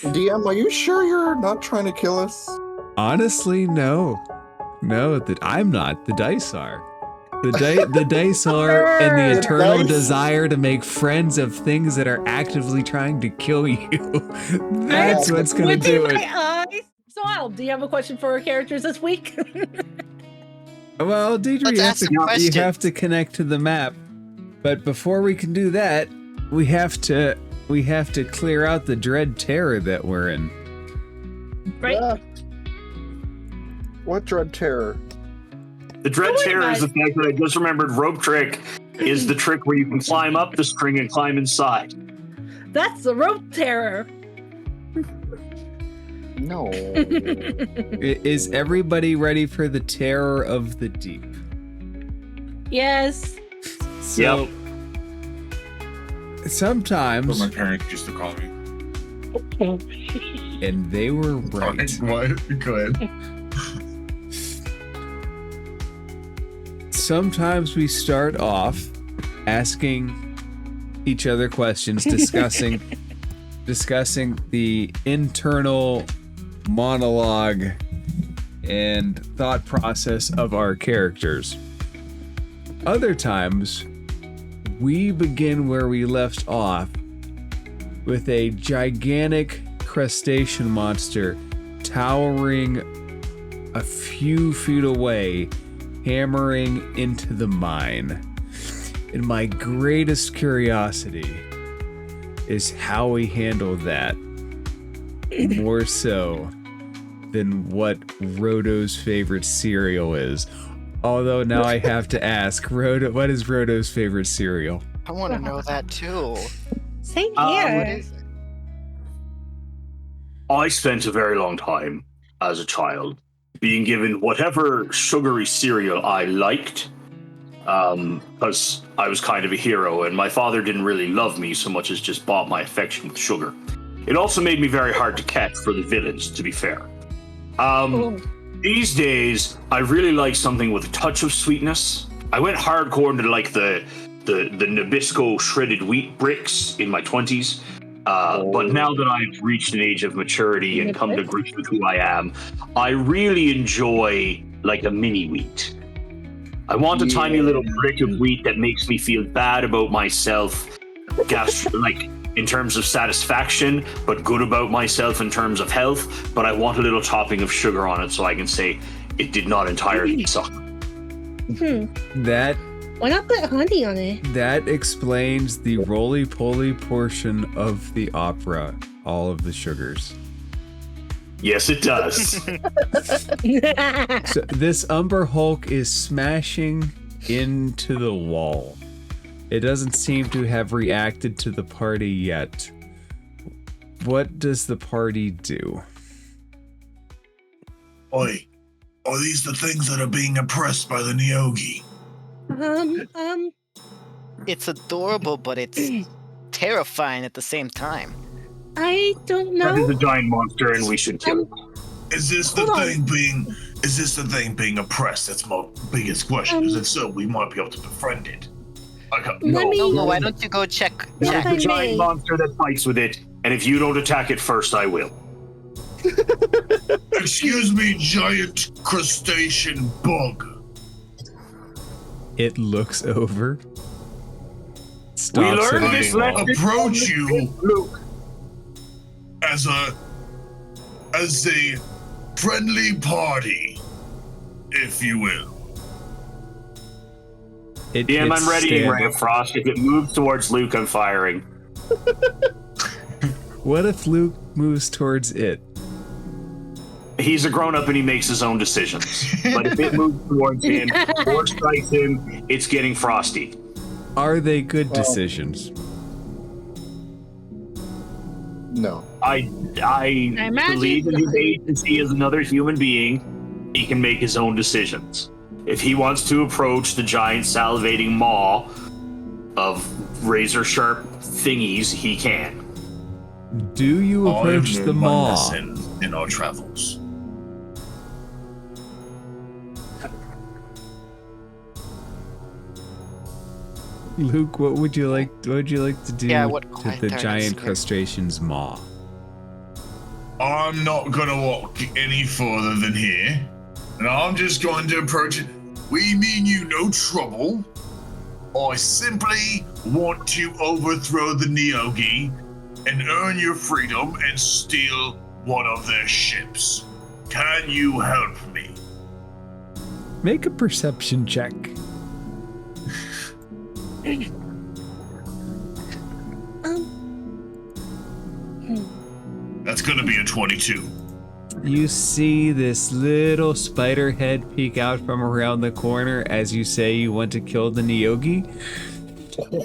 DM, are you sure you're not trying to kill us? Honestly, no. No, that I'm not. The dice are. The dice are, and the eternal desire to make friends of things that are actively trying to kill you. That's what's gonna do it. So, Al, do you have a question for our characters this week? Well, Deidre, you have to connect to the map. But before we can do that, we have to clear out the dread terror that we're in. Right. What dread terror? The dread terror is the fact that I just remembered rope trick is the trick where you can climb up the string and climb inside. That's the rope terror. No. Is everybody ready for the terror of the deep? Yes. So, sometimes... What my parents used to call me. And they were right. What? Go ahead. Sometimes we start off asking each other questions, discussing the internal monologue and thought process of our characters. Other times, we begin where we left off with a gigantic crustacean monster towering a few feet away, hammering into the mine. And my greatest curiosity is how we handle that, more so than what Roto's favorite cereal is. Although now I have to ask, Roto, what is Roto's favorite cereal? I want to know that too. Same What here. is it? I spent a very long time as a child being given whatever sugary cereal I liked, because I was kind of a hero, and my father didn't really love me so much as just bought my affection with sugar. It also made me very hard to catch for the villains, to be fair. These days, I really like something with a touch of sweetness. I went hardcore into like the Nabisco shredded wheat bricks in my 20s. But now that I've reached an age of maturity and come to grips with who I am, I really enjoy like a mini wheat. I want a tiny little brick of wheat that makes me feel bad about myself, like in terms of satisfaction, but good about myself in terms of health. But I want a little topping of sugar on it so I can say it did not entirely suck. That Why not put honey on it? That explains the roly-poly portion of the opera, all of the sugars. Yes, it does. So this Umber Hulk is smashing into the wall. It doesn't seem to have reacted to the party yet. What does the party do? Oi, are these the things that are being oppressed by the Neogi? It's adorable, but it's terrifying at the same time. I don't know. That is a giant monster, and we should kill it. Is this the thing being oppressed? That's my biggest question. Because if so, we might be able to befriend it. No, why don't you go check? It's a giant monster that fights with it, and if you don't attack it first, I will. Excuse me, giant crustacean bug. It looks over. Stops We learned this lesson. Approach you as a friendly party, if you will. DM, I'm ready, Ray of Frost. If it moves towards Luke, I'm firing. What if Luke moves towards it? He's a grown-up and he makes his own decisions. But if it moves towards him or strikes him, it's getting frosty. Are they good decisions? No. I believe in his agency as another human being. He can make his own decisions. If he wants to approach the giant salivating maw of razor-sharp thingies, he can. Do you approach the maw? In our travels. Luke, what would you like to do Yeah, to the giant crustacean's maw? I'm not gonna walk any further than here, and I'm just going to approach it. We mean you no trouble. I simply want to overthrow the Neogi and earn your freedom and steal one of their ships. Can you help me? Make a perception check. That's gonna be a 22. You see this little spider head peek out from around the corner as you say you want to kill the Neogi.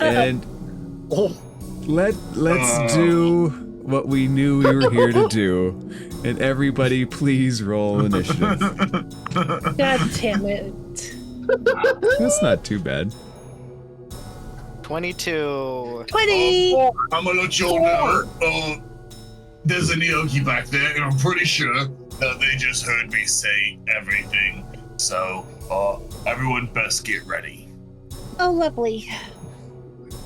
And let's do what we knew we were here to do. And everybody please roll initiative. God damn it. That's not too bad. 22. 20! I'm gonna let you all know. There's a Neogi back there, and I'm pretty sure that they just heard me say everything. So, everyone best get ready. Oh, lovely.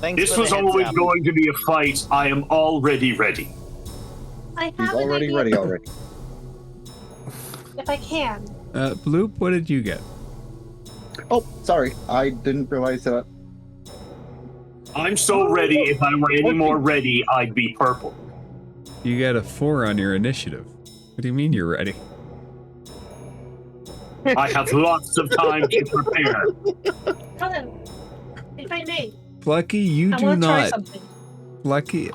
Thanks This for was the heads always up. going to be a fight. I am already ready. I He's have already an ready idea, already. if I can. Bloop, what did you get? Oh, sorry. I didn't realize that. I'm so ready. If I were any more ready, I'd be purple. You got a 4 on your initiative. What do you mean you're ready? I have lots of time to prepare. Hello. If I may, Plucky, you I do want to try not. something. Plucky,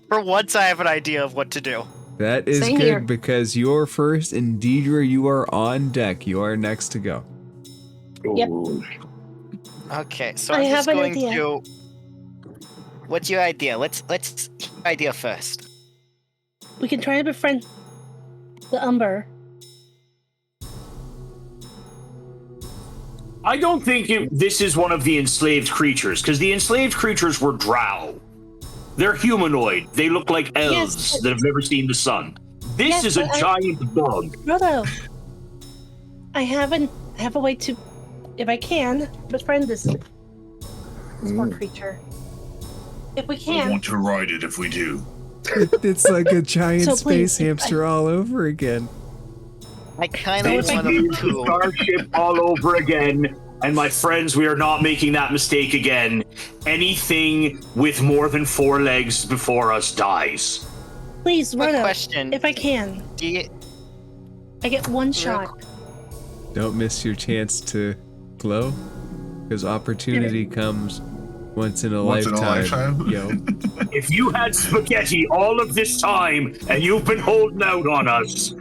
For once, I have an idea of what to do. that is Same good here. because you're first, and Deidre, you are on deck. You are next to go. Yep. Okay, so I I'm have just an going idea. to. What's your idea? Let's hear your idea first. We can try to befriend the Umber. I don't think this is one of the enslaved creatures, because the enslaved creatures were drow. They're humanoid. They look like elves Yes, that have never seen the sun. This Yes, is a but I- giant bug. Frodo, I have a way to, if I can, befriend this poor creature. If we I can. want to ride it if we do. It's like a giant So space please, hamster all over again. I kind So of if I want can- to too. Starship all over again. And my friends, we are not making that mistake again. Anything with more than 4 legs before us dies. Please, Quick Frodo, question. if I can. Do you, I get one shot. Don't miss your chance to glow, because opportunity comes once in a Once in a lifetime. lifetime. Yo, If you had spaghetti all of this time and you've been holding out on us,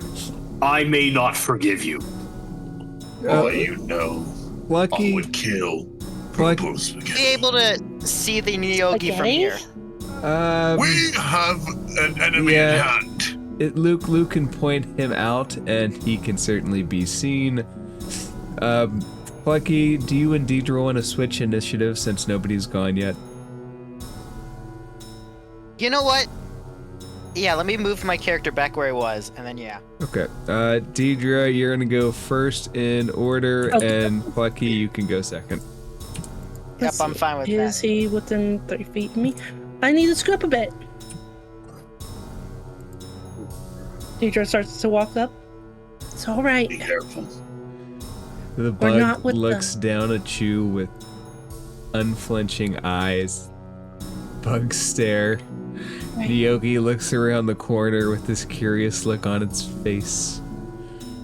I may not forgive you. Oh, you know, I Plucky, would kill Plucky. purple be spaghetti. able to see the Neogi from Spaghetti? here? We have an enemy yeah. in hand. Luke can point him out, and he can certainly be seen. Plucky, do you and Deidre want to switch initiative since nobody's gone yet? You know what? Yeah, let me move my character back where he was, and then yeah. Okay. Deidre, you're gonna go first in order, Okay. and Plucky, you can go second. Yep, I'm fine with Is that. he within 30 feet of me? I need to scoop a bit. Deidre starts to walk up. It's all right. Be careful. The We're not bug with looks down at you with unflinching eyes. Bug stare. Right. Neogi looks around the corner with this curious look on its face.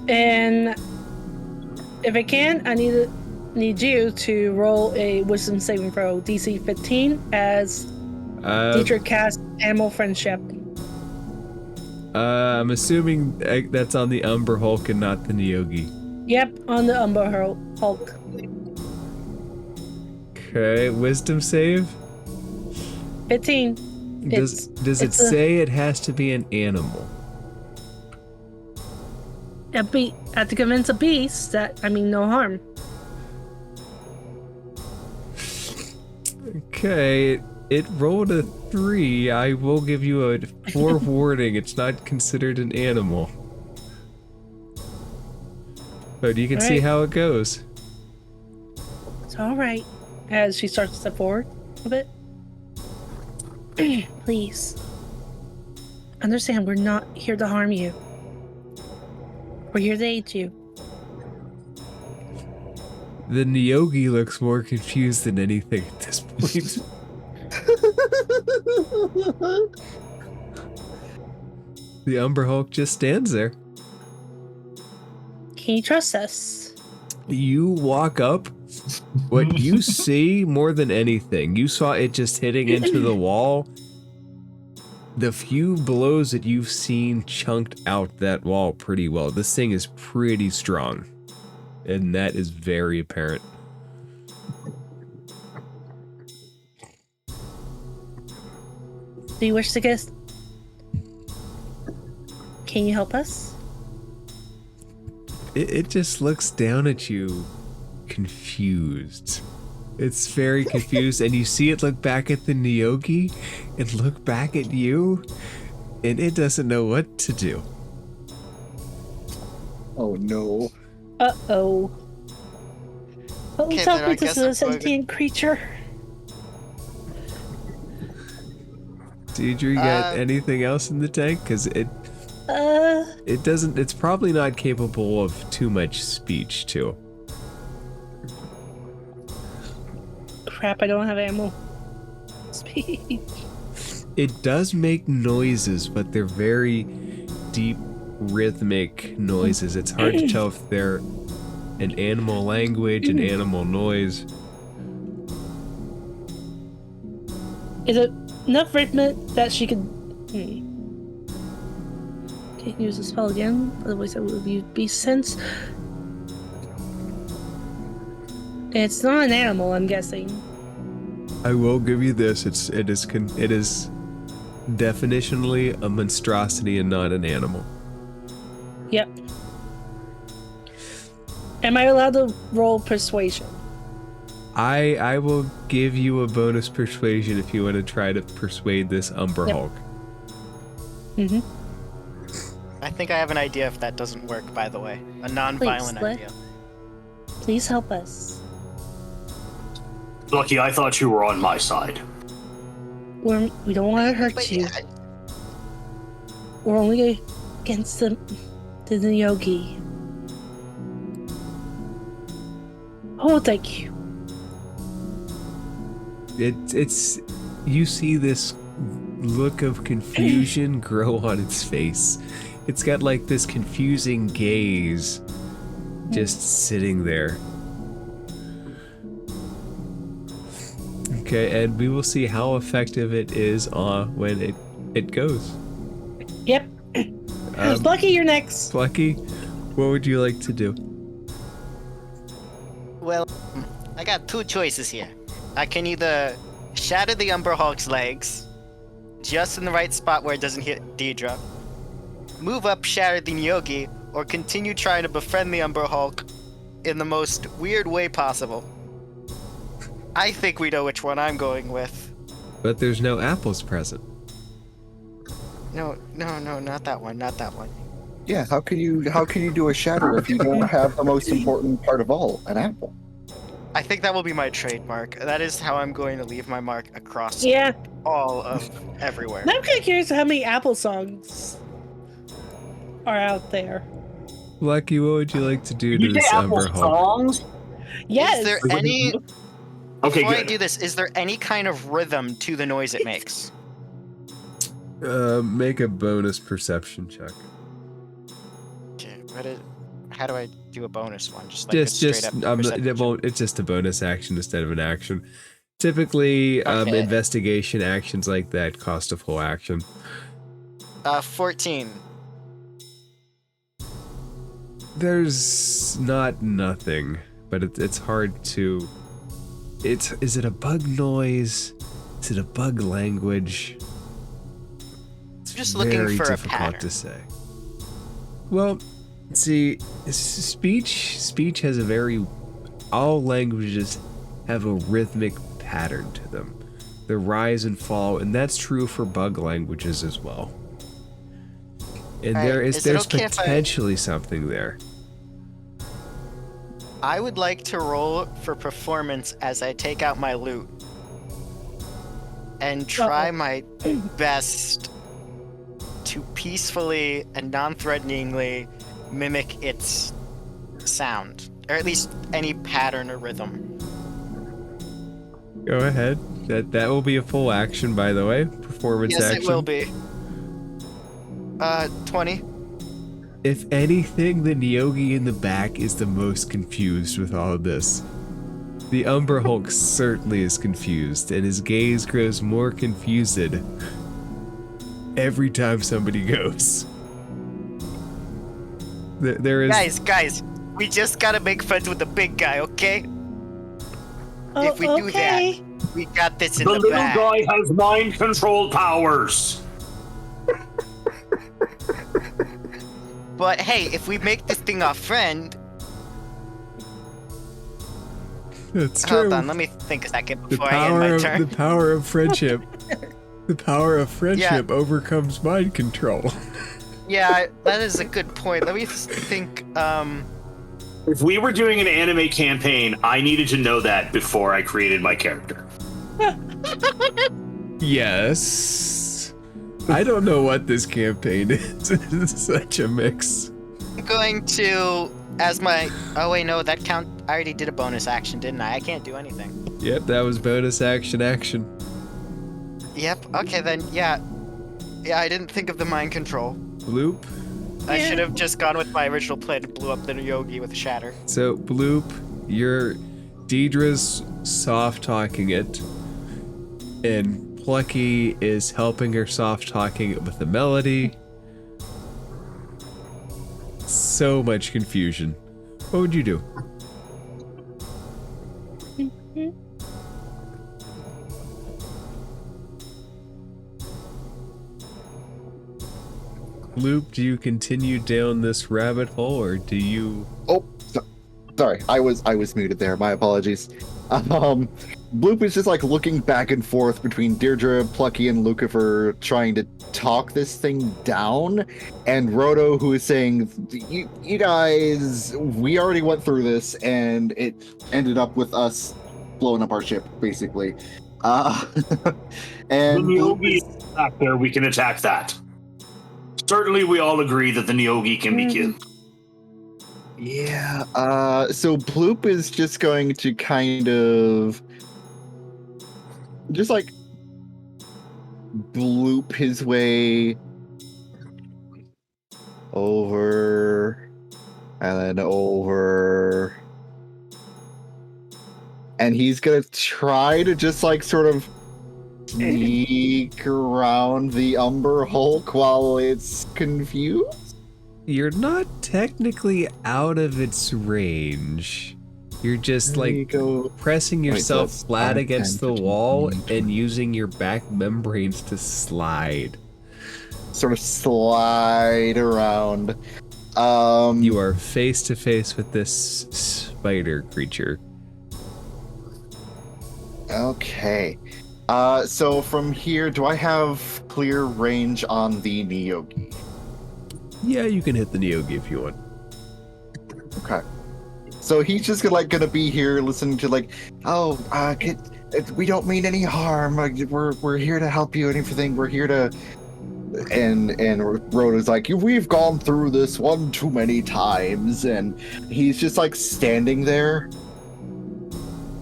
And if I can, I need you to roll a wisdom saving throw, DC 15, as Deidre casts Animal Friendship. I'm assuming that's on the Umber Hulk and not the Neogi. Yep, on the Umber Hulk. Okay, wisdom save? 15. Does it it's a- say it has to be an animal? I have to convince a beast that, no harm. Okay, it rolled a 3. I will give you a forewarning. It's not considered an animal. But you can see Alright. how it goes. It's all right. As she starts to step forward a bit. Please. understand we're not here to harm you. We're here to aid you. The Nyogi looks more confused than anything at this point. The Umber Hulk just stands there. Can you trust us? You walk up. What you see more than anything, you saw it just hitting into the wall. The few blows that you've seen chunked out that wall pretty well. This thing is pretty strong. And that is very apparent. Do you wish to guess? Can you help us? It just looks down at you, confused. It's very confused, and you see it look back at the Nyogi and look back at you, and it doesn't know what to do. Oh no. Uh-oh. But Okay, let's then help I with this guess I'm going sentient creature. Deidre, you got anything else in the tank? Because it doesn't, it's probably not capable of too much speech, too. Crap, I don't have ammo. Speech. It does make noises, but they're very deep, rhythmic noises. It's hard to tell if they're an animal language, an animal noise. Is it enough rhythmic that she could... Can't use the spell again, otherwise I would be sense. It's not an animal, I'm guessing. I will give you this. It is definitionally a monstrosity and not an animal. Yep. Am I allowed to roll persuasion? I will give you a bonus persuasion if you want to try to persuade this Umber Yep. Hulk. Mm-hmm. I think I have an idea if that doesn't work, by the way. A non-violent Please, idea. Please help us. Lucky, I thought you were on my side. We don't want to hurt But you. yeah, We're only against the Yogi. Oh, thank you. It's you see this look of confusion grow on its face. It's got like this confusing gaze just sitting there. Okay, and we will see how effective it is when it goes. Yep. Lucky, you're next. Plucky, what would you like to do? well, I got two choices here. I can either shatter the Umber Hulk's legs, just in the right spot where it doesn't hit Deidre, move up, shatter the Nyogi, or continue trying to befriend the Umber Hulk in the most weird way possible. I think we know which one I'm going with. But there's no apples present. No, not that one, not that one. Yeah, how can you do a shatter if you don't have the most important part of all, an apple? I think that will be my trademark. That is how I'm going to leave my mark across Yeah. all of everywhere. Now I'm kind of curious how many Apple songs are out there. Lucky, what would you like to do to You this say Apple Umber Hulk? songs? Yes. Is there any... Okay, Before I good. do this, is there any kind of rhythm to the noise it makes? Make a bonus perception check. Okay, how do I do a bonus one? Just like a straight up perception? It's just a bonus action instead of an action. Typically, Okay. investigation actions like that cost a full action. 14. There's nothing, but it's hard to. Is it a bug noise? Is it a bug language? It's Just looking very for a difficult pattern. to say. Well, see, speech has a very. All languages have a rhythmic pattern to them. The rise and fall, and that's true for bug languages as well. And Alright, is it there's okay if I- potentially something there. I would like to roll for performance as I take out my loot. And try my best to peacefully and non-threateningly mimic its sound, or at least any pattern or rhythm. Go ahead. That will be a full action, by the way. Performance Yes, action. it will be. 20. If anything, the Nyogi in the back is the most confused with all of this. The Umber Hulk certainly is confused, and his gaze grows more confused every time somebody goes. There is... Guys, we just gotta make friends with the big guy, okay? If we do that, we got this in The the little bag. guy has mind control powers. But hey, if we make this thing our friend, That's true. hold on, let me think a second The before I end my turn. the power of friendship. The power of friendship overcomes mind control. Yeah, that is a good point. Let me think. If we were doing an anime campaign, I needed to know that before I created my character. Yes. I don't know what this campaign is. It's such a mix. I'm going to, as my. Oh wait, no, that count. I already did a bonus action, didn't I? I can't do anything. Yep, that was bonus action. Yep. Okay then. Yeah. Yeah, I didn't think of the mind control. Bloop. I should have just gone with my original plan and blew up the Yogi with a shatter. So, Bloop, you're Deidre's soft-talking it, and Plucky is helping her soft-talking it with the melody. So much confusion. What would you do? Bloop, do you continue down this rabbit hole, or do you... Oh, sorry, I was muted there. My apologies. Bloop is just like looking back and forth between Deirdre, Plucky, and Lucifer, trying to talk this thing down, and Roto, who is saying, "You guys, we already went through this, and it ended up with us blowing up our ship, basically." And The Nyogi is back there, we can attack that. Certainly we all agree that the Nyogi can be killed. Yeah, so Bloop is just going to kind of just like bloop his way over and then over, and he's gonna try to just like sort of sneak around the Umber Hulk while it's confused. You're not technically out of its range. You're just like pressing yourself that's flat 5, against 10, the 15, wall 20. and using your back membranes to slide. Sort of slide around. You are face to face with this spider creature. Okay. So from here, do I have clear range on the Nyogi? Yeah, you can hit the Nyogi if you want. Okay. So he's just gonna be here listening to like, oh, we don't mean any harm. We're here to help you and everything. We're here to. And Rhoda's like, we've gone through this one too many times, and he's just like standing there.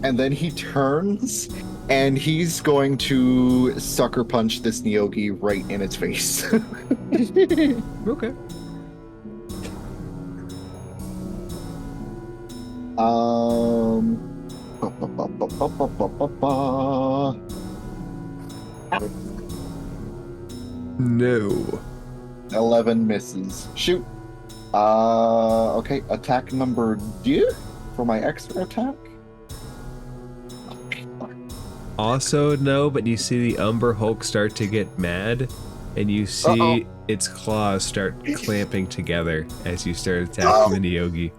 And then he turns, and he's going to sucker punch this Nyogi right in its face. Okay. No. 11 misses. Shoot. Okay, attack number 2 for my extra attack. Also, no, but you see the Umber Hulk start to get mad, and you see its claws start clamping together as you start attacking the Nyogi.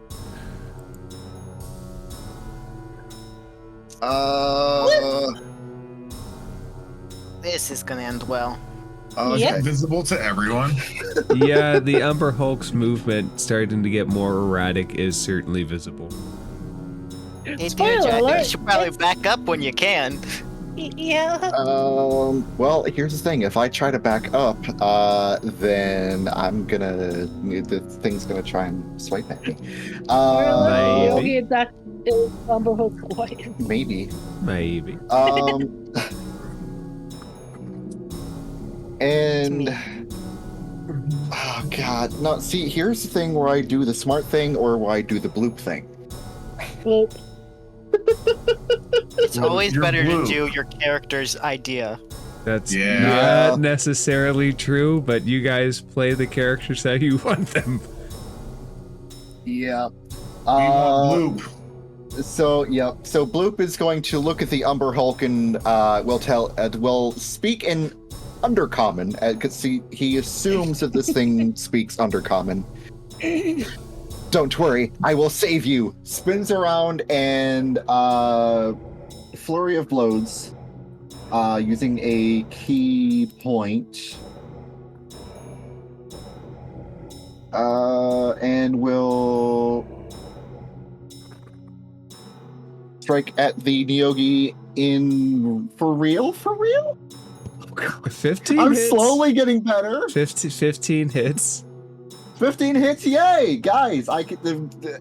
This is gonna end well. Is Yep. it visible to everyone? Yeah, the Umber Hulk's movement starting to get more erratic is certainly visible. Hey, Spoiler dude, I think you alert. should probably back up when you can. Yeah. Well, here's the thing. If I try to back up, then the thing's gonna try and swipe at me. Maybe. Yogi, that is Umberhook's quiet. Maybe. Maybe. And oh god, no. See, here's the thing: where I do the smart thing, or where I do the bloop thing. Bloop. It's always You're better blue. to do your character's idea. That's Yeah. not necessarily true, but you guys play the characters how you want them. Yeah. We want Bloop. So Bloop is going to look at the Umber Hulk and will speak in Undercommon, because he assumes that this thing speaks Undercommon. Don't worry, I will save you. Spins around and flurry of blows, using a key point, and will strike at the Nyogi in for real. 15 I'm hits. slowly getting better. 15 hits. 15 hits, yay, guys! I can the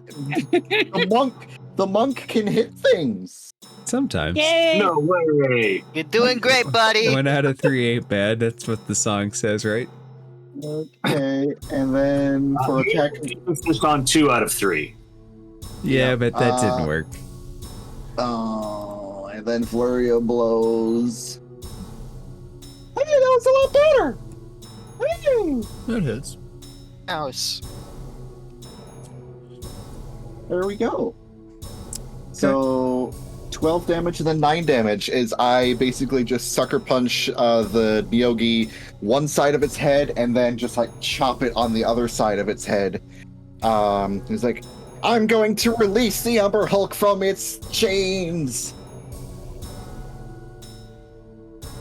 monk can hit things. Sometimes. Yay! No way. You're doing great, buddy. 1 out of 3 ain't bad. That's what the song says, right? Okay, and then for attack. It's just on 2 out of 3. Yeah, but that didn't work. Oh, and then flurry of blows. Hey, that was a lot better. Hey, That hits. Ouch. there we go. So 12 damage and then 9 damage is I basically just sucker punch the Nyogi one side of its head and then just like chop it on the other side of its head. He's like, I'm going to release the Umber Hulk from its chains.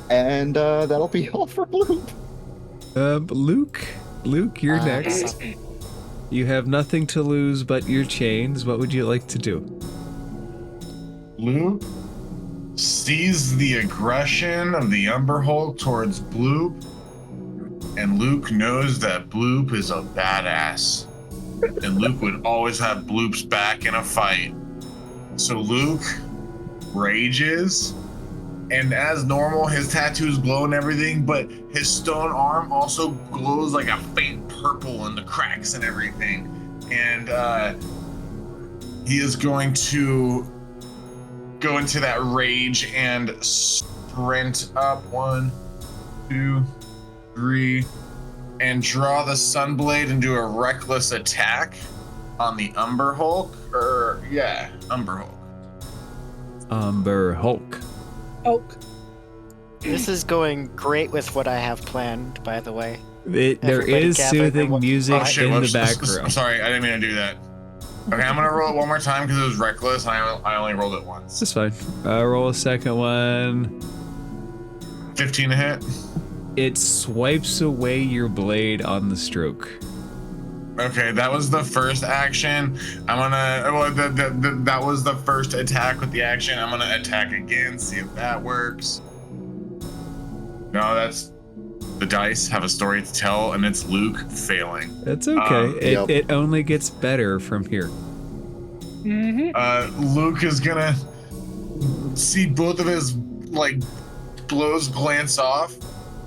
And that'll be all for Bloop. Luke, you're next. You have nothing to lose but your chains. What would you like to do? Bloop sees the aggression of the Umber Hulk towards Bloop, and Luke knows that Bloop is a badass. And Luke would always have Bloop's back in a fight. So Luke rages, and as normal, his tattoos glow and everything, but his stone arm also glows like a faint purple in the cracks and everything. And he is going to go into that rage and sprint up 1, 2, 3, and draw the Sunblade and do a reckless attack on the Umber Hulk. Umber Hulk. Umber Hulk. Oak. This is going great with what I have planned, by the way. There Everybody is gather soothing everyone- music in the whoops. I'm background. sorry, I didn't mean to do that. Okay, I'm gonna roll it one more time because it was reckless. And I only rolled it once. That's fine. Roll a second one. 15 to hit. It swipes away your blade on the stroke. Okay, that was the first action. I'm gonna. Well, that was the first attack with the action. I'm gonna attack again, see if that works. No, that's the dice have a story to tell, and it's Luke failing. That's okay. Yep. It only gets better from here. Luke is gonna see both of his blows glance off,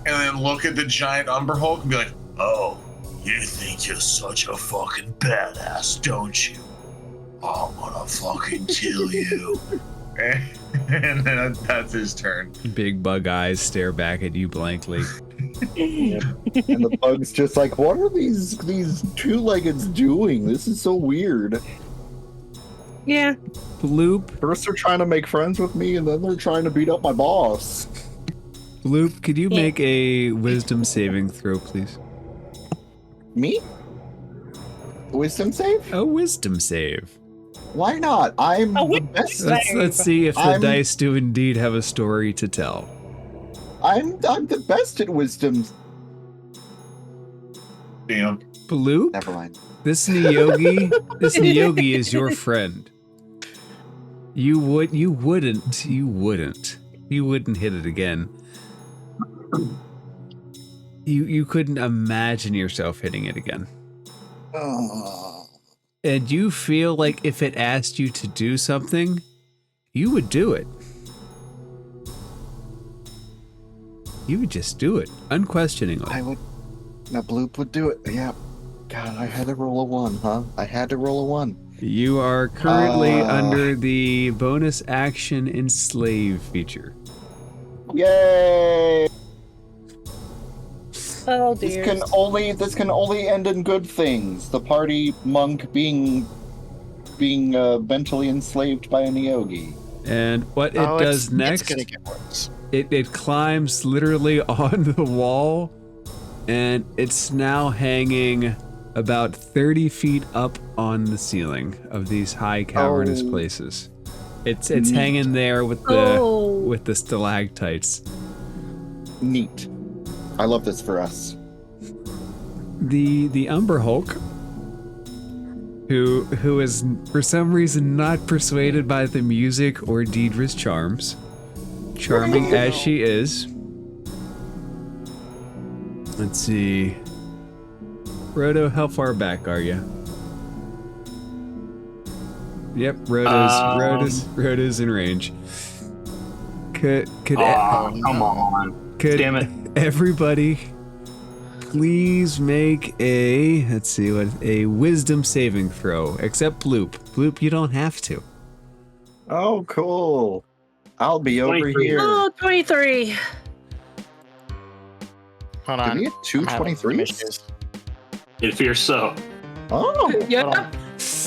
and then look at the giant Umber Hulk and be like, "Oh, you think you're such a fucking badass, don't you? I'm gonna fucking kill you." And then that's his turn. Big bug eyes stare back at you blankly. And the bug's just like, what are these two-leggeds doing? This is so weird. Yeah. Bloop, First they're trying to make friends with me, and then they're trying to beat up my boss. Bloop, could you make a wisdom saving throw, please? Me? Wisdom save? A wisdom save. Why not? I'm A the wisdom best. save. Let's see if the I'm- dice do indeed have a story to tell. I'm the best at wisdom. Damn. Bloop, Never mind. this Nyogi is your friend. You wouldn't You wouldn't hit it again. You couldn't imagine yourself hitting it again. Oh. And you feel like if it asked you to do something, you would do it. You would just do it, unquestioningly. I would. Now, Bloop would do it. Yeah. God, I had to roll a 1, huh? I had to roll a 1. You are currently under the bonus action enslave feature. Yay! Oh This dear. can only end in good things. The party monk being mentally enslaved by a Neogi. And what it does next, It's gonna get worse. it climbs literally on the wall, and it's now hanging about 30 feet up on the ceiling of these high cavernous places. It's hanging there with the stalactites. Neat. I love this for us. The Umber Hulk, who is for some reason not persuaded by the music or Deidre's charms, charming as she is. Let's see. Roto, how far back are you? Yep, Roto's in range. Could come on. Damn it. Everybody please make a wisdom saving throw, except Bloop. Bloop, you don't have to. Oh, cool. I'll be over 23. here. Oh, 23. Hold Did on. we get two I'm having some 23s? issues. It appears so. Oh, Yeah.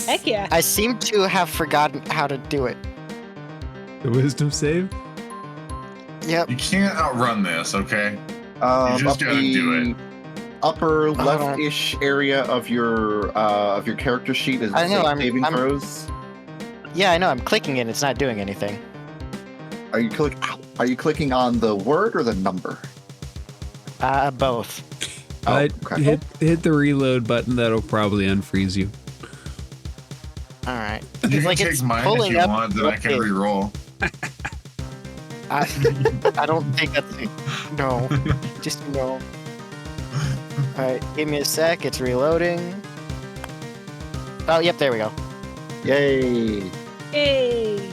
Heck yeah. I seem to have forgotten how to do it. The wisdom save? Yep. You can't outrun this, okay? you just gotta do it. Upper on. left-ish area of your character sheet is I know, saving I'm- throws. Yeah, I know. I'm clicking it. It's not doing anything. Are you clicking on the word or the number? Both. Oh, okay. Hit the reload button. That'll probably unfreeze you. All right. You can like take it's mine if pulling you up. want, then I can Okay. re-roll. I don't think that's no. Just no. All right. Give me a sec. It's reloading. Oh, yep. There we go. Yay! Hey.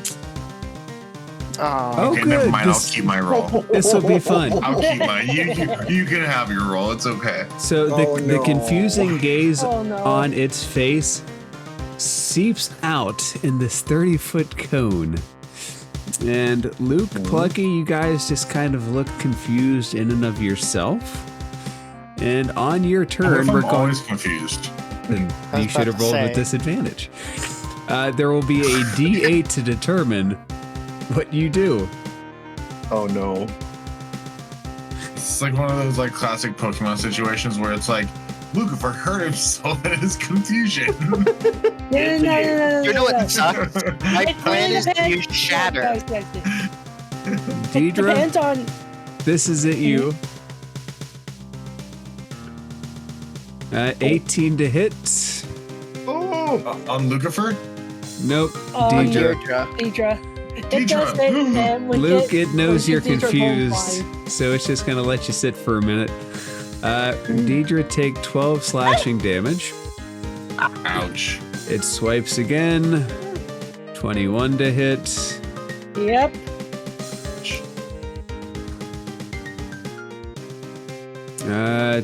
Oh. Okay, good. never mind. I'll This- keep my roll. This will be fun. I'll keep mine. You can have your roll. It's okay. So Oh, the no. confusing gaze Oh, no. on its face seeps out in this 30-foot cone. And Luke, Plucky, you guys just kind of look confused in and of yourself. And on your What turn, if we're I'm going. always confused? Then I was you should have about to rolled with say. disadvantage. There will be a D8 to determine what you do. Oh no! It's like one of those like classic Pokemon situations where it's like, Lucifer hurt himself in his confusion. No. You know what sucks? My It plan really is to depends- use Shatter. Guys, Deidre, depends on. this is it, you. 18 to hit. On Lucifer? Nope. Oh, Deidre. Deidre. It Deidre. does it, and when Luke, it knows when you're Deidre confused, won't fly. so it's just gonna let you sit for a minute. Deidre, take 12 slashing damage. Ouch. It swipes again. 21 to hit. Yep.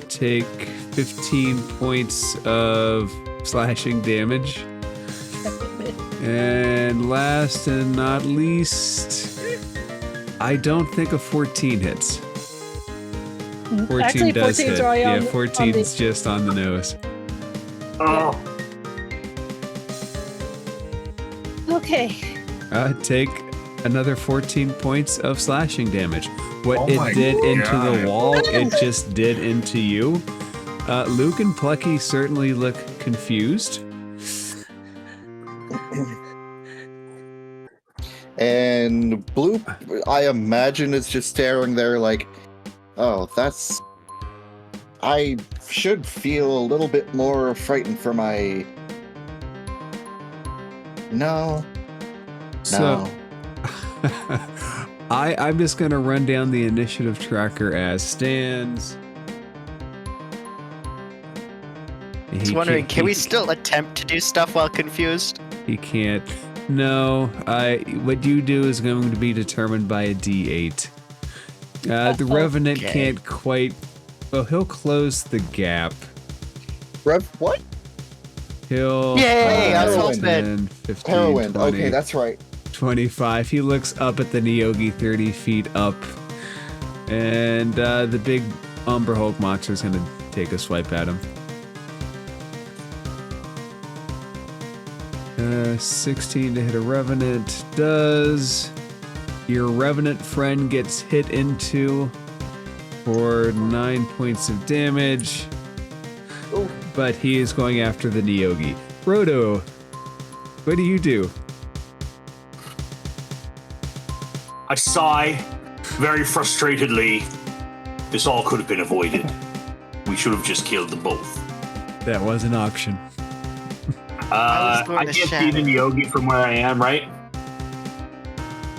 Take 15 points of slashing damage. And last and not least, I don't think a 14 hits. 14 Actually, does 14's hit. right Yeah, on 14's just on the nose. Oh, Okay. Take another 14 points of slashing damage. What Oh it my did into God. the wall, it just did into you. Luke and Plucky certainly look confused. And Bloop, I imagine, is just staring there like, oh, that's. I should feel a little bit more frightened for my. No. So, I'm just gonna run down the initiative tracker as stands. I was wondering, can we still attempt to do stuff while confused? He can't. No, what you do is going to be determined by a D8. The Revenant can't quite. Well, he'll close the gap. What? He'll. Yay, I was 10, hoping. 15, Heroin. 20, Okay, that's right. 25. He looks up at the Neogi 30 feet up. And the big Umber Hulk monster is going to take a swipe at him. 16 to hit a Revenant does. Your Revenant friend gets hit into for 9 points of damage. Ooh. But he is going after the Neogi. Roto, what do you do? I sigh very frustratedly. This all could have been avoided. We should have just killed them both. That was an option. I can't see the Neogi from where I am, right?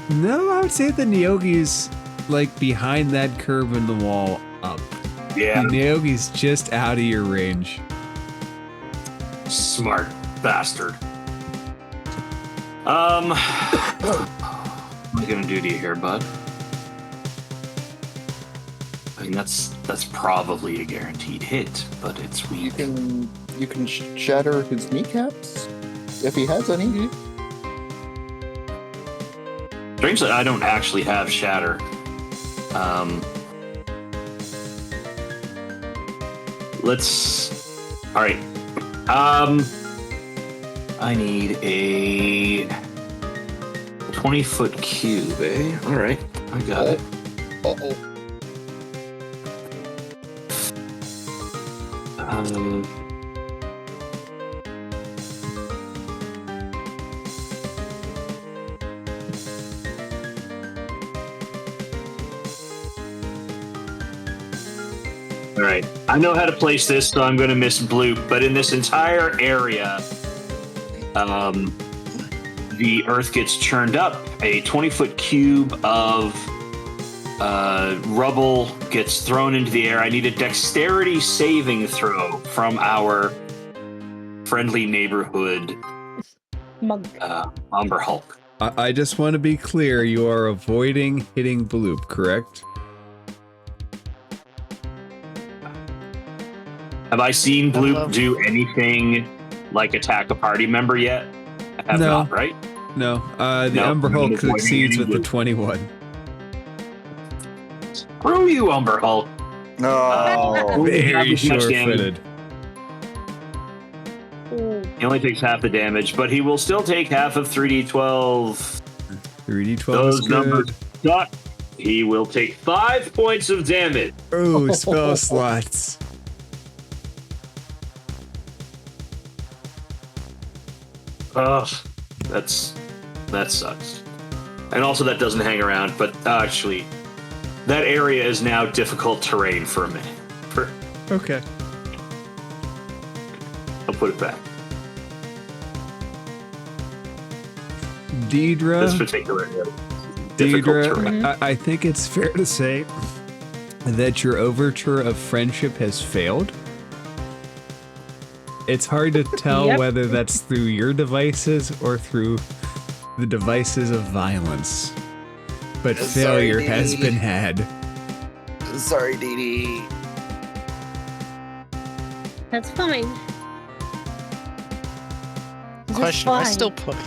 No, I would say the Neogi's like behind that curve in the wall up. Yeah. The Neogi's just out of your range. Smart bastard. What am I gonna do to you here, bud? I mean, that's probably a guaranteed hit, but it's weak. You can shatter his kneecaps if he has any. Strangely, I don't actually have shatter. All right. I need a 20-foot cube, eh? All right, I got it. Uh-oh. All right, I know how to place this, so I'm going to miss Bloop. But in this entire area, the Earth gets churned up. A 20-foot cube of rubble gets thrown into the air. I need a dexterity saving throw from our friendly neighborhood Umber Hulk. I just want to be clear, you are avoiding hitting Bloop, correct? Have I seen Bloop do anything like attack a party member yet? I have No. not, right? No, the No, Umber Hulk I'm avoiding succeeds with the Bloop. 21. Screw you, Umber Hulk. No. Very Have as much sure-footed. He only takes half the damage, but he will still take half of 3d12. 3d12 is Those good. numbers suck. He will take 5 points of damage. Oh, spell slots. Ugh, that sucks. And also that doesn't hang around, but actually, that area is now difficult terrain for a minute. Okay. I'll put it back. Deidre. This particular area. Difficult terrain. Deidre, I think it's fair to say that your overture of friendship has failed. It's hard to tell Yep. whether that's through your devices or through the devices of violence. But Sorry, failure has Dee. been had. Sorry, Dee Dee. That's fine. Just Question: Am I fine. still playing?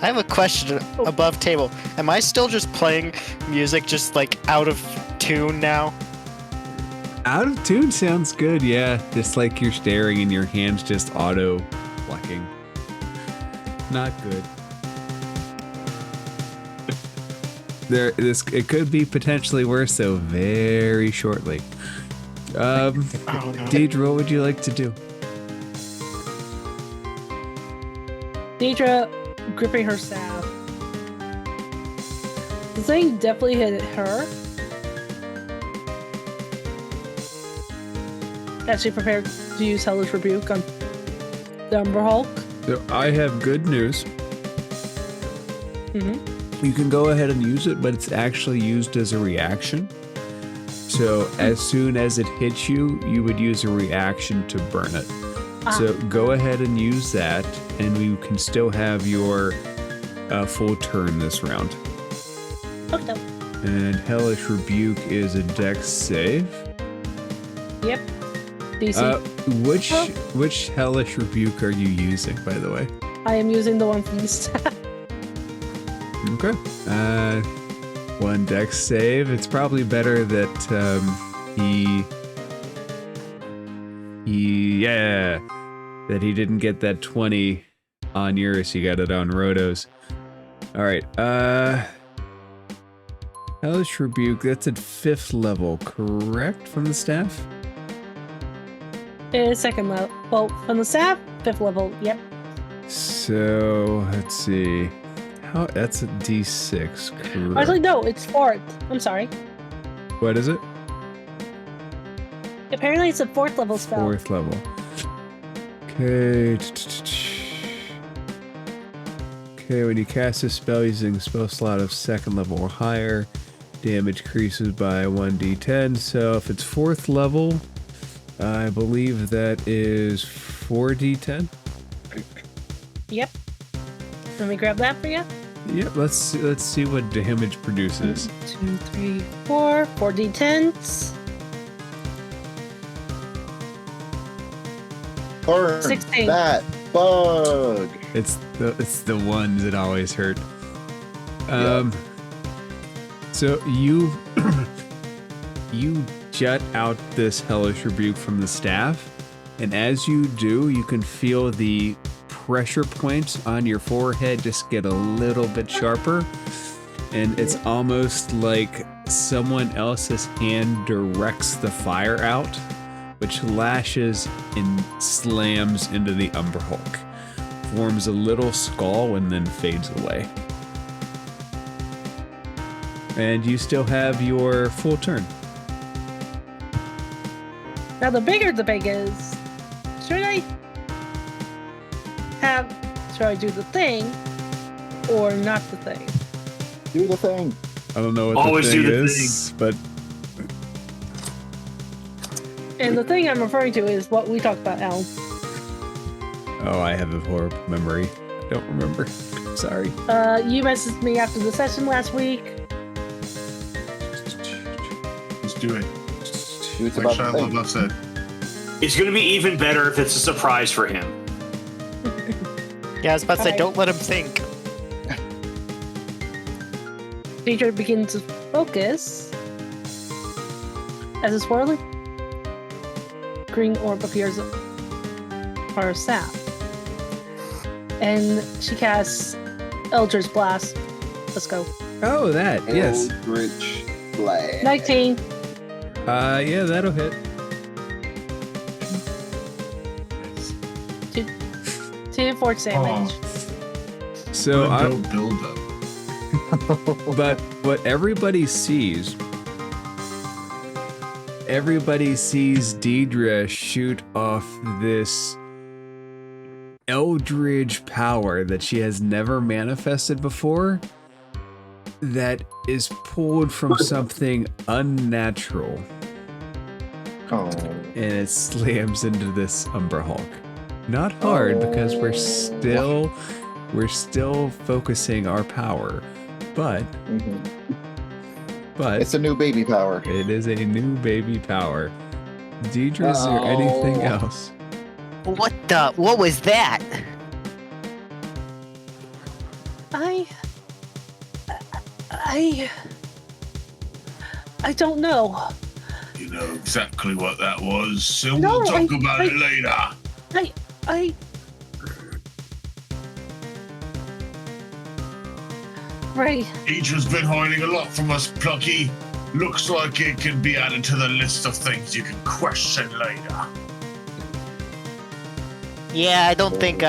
I have a question above table. Am I still just playing music just like out of tune now? Out of tune sounds good, yeah. Just like you're staring and your hands just auto plucking. Not good. It could be potentially worse though, very shortly. Oh no. Deidre, what would you like to do? Deidre gripping her staff. The thing definitely hit her. As she prepared to use Hellish Rebuke on the Umber Hulk. So I have good news. Mm-hmm. You can go ahead and use it, but it's actually used as a reaction. So as soon as it hits you, you would use a reaction to burn it. So go ahead and use that, and you can still have your full turn this round. Okay. And Hellish Rebuke is a dex save. Yep. DC. Which Hellish Rebuke are you using, by the way? I am using the one from the staff. Okay. One dex save. It's probably better that that he didn't get that 20 on yours. He got it on Roto's. All right. Hellish Rebuke. That's at 5th level, correct? From the staff. It's 2nd level. Well, from the staff, 5th level. Yep. So let's see. How that's a D6. Correct. Actually, no, it's 4th. I'm sorry. What is it? Apparently, it's a 4th level spell. 4th level. Okay. Okay, when you cast a spell using a spell slot of 2nd level or higher, damage increases by 1d10. So if it's 4th level, I believe that is 4d10. Yep. Let me grab that for you. Yep, let's see what damage produces. 2, 3, 4. 4d10s. Burn 16. that bug. It's the ones that always hurt. So you jut out this Hellish Rebuke from the staff, and as you do, you can feel the pressure points on your forehead just get a little bit sharper, and it's almost like someone else's hand directs the fire out, which lashes and slams into the Umber Hulk, forms a little skull, and then fades away. And you still have your full turn. Now, the bigger debate is, should I do the thing or not the thing? Do the thing. I don't know what Always the thing do the is, but And the thing I'm referring to is what we talked about, Alan. oh, I have a horrible memory. I don't remember. Sorry. You messaged me after the session last week. Let's do it. It's Like about Shia the thing. LaBeouf said. It's going to be even better if it's a surprise for him. Yeah, I was about to say, Alright. don't let him think. Teacher begins to focus. As a swirling green orb appears on her staff. And she casts Eldritch Blast. Let's go. Oh, that. Yes. Eldritch Blast. 19. Yeah, that'll hit. 2 force damage. So What a I, dope build-up. but what everybody sees Deidre shoot off this eldritch power that she has never manifested before, that is pulled from something unnatural, Oh. and it slams into this Umber Hulk. Not hard, because we're still focusing our power, but It's a new baby power. it is a new baby power. Deidre, is there anything else? What was that? I don't know. You know exactly what that was, so No, we'll talk about I- it later. Right. Idri's been hiding a lot from us, Plucky. Looks like it can be added to the list of things you can question later. Yeah, I don't think,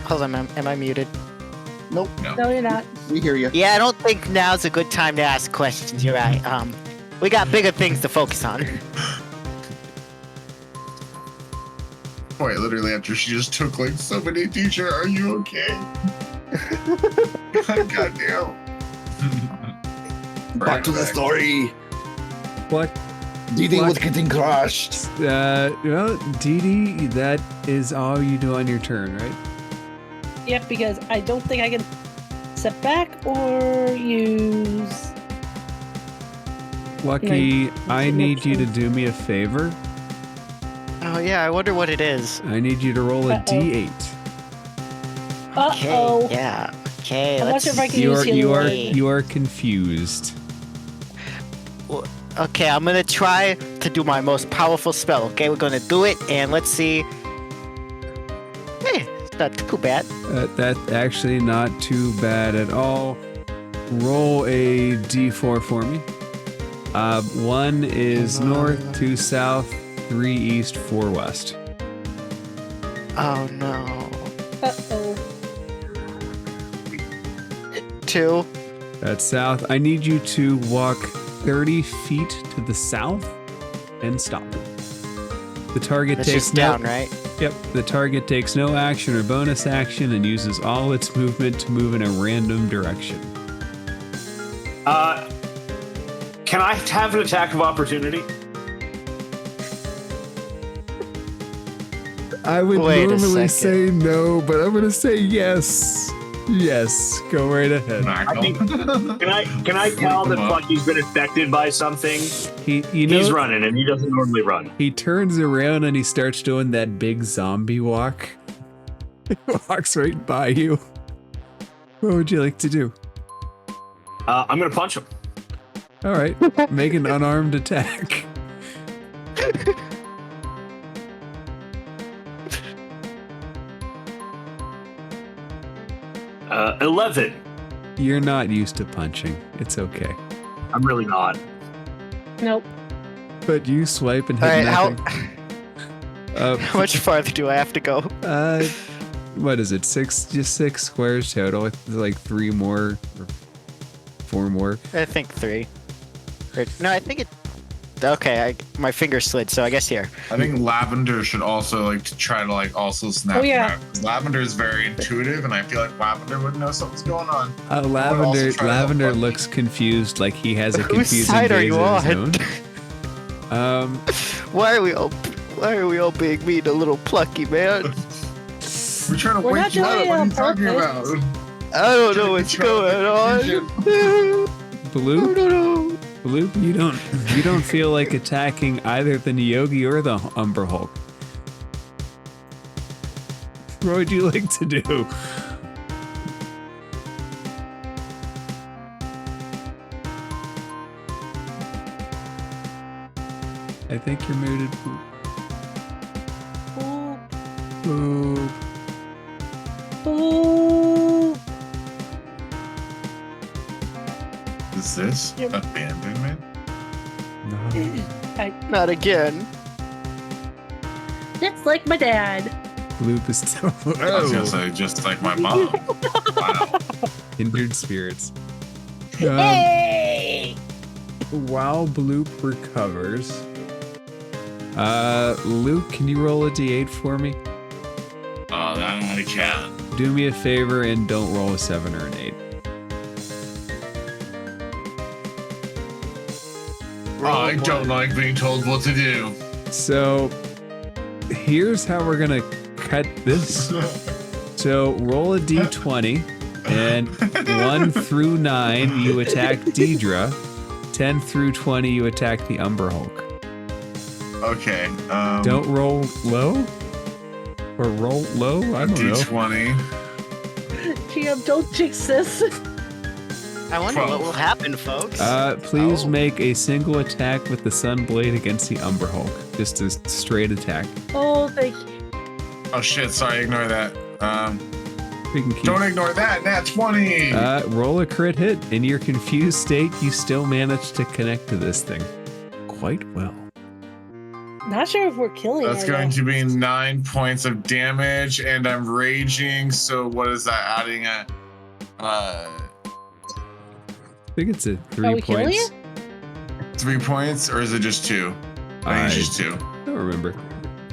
hold on, am I muted? Nope. No, you're not. We hear you. Yeah, I don't think now's a good time to ask questions, you're right. We got bigger things to focus on. Quite literally after she just took like so many teacher, are you okay? Goddamn. Back to the story. What? DD What? was getting crushed. Well, Dee, that is all you do on your turn, right? Yep, because I don't think I can step back or use. Lucky, Like, I need you to options. do me a favor. Oh yeah, I wonder what it is. I need you to roll a Uh-oh. D8. Okay, Uh-oh. yeah. Okay, I'm not let's sure if I can You use are healing word. you are confused. Okay, I'm gonna try to do my most powerful spell. Okay, we're gonna do it, and let's see. Hey, it's not too bad. That's actually not too bad at all. Roll a D4 for me. 1 is north, 2 south, 3 east, 4 west. Oh no. Uh-oh. 2. That's south. I need you to walk 30 feet to the south and stop. The target That's takes just no. down, right? Yep. The target takes no action or bonus action and uses all its movement to move in a random direction. Can I have an attack of opportunity? I would Wait a normally second. say no, but I'm gonna say yes. Yes, go right ahead. I think- Can I tell that Lucky's been affected by something? He's running and he doesn't normally run. He turns around and he starts doing that big zombie walk. He walks right by you. What would you like to do? I'm gonna punch him. All right, make an unarmed attack. 11. You're not used to punching. It's okay. I'm really not. Nope. But you swipe and hit Alright, nothing. how much farther do I have to go? What is it? Just 6 squares total. It's like 3 more or 4 more. I think 3. No, I think it. Okay, my finger slid, so I guess here. I think Lavender should also like to try to like also snap. Oh, yeah. him out. Lavender is very intuitive, and I feel like Lavender would know something's going on. Lavender try to help Lavender Bucky. looks confused, like he has a Whose confusing side are gaze you of his on? own. Why are we all being mean, a little plucky, man? We're trying to We're wake not you doing up. it What are on you talking purpose. about? I don't know what's going on. I Blue, don't know. Blue, you don't feel like attacking either the Nyogi or the Umber Hulk. What would you like to do? I think you're muted. Boop. Ooh. Boop. Is this Yep. abandonment? No. Not again. That's like my dad. Bloop is still. I was gonna say just like my mom. Wow. Kindred spirits. Hey! While Bloop recovers, Luke, can you roll a d8 for me? Oh, that I can. Do me a favor and don't roll a 7 or an 8. I don't like being told what to do. So, here's how we're gonna cut this. So, roll a d20, and 1 through 9, you attack Deidre. 10 through 20, you attack the Umber Hulk. Okay. Don't roll low? Or roll low? I don't know. D20. GM, don't jinx this. I wonder 12. what will happen, folks. Please Oh. make a single attack with the Sun Blade against the Umber Hulk. Just a straight attack. Oh, thank you. Oh shit! Sorry, ignore that. We can keep. Don't ignore that. Nat 20. Roll a crit hit. In your confused state, you still manage to connect to this thing quite well. Not sure if we're killing That's her, going though. to be 9 points of damage, and I'm raging. So what is that? Adding a. I think it's a Are 3 we killing points. it? 3 points, or is it just 2? I think it's just 2. I don't remember.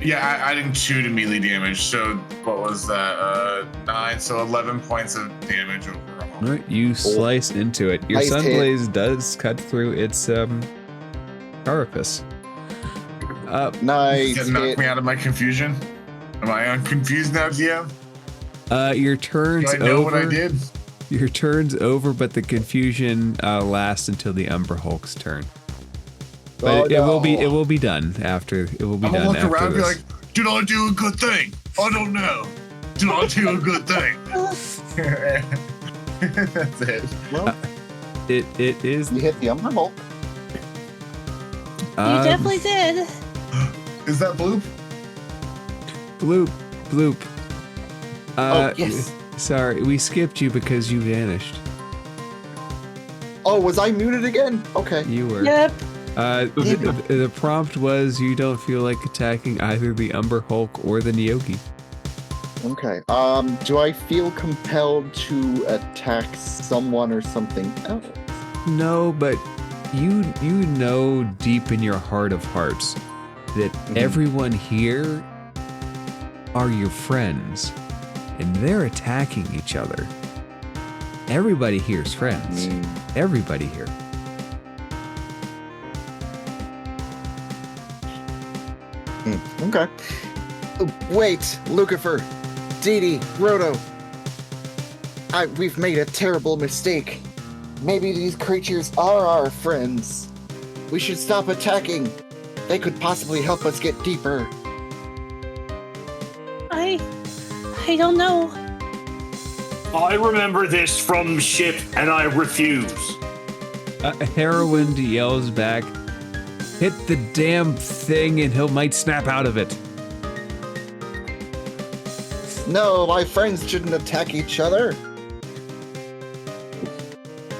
Yeah, adding 2 to melee damage. So what was that? 9, so 11 points of damage overall. All right, you slice into it. Your Nice hit. sunblaze does cut through its carapace. Nice That knocked hit. me out of my confusion. Am I unconfused now, DM? Your Do turn's I know over. what I did? Your turn's over, but the confusion lasts until the Umber Hulk's turn. But it will be done after. It will be I'm gonna done look after around and be this. like, did I do a good thing? I don't know. Did I do a good thing? That's it. Well, It is. you hit the Umber Hulk. You definitely did. Is that Bloop? Bloop, bloop. Oh, yes. Sorry, we skipped you because you vanished. Oh, was I muted again? Okay. You were. Yep. The prompt was you don't feel like attacking either the Umber Hulk or the Nyogi. Okay. Do I feel compelled to attack someone or something else? No, but you know deep in your heart of hearts that everyone here are your friends, and they're attacking each other. Everybody here's friends. Everybody here. Okay. Wait, Lucifer, Dee, Roto. We've made a terrible mistake. Maybe these creatures are our friends. We should stop attacking. They could possibly help us get deeper. I don't know. I remember this from ship, and I refuse. Heroin yells back, "Hit the damn thing and he might snap out of it." No, my friends shouldn't attack each other.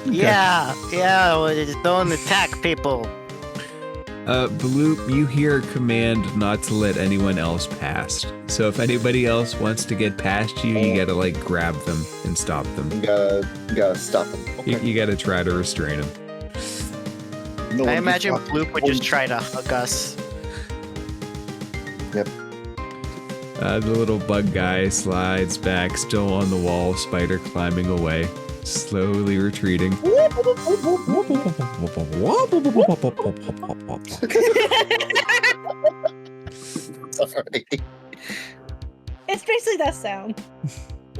Yeah, well, just don't attack people. Bloop, you hear a command not to let anyone else past. So if anybody else wants to get past you, you gotta like grab them and stop them. You gotta stop them. Okay. You gotta try to restrain them. No I one imagine gets Bloop would just try to hug us. Yep. The little bug guy slides back, still on the wall, spider climbing away, slowly retreating. Sorry. It's basically that sound.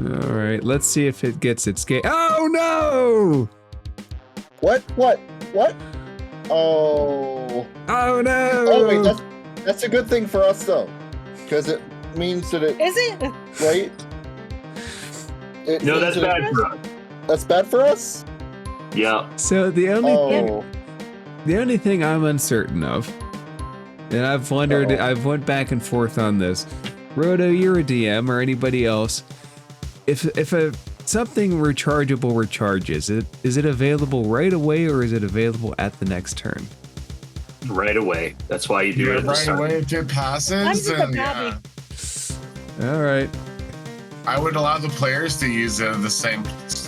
All right, let's see if it gets its game. Oh no! What? Oh. Oh no! Oh wait, that's a good thing for us though, because it means that it Is it? right. It No, means that's that bad for us. That's bad for us. Yeah. So the only thing I'm uncertain of, and I've wondered, I've went back and forth on this. Roto, you're a DM, or anybody else. If something rechargeable recharges, is it available right away, or is it available at the next turn? Right away. That's why you do it at the Right start. away if it passes, I'm just a then babby. All right. I would allow the players to use the same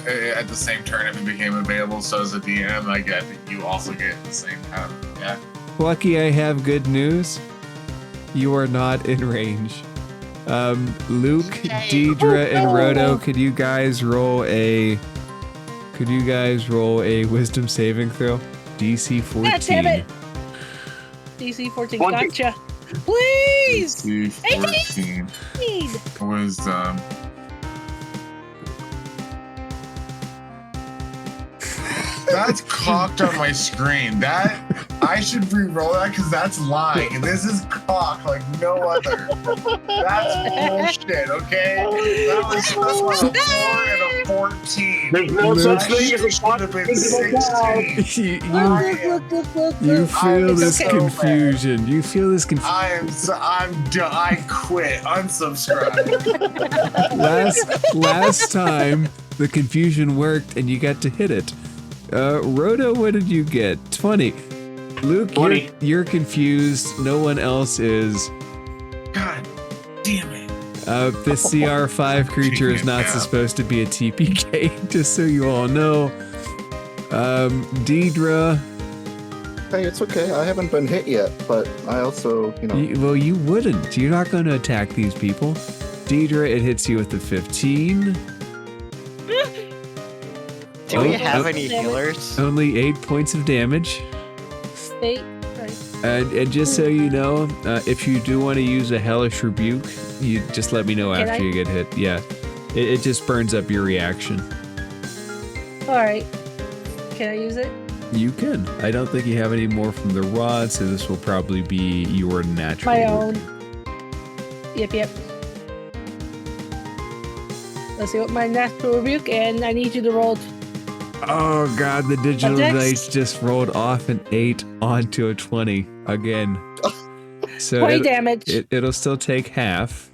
at the same turn if it became available. So as a DM, I get that you also get the same kind of, yeah. Lucky, I have good news. You are not in range. Luke, Deidre, and Roto, could you guys roll a wisdom saving throw? DC 14. God damn it. DC 14. 20. Gotcha. Please. DC 14 Need. wisdom. That's cocked on my screen. That I should re-roll that because that's lying. This is cocked like no other. That's bullshit. Okay, that was a 4 and a 14. There's no Luke. such thing as a Should have been 16. You feel this so mad. confusion. You feel this confusion. I quit. Unsubscribe. Last time the confusion worked and you got to hit it. Roto, what did you get? 20. Luke, 20. you're confused. No one else is. God damn it. This CR5 creature is not Yeah. supposed to be a TPK, just so you all know. Deidre, Hey, it's okay. I haven't been hit yet, but I also, Well, you wouldn't. You're not going to attack these people. Deidre, it hits you with the 15. Do we have any healers? Only 8 points of damage. 8. Right. And just so you know, if you do want to use a hellish rebuke, you just let me know after you get hit. Yeah, it just burns up your reaction. All right. Can I use it? You can. I don't think you have any more from the rod, so this will probably be your natural. My own. Yep. Let's see what my natural rebuke, and I need you to roll. Oh god, the digital Dex? dice just rolled off an 8 onto a 20 again. So 20 damage. It'll still take half.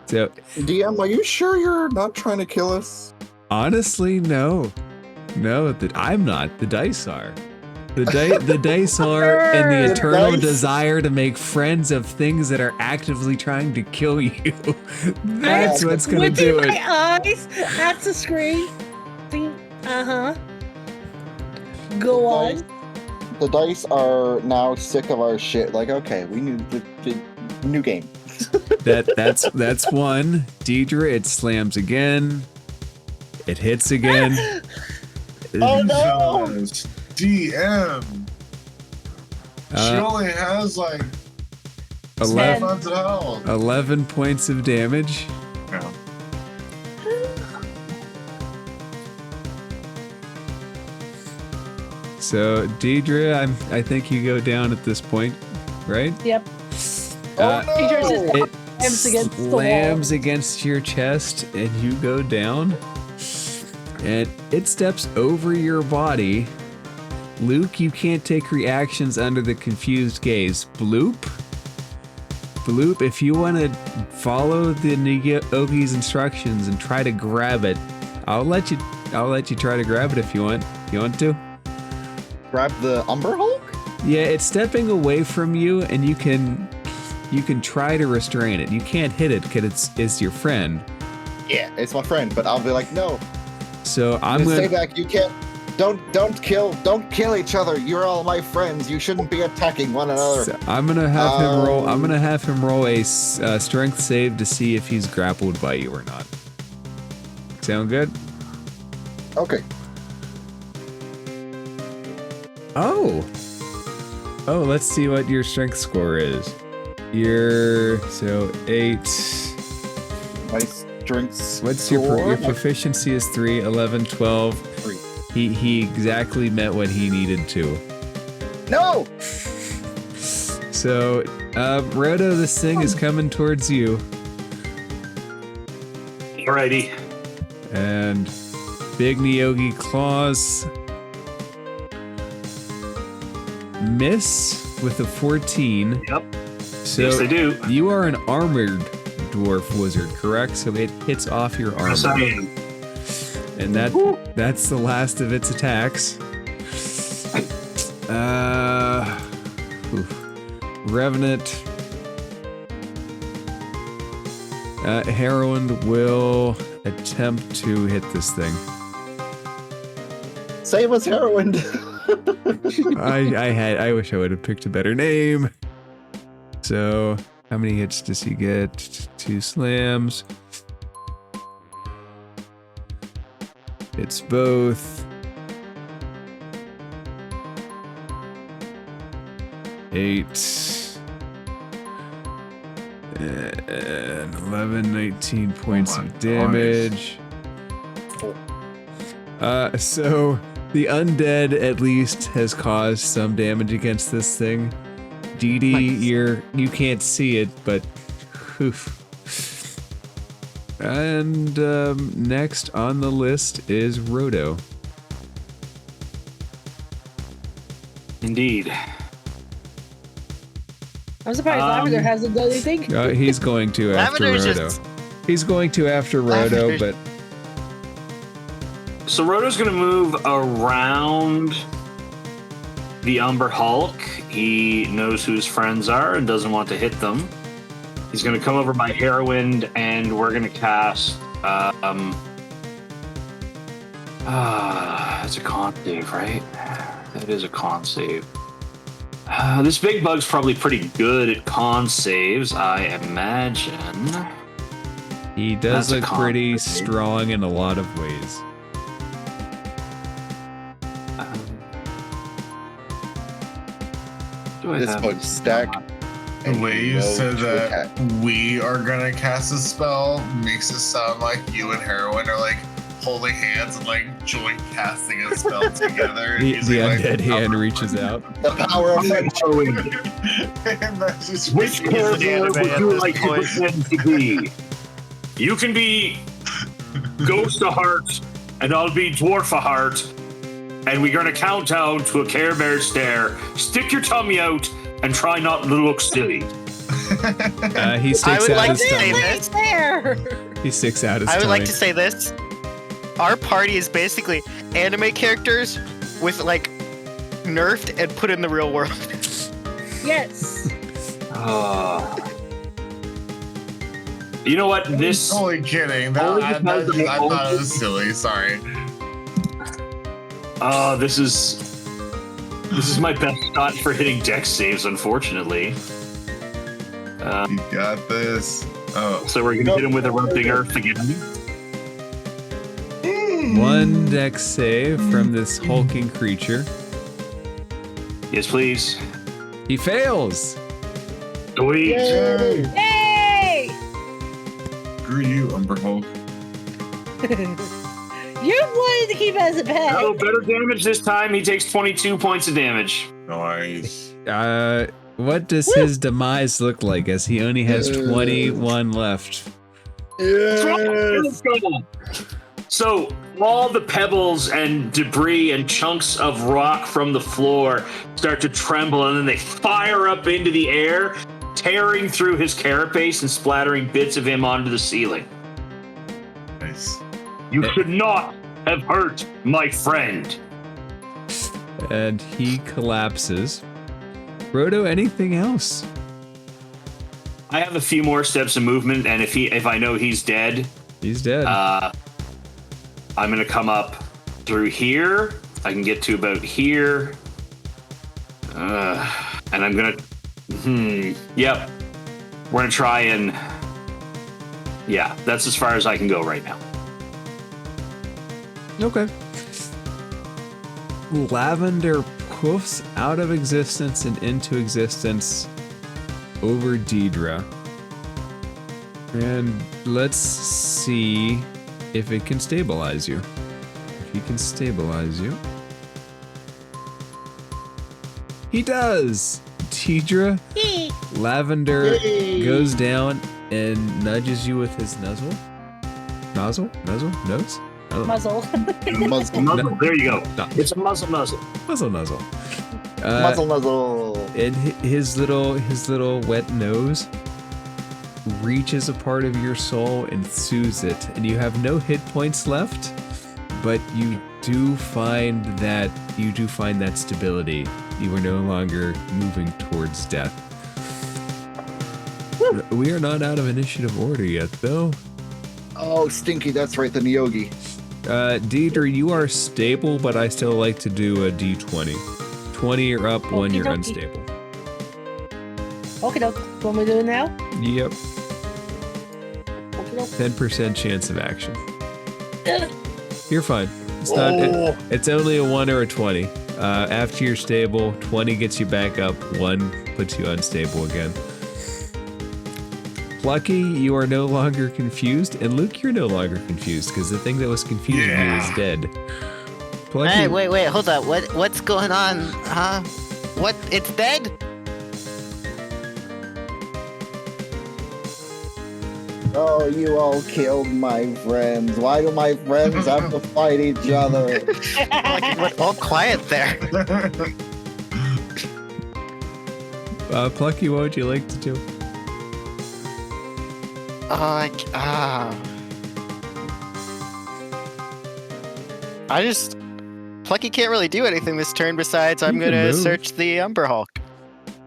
So DM, are you sure you're not trying to kill us? honestly, no. No, I'm not. The dice are. The dice are, and the eternal dice. desire to make friends of things that are actively trying to kill you. That's what's gonna do Within it. my eyes, at the screen. Go on. The dice are now sick of our shit. Like, okay, we need the new game. That's one. Deidre, it slams again. It hits again. Oh no! Jesus, DM. She only has like 11, 700 health. 11 points of damage. Yeah. So Deidre, I think you go down at this point, right? Yep. Oh no! It Slams against the wall. slams against your chest, and you go down. And it steps over your body. Luke, you can't take reactions under the confused gaze. Bloop, if you want to follow the Ogi's instructions and try to grab it, I'll let you try to grab it if you want. You want to? Grab the Umber Hulk? Yeah, it's stepping away from you, and you can try to restrain it. You can't hit it because it's your friend. Yeah, it's my friend, but I'll be like, no. So I'm Stay gonna back. You can't. Don't kill each other. You're all my friends. You shouldn't be attacking one another. So I'm gonna have him roll. I'm gonna have him roll a strength save to see if he's grappled by you or not. Sound good? Okay. Oh, let's see what your strength score is. You're 8. My strength. What's your proficiency is 3, 11, 12. 3. He exactly met what he needed to. No. So, Roto, this thing is coming towards you. Alrighty. And Big Nyogi claws miss with a 14. Yep. So Yes, they do. you are an armored dwarf wizard, correct? So it hits off your armor. Yes, I am. And that's the last of its attacks. Revenant. Heroine will attempt to hit this thing. Same as heroin. I wish I would have picked a better name. So, how many hits does he get? 2 slams. It's both. 8 and 11, 19 points of damage. So the undead at least has caused some damage against this thing. Dee Dee, you can't see it, but oof. And next on the list is Roto. Indeed. I'm surprised Lavender hasn't done anything. He's going to after Lavender's Roto. just- He's going to after Roto, Lavender's- but So Roto's gonna move around the Umber Hulk. He knows who his friends are and doesn't want to hit them. He's gonna come over by Heroin, and we're gonna cast it's a con save, right? That is a con save. This big bug's probably pretty good at con saves, I imagine. He does That's a look con pretty save. strong in a lot of ways. Do I This have bug stack. The way you No said to that attack. we are gonna cast a spell makes it sound like you and Heroin are like holding hands and like joint casting a spell together. The using, like, undead hand upper- reach out. The power of friendship. And that's just Which making it character anime would at you this like to point. pretend to be? You can be Ghost of Heart, and I'll be Dwarf of Heart, and we're gonna count down to a Care Bear stare. Stick your tummy out and try not to look silly. He I sticks would out like his to say tongue. this. There. He sticks out his I would tongue. like to say this. Our party is basically anime characters with like nerfed and put in the real world. Yes. You know what? This Totally kidding. That, Only I, because that, I I thought it was silly. Sorry. this is my best shot for hitting dex saves, unfortunately. You got this. Oh. So we're gonna hit him with Erupting Earth again. One dex save from this hulking creature. Yes, please. He fails. Sweet. Yay! Screw you, Umber Hulk. You wanted to keep it as a pet. Oh, better damage this time. He takes 22 points of damage. Nice. What does his demise look like as he only has 21 left? Let's go. So all the pebbles and debris and chunks of rock from the floor start to tremble, and then they fire up into the air, tearing through his carapace and splattering bits of him onto the ceiling. Nice. You should not have hurt my friend. And he collapses. Frodo, anything else? I have a few more steps of movement, and if I know he's dead, He's dead. I'm gonna come up through here. I can get to about here, and I'm gonna. Yep. We're gonna try and. Yeah, that's as far as I can go right now. Okay. Lavender poofs out of existence and into existence over Deidre. And let's see if it can stabilize you. If he can stabilize you. He does! Deidre, Lavender goes down and nudges you with his nuzzle. Nose? I don't know. Muzzle. Muzzle. There you go. No. It's a muzzle. Nuzzle. Muzzle, muzzle. And his little wet nose reaches a part of your soul and soothes it, and you have no hit points left, but you do find that stability. You are no longer moving towards death. We are not out of initiative order yet, though. Oh, Stinky, that's right, the Nyogi. Deidre, you are stable, but I still like to do a d20. 20 or up when you're Okie dokie. unstable. Okay, doke. Want me to do it now? Yep. Okay, doke. 10% chance of action. Ugh. You're fine. It's not. It's only a 1 or a 20. After you're stable, 20 gets you back up. 1 puts you unstable again. Plucky, you are no longer confused, and Luke, you're no longer confused because the thing that was confusing you is dead. Plucky, Hey, wait, hold up. What's going on? Huh? What? It's dead? Oh, you all killed my friends. Why do my friends have to fight each other? Like it went all quiet there. Plucky, what would you like to do? Plucky can't really do anything this turn besides I'm You can gonna move. search the Umber Hulk.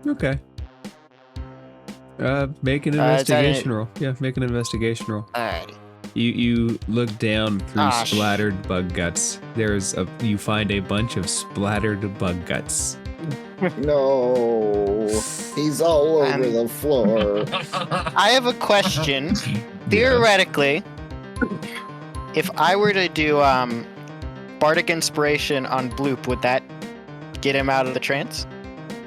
Okay. Make an is that investigation roll. Yeah, make an investigation roll. Alright. You look down through splattered bug guts. You find a bunch of splattered bug guts. No, he's all over the floor. I have a question. Theoretically, if I were to do Bardic Inspiration on Bloop, would that get him out of the trance?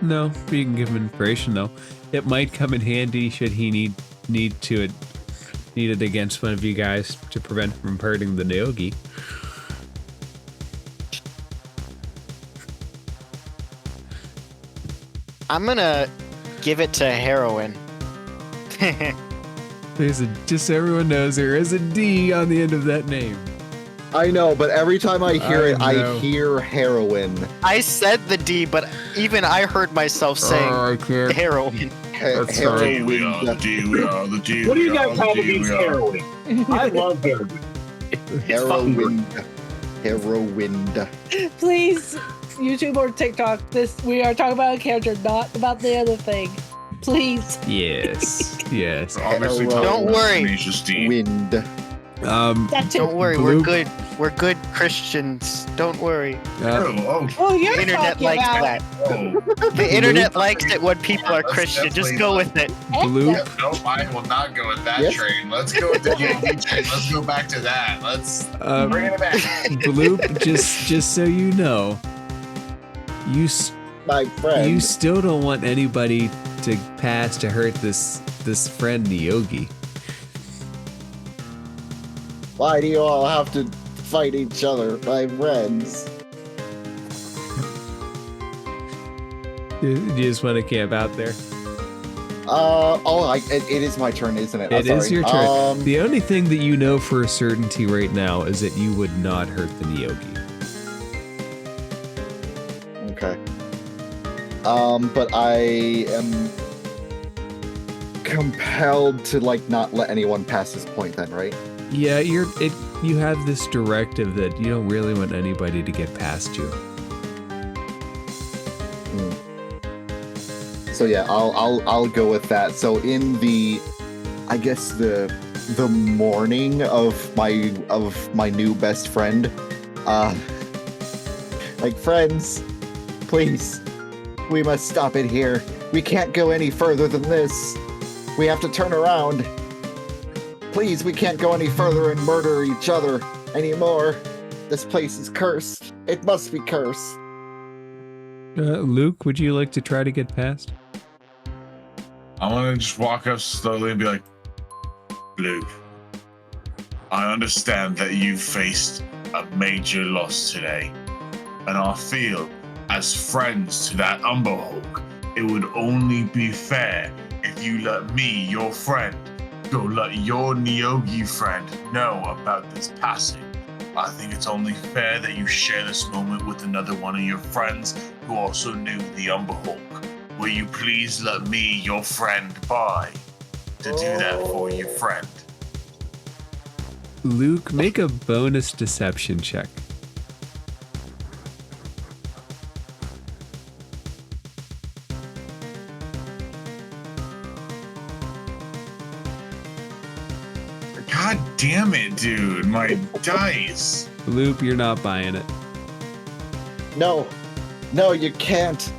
No, you can give him inspiration though. It might come in handy should he need it against one of you guys to prevent from hurting the Neogi. I'm gonna give it to Heroin. Just so everyone knows, there is a D on the end of that name. I know, but every time I hear I hear heroin. I said the D, but even I heard myself saying heroin. Heroin. The D. What do you guys have against heroin? I love heroin. Heroin. Heroin. Please, YouTube or TikTok, we are talking about a character, not about the other thing. Please. Yes. Yes. Obviously, don't worry. Wind. Don't worry, we're good. We're good Christians. Don't worry. Oh, you're The internet talking likes about that. The internet likes it when people are Christian. Just go with it. Bloop. Nope, I will not go with that train. Let's go with the D&D train. Let's go back to that. Let's bring it back. Bloop, just so you know, My friend. you still don't want anybody to pass to hurt this friend Neogi. Why do you all have to fight each other, my friends? You just want to camp out there. It is my turn, isn't it? It is your turn. Um, The only thing that you know for a certainty right now is that you would not hurt the Neogi. Okay. But I am compelled to not let anyone pass this point then, right? Yeah, you have this directive that you don't really want anybody to get past you. So yeah, I'll go with that. So in the morning of my new best friend, friends, please, we must stop it here. We can't go any further than this. We have to turn around. Please, we can't go any further and murder each other anymore. This place is cursed. It must be cursed. Luke, would you like to try to get past? I want to just walk up slowly and be like, Luke, I understand that you faced a major loss today, and I feel, as friends to that Umberhawk, it would only be fair if you let me, your friend, go let your Neogi friend know about this passing. I think it's only fair that you share this moment with another one of your friends who also knew the Umberhawk. Will you please let me, your friend, by to do that for your friend? Luke, make a bonus deception check. God damn it, dude. My dice. Luke, you're not buying it. No, you can't.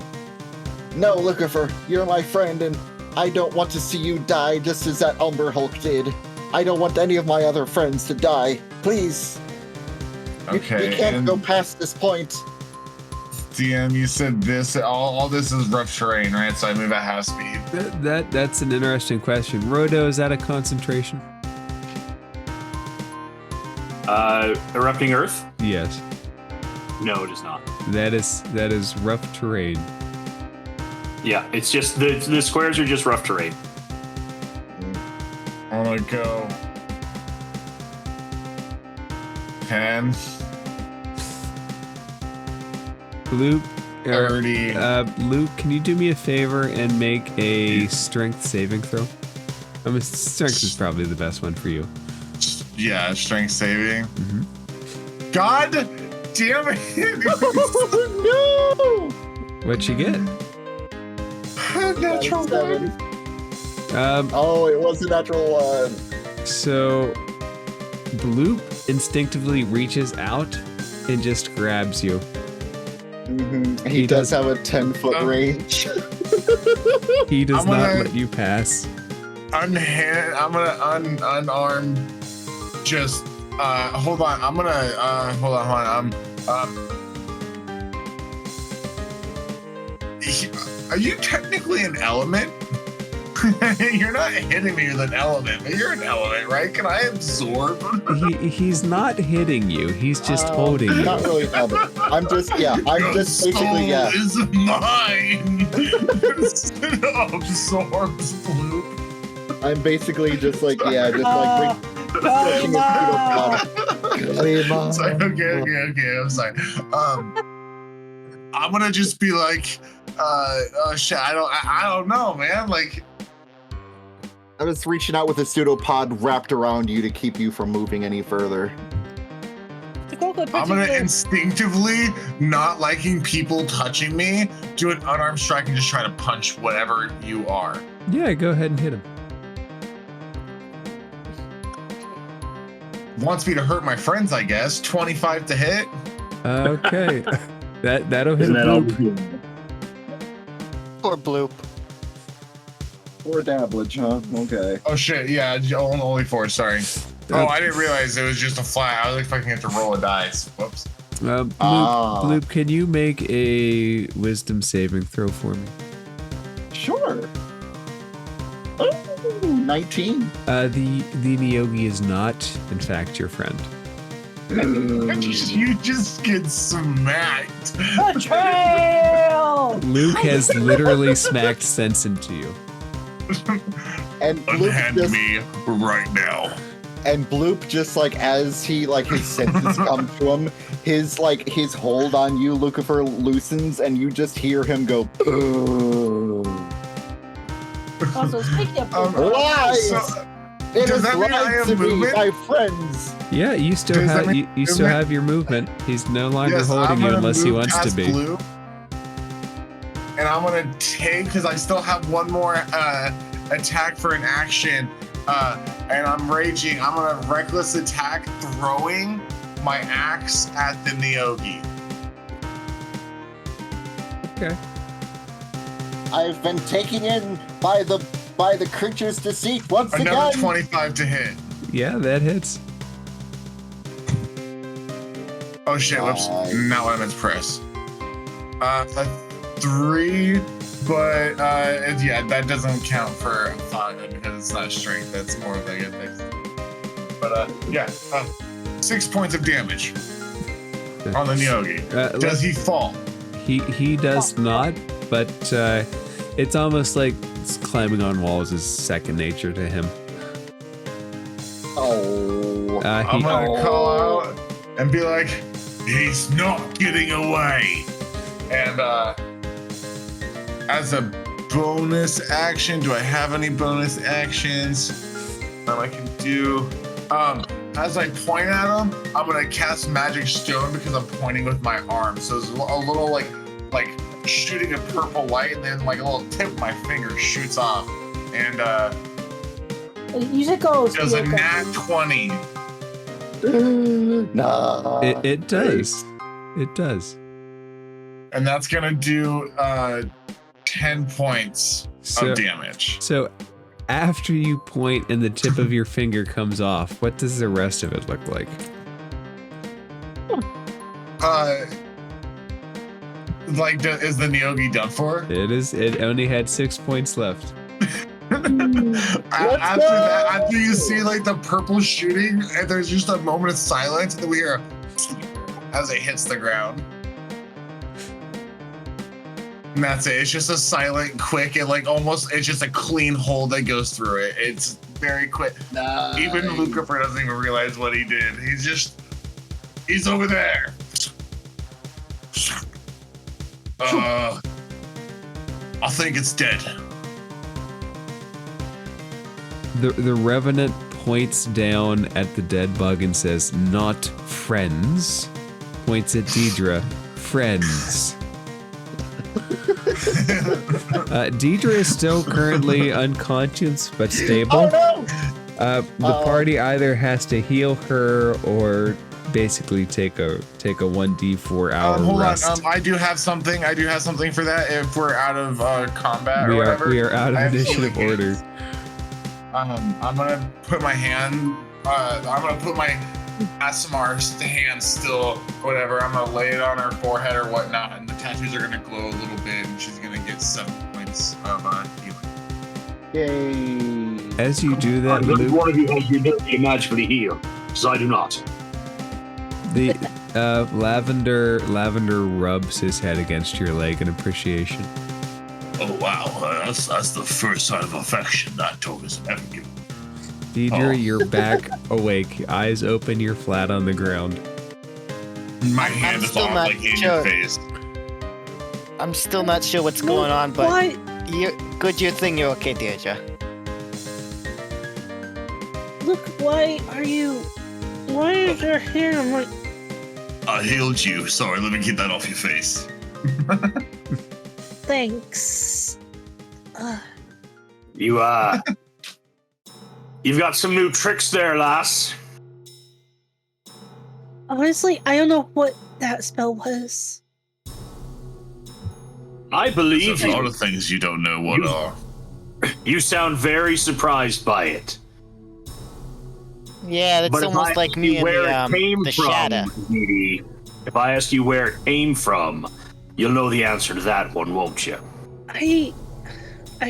No, Lucifer, you're my friend, and I don't want to see you die just as that Umberhulk did. I don't want any of my other friends to die. Please. Okay. You can't go past this point. DM, you said this. All this is rough terrain, right? So I move at half speed. That's an interesting question. Rodo, is that a concentration? Erupting Earth? Yes. No, it is not. That is rough terrain. Yeah, it's just the squares are just rough terrain. I'm gonna go 10, Luke, 30. Luke, can you do me a favor and make a strength saving throw? Strength is probably the best one for you. Yeah, strength saving. Mm-hmm. God damn it! No! What'd you get? Natural 7. 1. Um, Oh, it was a natural 1. So, Bloop instinctively reaches out and just grabs you. Mm-hmm. He He does does- have a 10-foot range. He does I'm not gonna- let you pass. I'm gonna unarm. Just hold on. I'm gonna hold on. Are you technically an element? You're not hitting me with an element, but you're an element, right? Can I absorb? He's not hitting you. He's just holding you. Not really an element. I'm just Your just basically, yeah. soul is mine. Absorbs Bloop. I'm basically just like, yeah, just like stretching his pseudopod. It's like, okay. I'm sorry. I'm gonna just be like, shit. I don't know, man. Like, I'm just reaching out with a pseudopod wrapped around you to keep you from moving any further. I'm gonna instinctively, not liking people touching me, do an unarmed strike and just try to punch whatever you are. Yeah, go ahead and hit him. Wants me to hurt my friends, I guess. 25 to hit. Okay. That'll hit Isn't that all? Bloop. Poor Bloop. Or dabbage, huh? Okay. Oh shit, yeah, only 4, sorry. Oh, I didn't realize it was just a flat. I was expecting it to roll a dice. Whoops. Bloop, can you make a wisdom saving throw for me? Sure. Oh, 19. The Nyogi is not, in fact, your friend. You just get smacked. Betrayal! Luke has literally smacked sense into you. And Bloop Unhand just, me right now. and Bloop just like as he like his senses come to him, his hold on you, Lucifer, loosens, and you just hear him go. "Boo." Also, speaking of Lies! So, It does is that mean I lied have to me, movement? my friends. Yeah, you still Does that have mean you still movement? have your movement. He's no longer yes, holding I'm you gonna unless he move wants to past be. Blue, and I'm gonna take, because I still have one more attack for an action, and I'm raging. I'm gonna reckless attack, throwing my axe at the Nyogi. Okay. I've been taken in by the creature's deceit once Another again. 25 to hit. Yeah, that hits. Oh shit, whoops. Nice. Not what I meant to press. A 3, but yeah, that doesn't count for 5 because it's not strength. That's more of like a thing. But yeah, 6 points of damage on the Nyogi. Does he fall? He does not, but it's almost like climbing on walls is second nature to him. Oh. I'm gonna call out and be like, he's not getting away. And as a bonus action, do I have any bonus actions I can do? As I point at him, I'm gonna cast Magic Stone because I'm pointing with my arm. So it's a little like shooting a purple light, and then like a little tip of my finger shoots off, and use it goes. does a nat 20. Nah. It does. It does. And that's gonna do 10 points of damage. So after you point and the tip of your finger comes off, what does the rest of it look like? Is the Nyogi done for? It only had 6 points left. After you see like the purple shooting, and there's just a moment of silence, and then we hear a as it hits the ground. And that's it. It's just a silent, quick, and like almost, it's just a clean hole that goes through it. It's very quick. Nice. Even Lucifer doesn't even realize what he did. He's over there. I think it's dead. The Revenant points down at the dead bug and says, "Not friends." Points at Deidre, "Friends." Deidre is still currently unconscious but stable. Oh The party either has to heal her or basically take a 1d4 hour Hold rest. on. I do have something. For that. If we're out of combat or whatever, we are out of I have initiative healing order. hands. I'm gonna put my hand. I'm gonna put my ASMR hand still, whatever. I'm gonna lay it on her forehead or whatnot, and the tattoos are gonna glow a little bit, and she's gonna get 7 points of healing. Yay! As you do that, Which Luke, one of you has the ability to magically heal? Because I do not. the Lavender rubs his head against your leg in appreciation. Oh wow, that's the first sign of affection that dog has ever given. Deidre, you're back awake. Eyes open, you're flat on the ground. My I'm hand is still on not like in sure. your face. I'm still not sure what's going on, but Why? you thing you're okay, Deirdre. Look, why is your hair? I'm like, I healed you. Sorry, let me get that off your face. thanks. You've got some new tricks there, lass. Honestly, I don't know what that spell was. I believe There's a lot you. of things you don't know what are. You sound very surprised by it. Yeah, that's But if almost I like ask me you and where it came the from, shadow. Edie, if I ask you where it came from, you'll know the answer to that one, won't you? I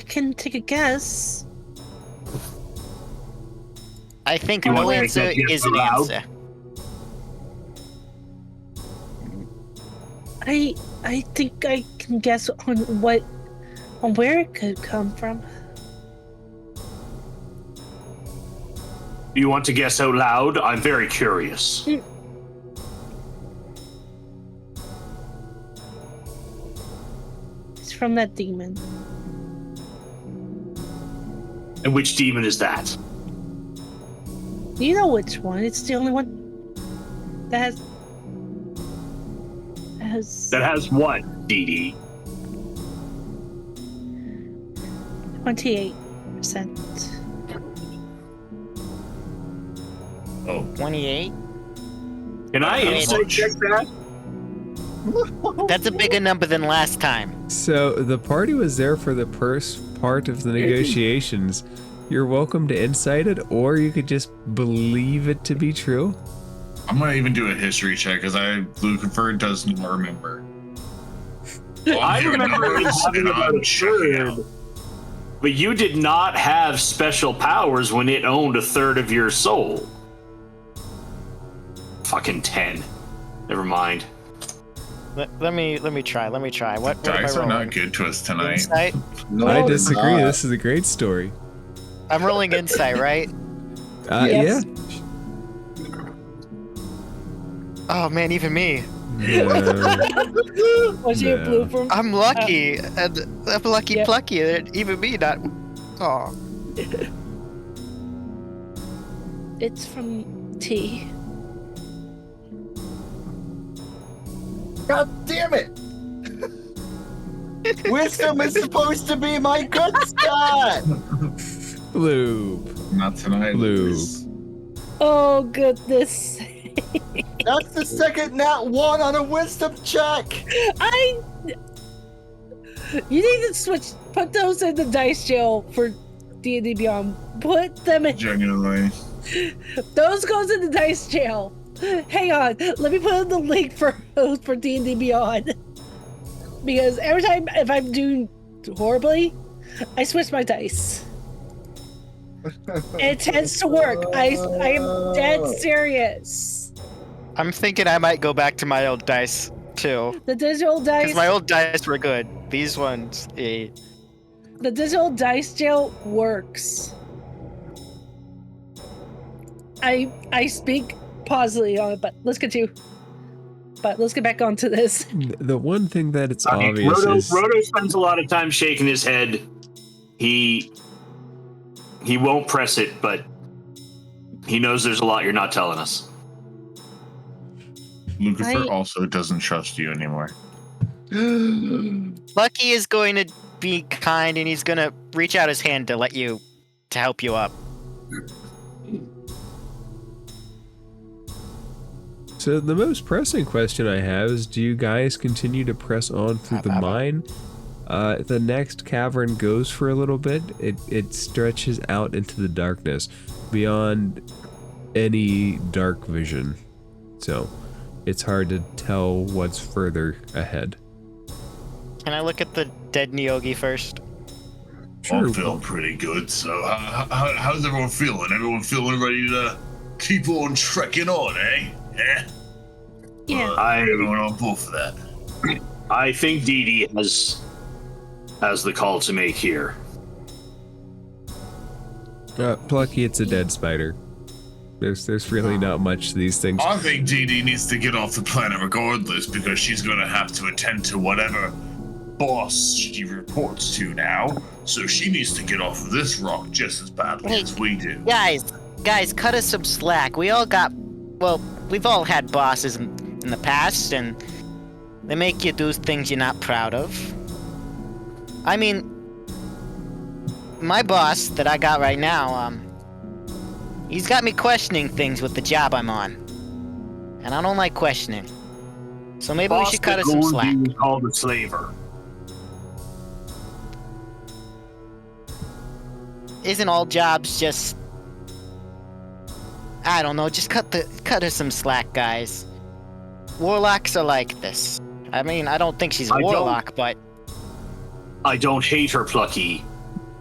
can take a guess. I think You no want to answer make that guess is an aloud? answer. I think I can guess on where it could come from. You want to guess out loud? I'm very curious. It's from that demon. And which demon is that? You know which one? It's the only one that has That has what, Dee Dee? 28%. Oh, 28? Can I Okay. insight check that? That's a bigger number than last time. So the party was there for the first part of the negotiations. You're welcome to incite it, or you could just believe it to be true. I'm gonna even do a history check because Lucifer doesn't remember. I remember it numbers, having and about I'm a checking third, out. but you did not have special powers when it owned a third of your soul. Fucking 10. Never mind. Let me try. What am I Dice are rolling? not good to us tonight. Insight? No, I it's disagree. not. This is a great story. I'm rolling insight, right? Yes. Oh man, even me. Yeah. Was you a No. blue from? I'm lucky. And I'm lucky Yep. plucky. Even me not. Oh. It's from T. God damn it! Wisdom is supposed to be my good stat! Blue. Not tonight. Blue. Luis. Oh goodness! That's the second nat 1 on a wisdom check! You need to switch. Put those in the dice jail for D&D Beyond. Put them in. Genuinely. Those goes in the dice jail. Hang on. Let me put in the link for D&D Beyond. Because every time if I'm doing horribly, I switch my dice. And it tends to work. I am dead serious. I'm thinking I might go back to my old dice too. The digital dice. Because my old dice were good. These ones, The digital dice jail works. I speak positively on it, but let's continue. But let's get back onto this. The one thing that it's Okay, obvious is Roto spends a lot of time shaking his head. He won't press it, but he knows there's a lot you're not telling us. Lucifer also doesn't trust you anymore. Lucky is going to be kind and he's going to reach out his hand to help you up. So the most pressing question I have is, do you guys continue to press on through the mine? The next cavern goes for a little bit. It stretches out into the darkness beyond any dark vision. So it's hard to tell what's further ahead. Can I look at the dead Nyogi first? Sure. I'm feeling pretty good. So how's everyone feeling? Everyone feeling ready to keep on trekking on, eh? Yeah. Everyone on board for that. I think Dee Dee has the call to make here. Plucky, it's a dead spider. There's really not much to these things. I think Dee Dee needs to get off the planet regardless, because she's gonna have to attend to whatever boss she reports to now. So she needs to get off of this rock just as badly as we do. Guys, cut us some slack. We've all had bosses in the past, and they make you do things you're not proud of. I mean, my boss that I got right now, he's got me questioning things with the job I'm on. And I don't like questioning. So maybe we should cut us some slack. Boss called a slaver. Isn't all jobs just... I don't know, just cut her some slack, guys. Warlocks are like this. I mean, I don't think she's a warlock, but... I don't hate her, Plucky.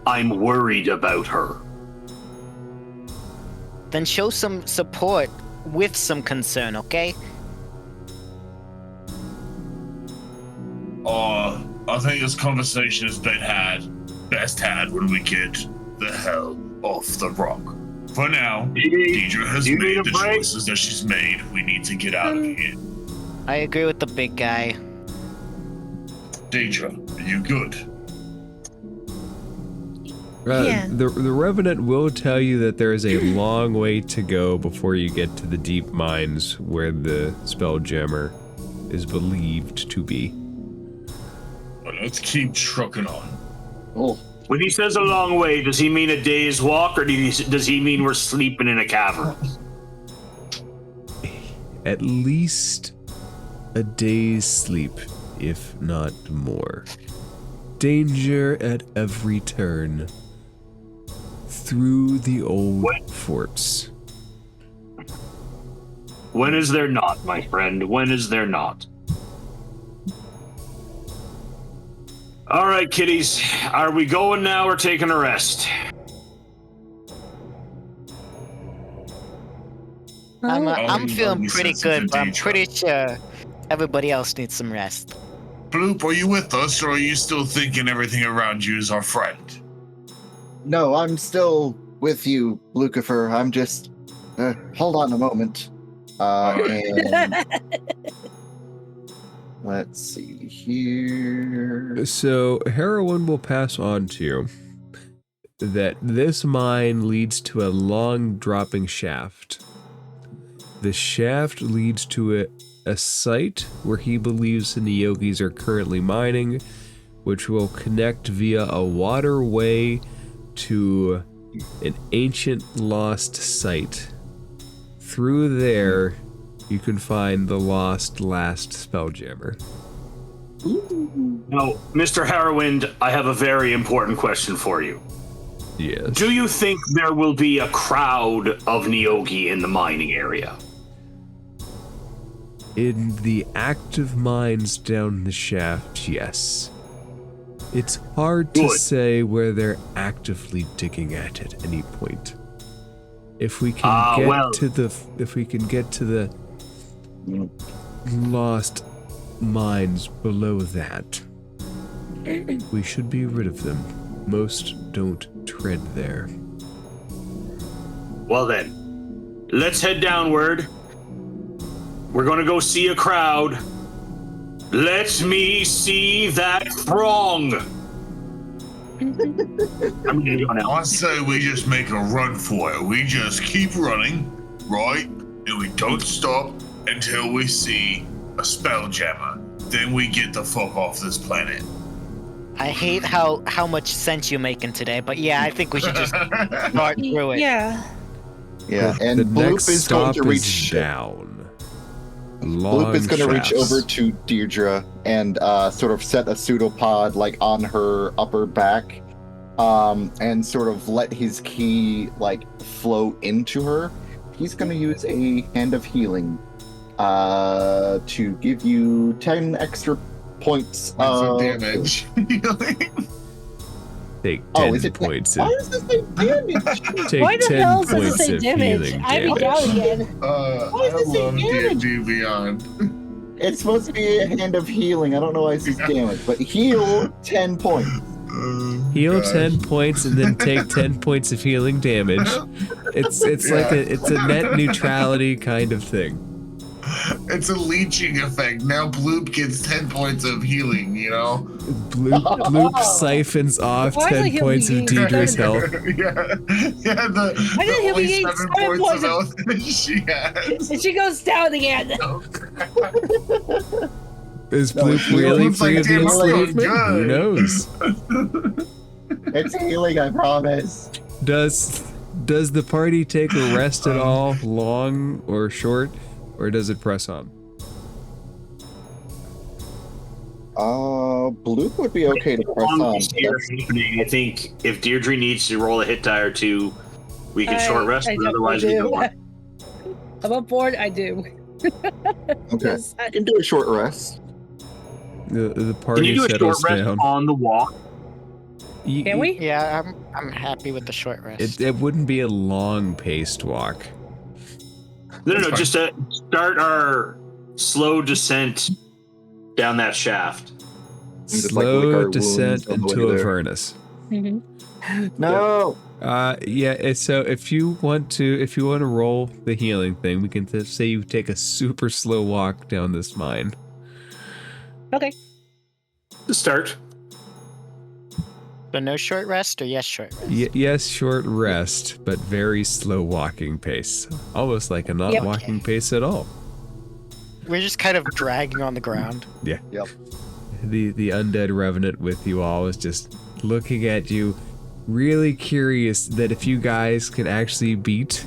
I'm worried about her. Then show some support with some concern, okay? I think this conversation has been best had when we get the hell off the rock. For now, Deidre has made the choices that she's made. We need to get out of here. I agree with the big guy. Deidre, are you good? Yeah. The Revenant will tell you that there is a long way to go before you get to the deep mines where the FeyJammer is believed to be. Well, let's keep trucking on. Oh. When he says a long way, does he mean a day's walk, or does he mean we're sleeping in a cavern? At least a day's sleep, if not more. Danger at every turn. Through the old forts. When is there not, my friend? When is there not? All right, kiddies. Are we going now or taking a rest? I'm feeling pretty good, but I'm pretty sure everybody else needs some rest. Bloop, are you with us, or are you still thinking everything around you is our friend? No, I'm still with you, Lucifer. I'm just... hold on a moment. And... Let's see here. So, Heroine will pass on to you that this mine leads to a long dropping shaft. The shaft leads to a site where he believes the Niyogis are currently mining, which will connect via a waterway to an ancient lost site. Through there, you can find the last FeyJammer. Now, Mr. Harrowwind, I have a very important question for you. Yes. Do you think there will be a crowd of Nyogi in the mining area? In the active mines down the shaft, yes. It's hard to say where they're actively digging at any point. If we can get to the lost mines below that, we should be rid of them. Most don't tread there. Well then, let's head downward. We're gonna go see a crowd. Let me see that throng. I'm gonna go now. I say we just make a run for it. We just keep running, right? And we don't stop until we see a FeyJammer. Then we get the fuck off this planet. I hate how much sense you're making today, but yeah, I think we should just start through it. Yeah. Yeah, and the Bloop next is going stop to reach is down. Bloop is going to reach over to Deirdre and sort of set a pseudopod like on her upper back, and sort of let his key like flow into her. He's going to use a Hand of Healing to give you 10 extra points of damage. Take 10 points. Why does this say damage? Take Why the 10 hell does it points say of damage? healing I be damage. down again. I does it say love damage? D&D Beyond. It's supposed to be a Hand of Healing. I don't know why it says damage, but heal 10 points. Heal Gosh. 10 points and then take 10 points of healing damage. It's like it's a net neutrality kind of thing. It's a leeching effect. Now Bloop gets 10 points of healing, you know? Bloop siphons off Why is 10 it he'll points be of Deidre's health. yeah, the Why did he only be 7 7 points points of of- health she has. And she goes down again. Is No, Bloop heal really looks free like of the damn, I'm feeling enslavement? Who good. knows? It's healing, I promise. Does the party take a rest at all, long or short, or does it press on? Bloop would be okay to press on. I think if Deirdre needs to roll a hit die or two, we can short rest, I but otherwise we definitely go do. I'm on board, I do. Okay, Yes, I can do a short rest. The Can party you do a short settles rest down. on the walk? Can we? Yeah, I'm happy with the short rest. It wouldn't be a long paced walk. No, That's fine. just to start our slow descent down that shaft. Just like lick Slow our descent wounds on the way into there. Avernus. No! So if you want to roll the healing thing, we can say you take a super slow walk down this mine. Okay. To start. So no short rest or yes short rest? Yes, short rest, but very slow walking pace. Almost like a not Yep. walking pace at all. We're just kind of dragging on the ground. Yeah. Yep. The undead revenant with you all is just looking at you, really curious that if you guys can actually beat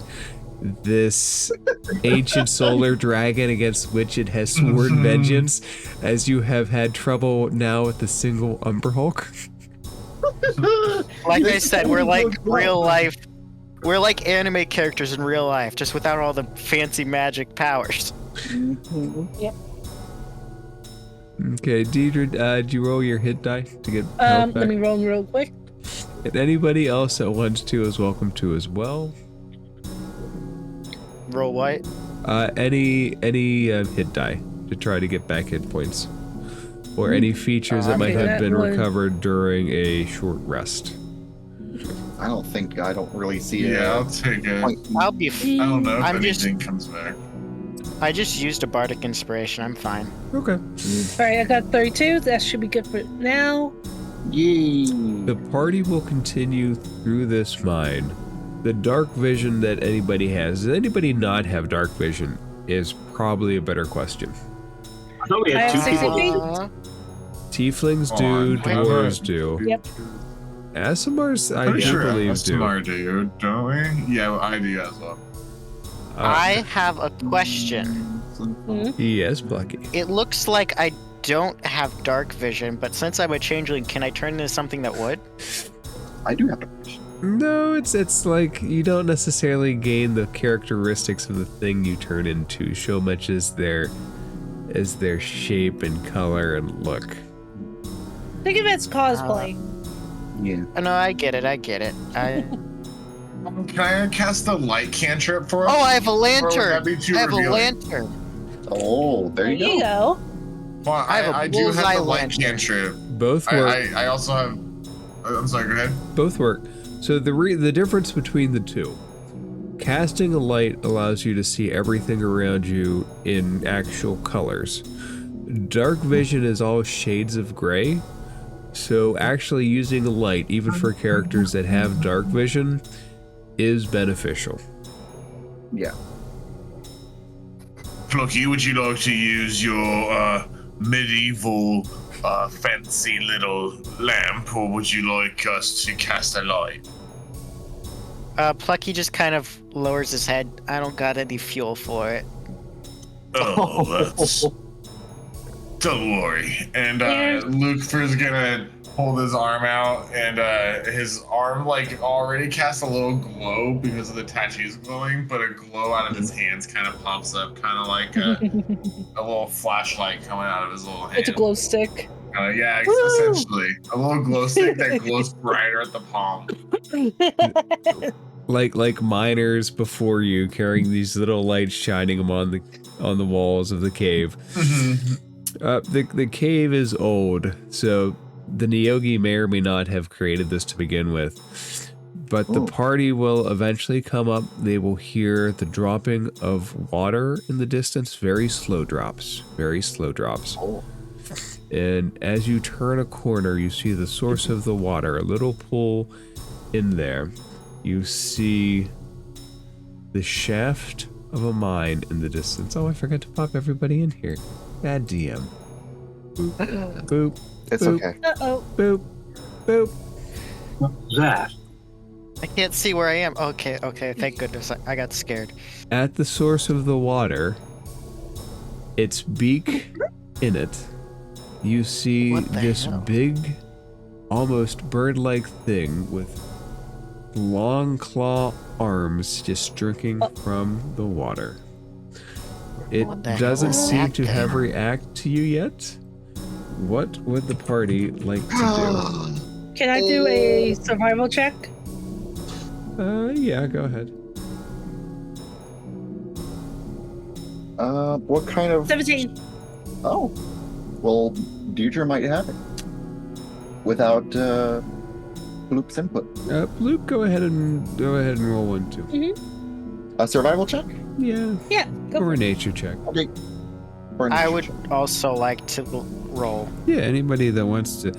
this ancient solar dragon against which it has sworn vengeance, as you have had trouble now with the single Umber Hulk. Like I said, we're like real life. We're like anime characters in real life, just without all the fancy magic powers. Okay, Deidre, did you roll your hit die to get health Let back? me roll real quick. And anybody else that wants to is welcome to as well. Roll what? Any hit die to try to get back hit points, or any features that might Okay, have that been would- recovered during a short rest. I don't really see Yeah, a I'll take it. point. I'll be. I don't know if I'm just- anything comes back. I just used a bardic inspiration. I'm fine. Okay. Alright, I got 32. That should be good for now. Yay! The party will continue through this mine. The dark vision that anybody has. Does anybody not have dark vision? Is probably a better question. I thought we I had have two 60 people. feet. Tieflings do, On. dwarves do. Yep. Asimars, I Pretty do sure believe us do. tomorrow do, don't we? Yeah, I do as well. I have a question. Yes, Plucky. It looks like I don't have dark vision, but since I'm a changeling, can I turn into something that would? I do have a question. No, it's like you don't necessarily gain the characteristics of the thing you turn into so much as their shape and color and look. Think of it as cosplay. Yeah. Oh, no, I get it. Can I cast a light cantrip for us? Oh, I have a Or would lantern. that be too I have a revealing? lantern. Oh, there you go. Well, I have a I do have bullseye the light lantern. cantrip. Both work. I also have. I'm sorry. Go ahead. Both work. So the difference between the two, casting a light allows you to see everything around you in actual colors. Dark vision is all shades of gray. So actually using a light, even for characters that have dark vision, is beneficial. Yeah. Plucky, would you like to use your medieval fancy little lamp, or would you like us to cast a light? Plucky just kind of lowers his head. I don't got any fuel for it. Oh, that's... Don't worry. And Lucifer's gonna hold his arm out, and his arm like already casts a little glow because of the tattoos glowing, but a glow out of his hands kind of pops up, kind of like a little flashlight coming out of his little hand. It's a glow stick. Yeah, essentially a little glow stick that glows brighter at the palm. Like miners before you, carrying these little lights, shining them on the walls of the cave. The cave is old, so the Nyogi may or may not have created this to begin with. But the party will eventually come up. They will hear the dropping of water in the distance. Very slow drops. Very slow drops. And as you turn a corner, you see the source of the water, a little pool in there. You see the shaft of a mine in the distance. Oh, I forgot to pop everybody in here. Bad DM. Boop. Boop. It's boop, okay. Uh-oh. Boop. Boop. What's that? I can't see where I am. Okay, thank goodness. I got scared. At the source of the water, its beak in it, you see What the this hell? big, almost bird-like thing with long claw arms just drinking from the water. It What the hell doesn't is seem that to thing? have reacted to you yet. What would the party like to Can I do a survival check? do? Yeah, go ahead. What kind of... 17. Oh. Well, Deirdre might have it. Without, Bloop's input. Bloop, go ahead and roll 1 too. A survival check? Yeah, Yeah, go or for a it. nature check. Okay. Or a I nature would check. also like to roll. Yeah, anybody that wants to.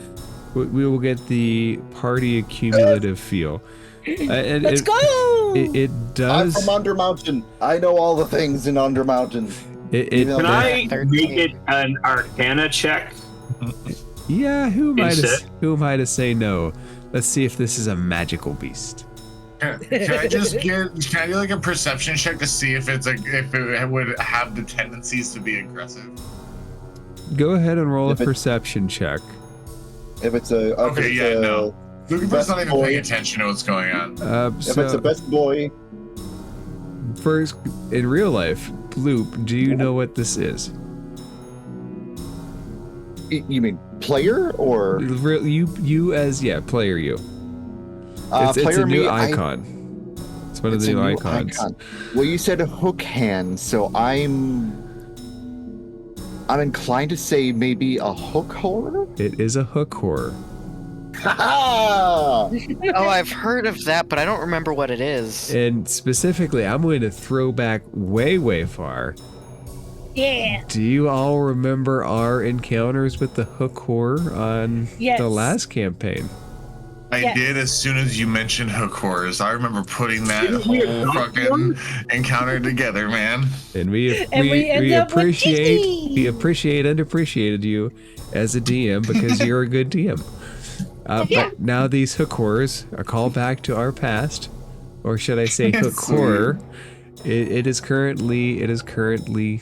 We will get the party accumulative feel. And Let's go! It I'm does. from Undermountain. I know all the things in Undermountain. It Can Can I 13. make it an Arcana check? yeah, who am I to Instead? say no? Let's see if this is a magical beast. Can I do like a perception check to see if if it would have the tendencies to be aggressive? Go ahead and roll a If it- perception check. If it's a... Okay, it's yeah, a- no. Lucifer's best not even boy. paying attention to what's going on. If it's a best boy... First, in real life, Bloop, do you know what this is? You mean player or... You as player you. It's player a new me, icon. It's one of It's the a new new icons. icon. Well, you said a hook hand, so I'm inclined to say maybe a hook horror? It is a hook horror. Ha Oh, I've heard of that, but I don't remember what it is. And specifically, I'm going to throw back way, way far. Yeah. Do you all remember our encounters with the hook horror on Yes. the last campaign? I Yes. did as soon as you mentioned hook horrors. I remember putting that Didn't we whole adopt fucking encounter together, man. And we end up with appreciate Disney. and appreciated you as a DM because you're a good DM. But now these hook horrors, a callback to our past, or should I say hook horror, it is currently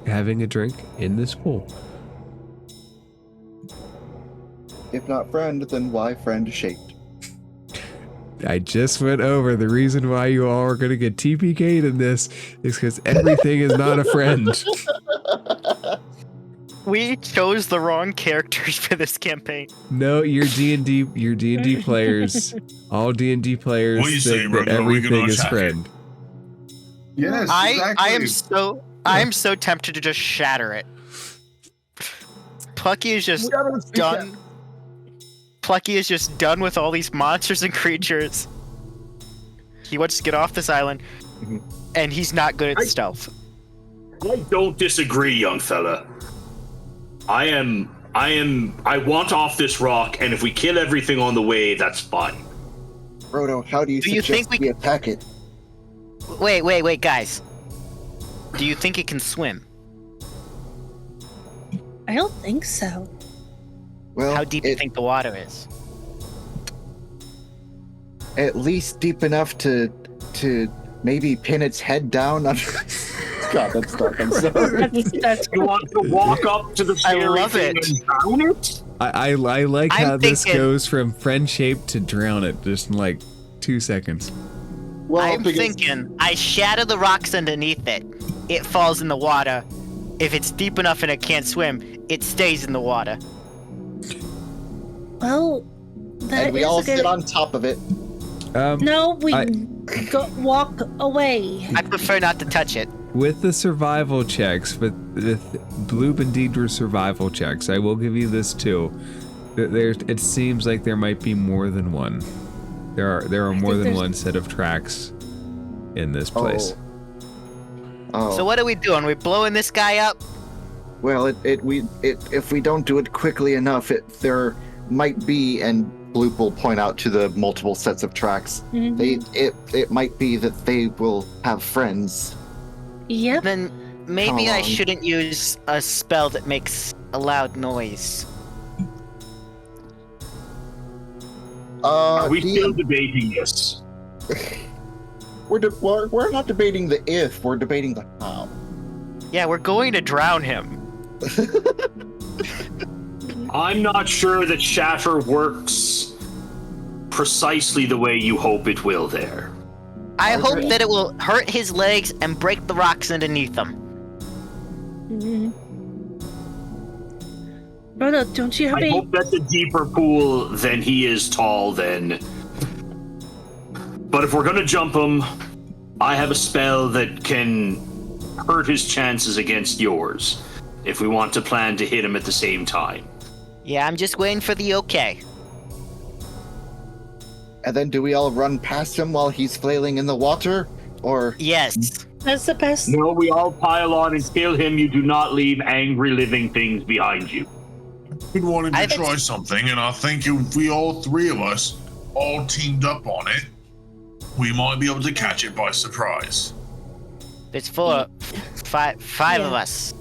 having a drink in this pool. If not friend, then why friend shaped? I just went over the reason why you all are going to get TPK'd in this is because everything is not a friend. We chose the wrong characters for this campaign. No, you're D&D players. All D&D players What do you say, think bro? that Are we gonna everything is attack it? friend. Yes, I am so tempted to just shatter it. Plucky is just done. Plucky is just done with all these monsters and creatures. He wants to get off this island, and he's not good at stealth. I don't disagree, young fella. I want off this rock, and if we kill everything on the way, that's fine. Frodo, how do you Do you suggest think we attack it? Wait, guys. Do you think it can swim? I don't think so. Well, How deep do you think the water is? at least deep enough to maybe pin its head down under... God, that's dark. I'm sorry. That's You want to walk up to the I scary love thing it. and drown it? I like I'm how this thinking- goes from friend shape to drown it just in like 2 seconds. Well, I'm because- thinking I shatter the rocks underneath it. It falls in the water. If it's deep enough and it can't swim, it stays in the water. well. That and we is all a good- sit on top of it. No, we I- walk away. I prefer not to touch it. With the survival checks, with Bloob and Deidre's survival checks, I will give you this too. It seems like there might be more than one. There are more think than there's- one set of tracks in this place. Oh. So what are we doing? We blowing this guy up? Well, if we don't do it quickly enough, there might be, and Bloop will point out to the multiple sets of tracks. Mhm. It might be that they will have friends. Yep. Then maybe Come I on. shouldn't use a spell that makes a loud noise. Are we still DM, debating this? we're not debating the if, we're debating the how. Yeah, we're going to drown him. I'm not sure that shatter works precisely the way you hope it will there. I Oh, hope really? that it will hurt his legs and break the rocks underneath them. Mhm. Brother, don't you have I a? hope that's a deeper pool than he is tall then. But if we're gonna jump him, I have a spell that can hurt his chances against yours. If we want to plan to hit him at the same time. Yeah, I'm just waiting for the okay. And then do we all run past him while he's flailing in the water? Or Yes. That's the best. No, we all pile on and kill him. You do not leave angry living things behind you. Been wanting to I- try something, and I think if we all three of us all teamed up on it, we might be able to catch it by surprise. It's full five of Yeah. us.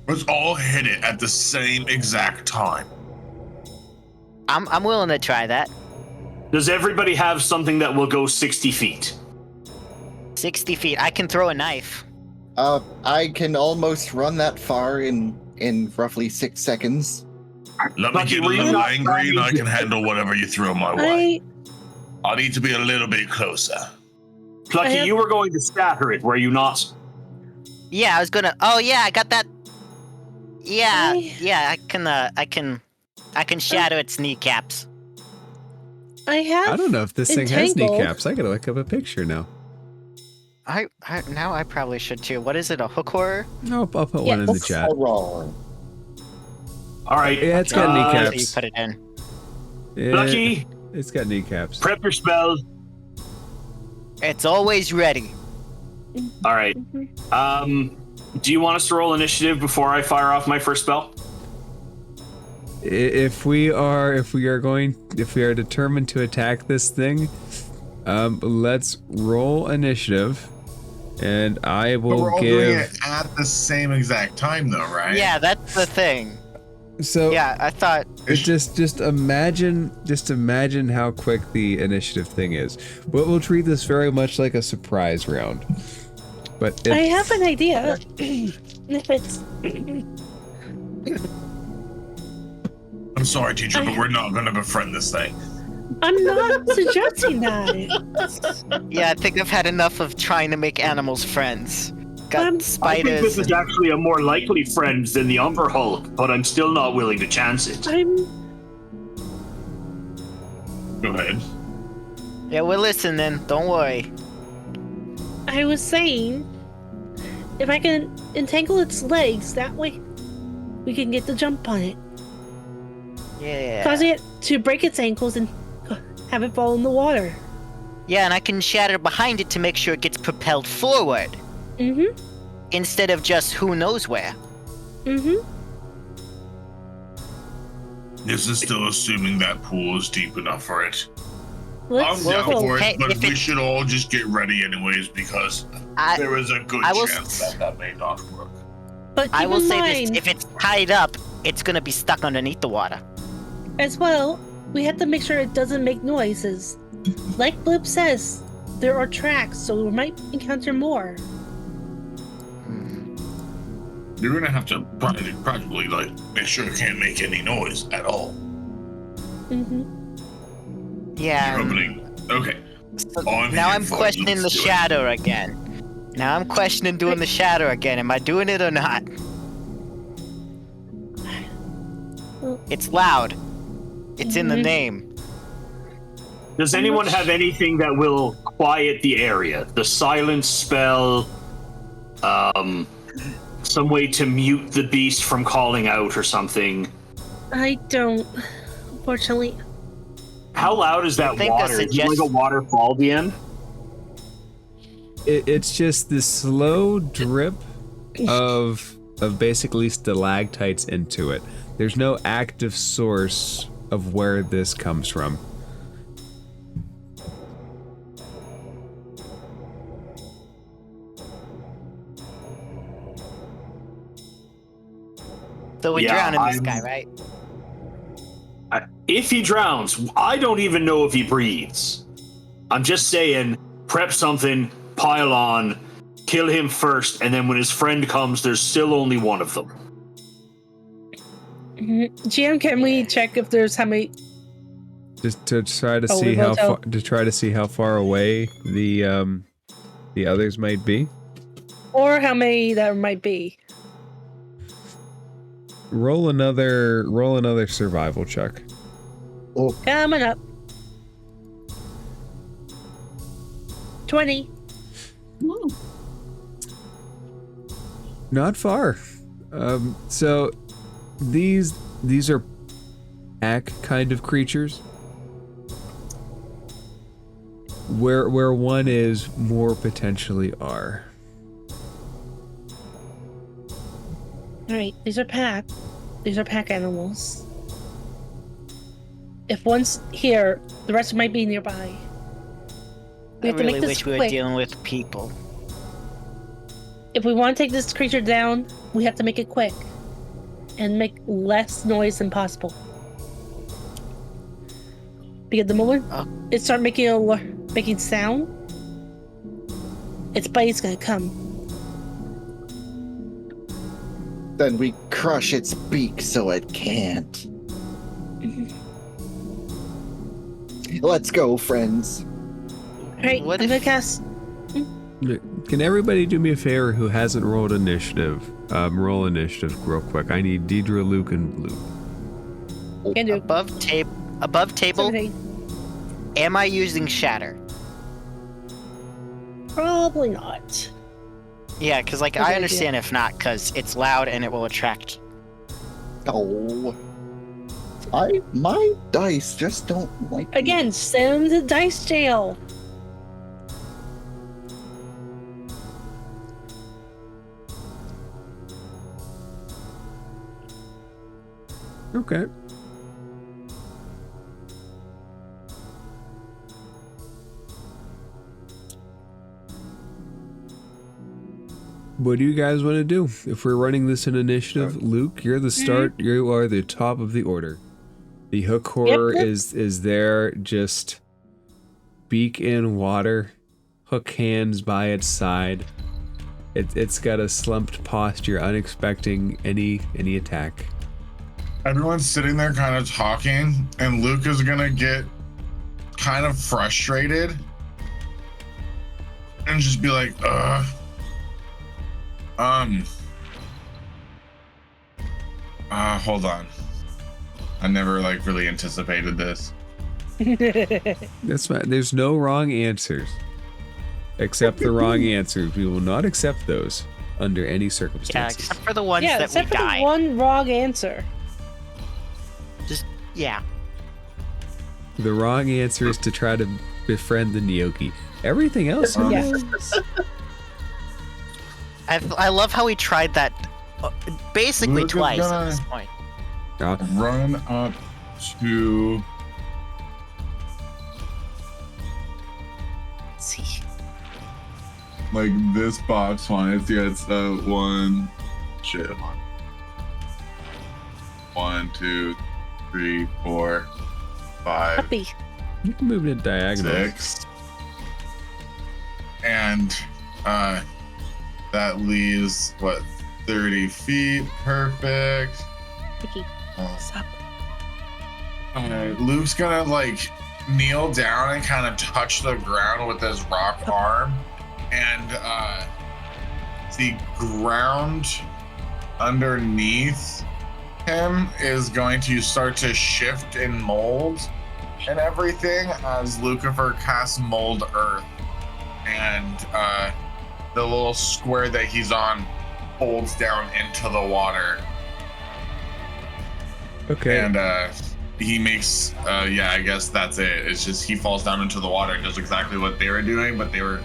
Let's all hit it at the same exact time. I'm willing to try that. Does everybody have something that will go 60 feet? 60 feet. I can throw a knife. I can almost run that far in roughly 6 seconds. Let me But get a were you little not angry, and I planning can handle whatever you throw my way. I need to be a little bit closer. Plucky, I have- you were going to scatter it, were you not? Yeah, I was gonna. Oh yeah, I got that. Yeah, I- yeah. I can shatter its kneecaps. I have. I don't know if this thing has Entangled. kneecaps. I gotta look up a picture now. I now I probably should too. What is it? A hook horror? No, I'll put one in the chat. Wrong. All right. Yeah, it's got Uh, So you kneecaps. put it in. Yeah, Plucky, it's got kneecaps. prep your spell. It's always ready. All right. Do you want us to roll initiative before I fire off my first spell? If we are determined to attack this thing, let's roll initiative, and I But we're will all doing give. it at the same exact time, though, right? Yeah, that's the thing. So Yeah, I thought. just imagine how quick the initiative thing is. We'll treat this very much like a surprise round. But I have an idea. If it's. I'm sorry, teacher, but we're not going to befriend this thing. I'm not suggesting that. Yeah, I think I've had enough of trying to make animals friends. Got I I think spiders. this is actually a more likely friend than the Umber Hulk, but I'm still not willing to chance it. I'm. Go ahead. Yeah, we're listening. Don't worry. I was saying, if I can entangle its legs, that way we can get the jump on it, Yeah. causing it to break its ankles and have it fall in the water. Yeah, and I can shatter behind it to make sure it gets propelled forward Mm-hmm. instead of just who knows where. Mm-hmm. This is still assuming that pool is deep enough for it. Let's I'm down go. for Hey, it, but if we it- should all just get ready anyways, because I there is a good I will chance s- that may not work. But keep I will in say mind, this: if it's tied up, it's gonna be stuck underneath the water. as well, we have to make sure it doesn't make noises. Like Blip says, there are tracks, so we might encounter more. You're gonna have to practically like make sure it can't make any noise at all. Yeah. You're opening. Okay. So I'm now here I'm for it. questioning the Let's do it. shadow again. Now I'm questioning doing the shadow again. Am I doing it or not? It's loud. It's in the name. Does anyone have anything that will quiet the area? The silence spell, some way to mute the beast from calling out or something? I don't, unfortunately. How loud is that water? Is it like a waterfall, DM? It's just the slow drip of basically stalactites into it. There's no active source of where this comes from. So we drown in this guy, right? If he drowns, I don't even know if he breathes. I'm just saying, prep something, pile on, kill him first, and then when his friend comes, there's still only one of them. GM, can we check if there's how many? Just to try to see how far far away the others might be, or how many there might be. Roll another survival check. Oh, Coming up. 20. Not far. So these are pack kind of creatures. Where one is, more potentially are. Alright, these are pack. These are pack animals. If one's here, the rest might be nearby. We I have to really make this wish we were quick. dealing with people. If we want to take this creature down, we have to make it quick. And make less noise than possible. Because the moment it starts making sound, its bite's gonna come. then we crush its beak so it can't. Let's go, friends. Alright, What I'm if- gonna cast. Can everybody do me a favor who hasn't rolled initiative? Roll initiative real quick. I need Deidre, Luke, and Blue. Can do. Above table, 17. am I using shatter? Probably not. Yeah, because like Good I idea. understand if not, because it's loud and it will attract. Oh. My dice just don't like me. Again, send him to dice jail. Okay. What do you guys want to do? If we're running this in initiative, Luke, you're the start. You are the top of the order. The hook horror Yep. is there, just beak in water, hook hands by its side. It's got a slumped posture, unexpecting any attack. Everyone's sitting there kind of talking, and Luke is gonna get kind of frustrated and just be like, hold on. I never like really anticipated this. That's fine. There's no wrong answers. Accept the wrong answers. We will not accept those under any Yeah, circumstances. except for the ones Yeah, that we except for die. the one wrong answer. Just yeah. The wrong answer is to try to befriend the Nyoki. Everything else Yeah. is... I love how we tried that basically Luke is twice gonna- at this point. Run up to Let's see. like this box one. It's one. Shit. 1, 2, 3, 4, 5, Puppy. You can move it diagonal. 6, and that leaves what 30 feet. Perfect. Vicky, stop. Luke's gonna like kneel down and kind of touch the ground with his rock arm, and the ground underneath him is going to start to shift and mold and everything as Lucifer casts Mold Earth, and the little square that he's on folds down into the water. Okay. And he makes I guess that's it. It's just he falls down into the water and does exactly what they were doing, but they were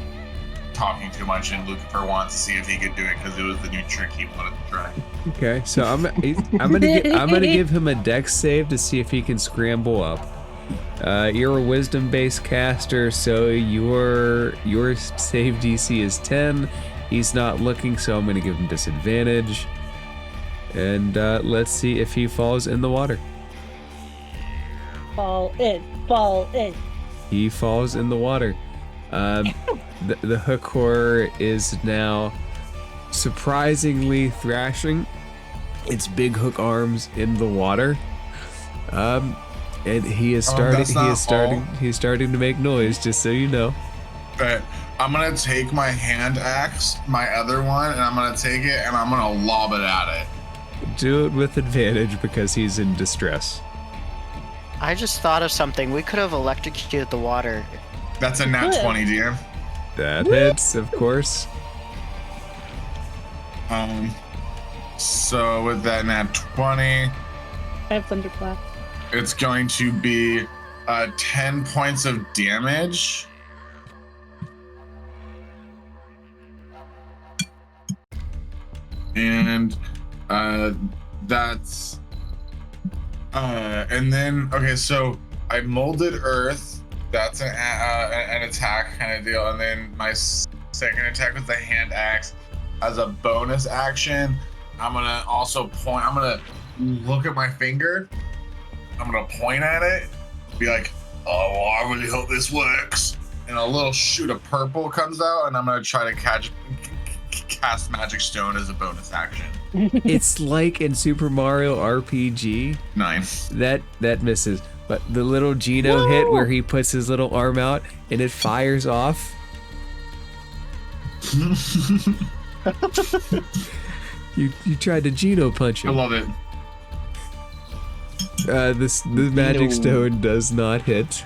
talking too much, and Lucifer wants to see if he could do it because it was the new trick he wanted to try. Okay, so I'm gonna give him a dex save to see if he can scramble up. You're a wisdom-based caster, so your save DC is 10. He's not looking, so I'm gonna give him disadvantage. And let's see if he falls in the water. Fall in, fall in. He falls in the water. The hook horror is now surprisingly thrashing its big hook arms in the water. And he is starting to make noise, just so you know. But I'm gonna take my hand axe, my other one, and I'm gonna take it and I'm gonna lob it at it. Do it with advantage because he's in distress. I just thought of something. We could have electrocuted the water. That's a nat 20, DM. That hits, of course. So with that nat 20, I have thunderclap. it's going to be 10 points of damage. And that's and then okay, so I molded earth. That's an attack kind of deal, and then my second attack with the hand axe as a bonus action. I'm gonna also point. I'm gonna look at my finger. I'm gonna point at it, be like, "Oh, well, I really hope this works." And a little shoot of purple comes out, and I'm gonna try to cast Magic Stone as a bonus action. It's like in Super Mario RPG. 9. That misses. But the little Geno hit where he puts his little arm out and it fires off. You tried to Geno punch him. I love it. The Magic Stone does not hit.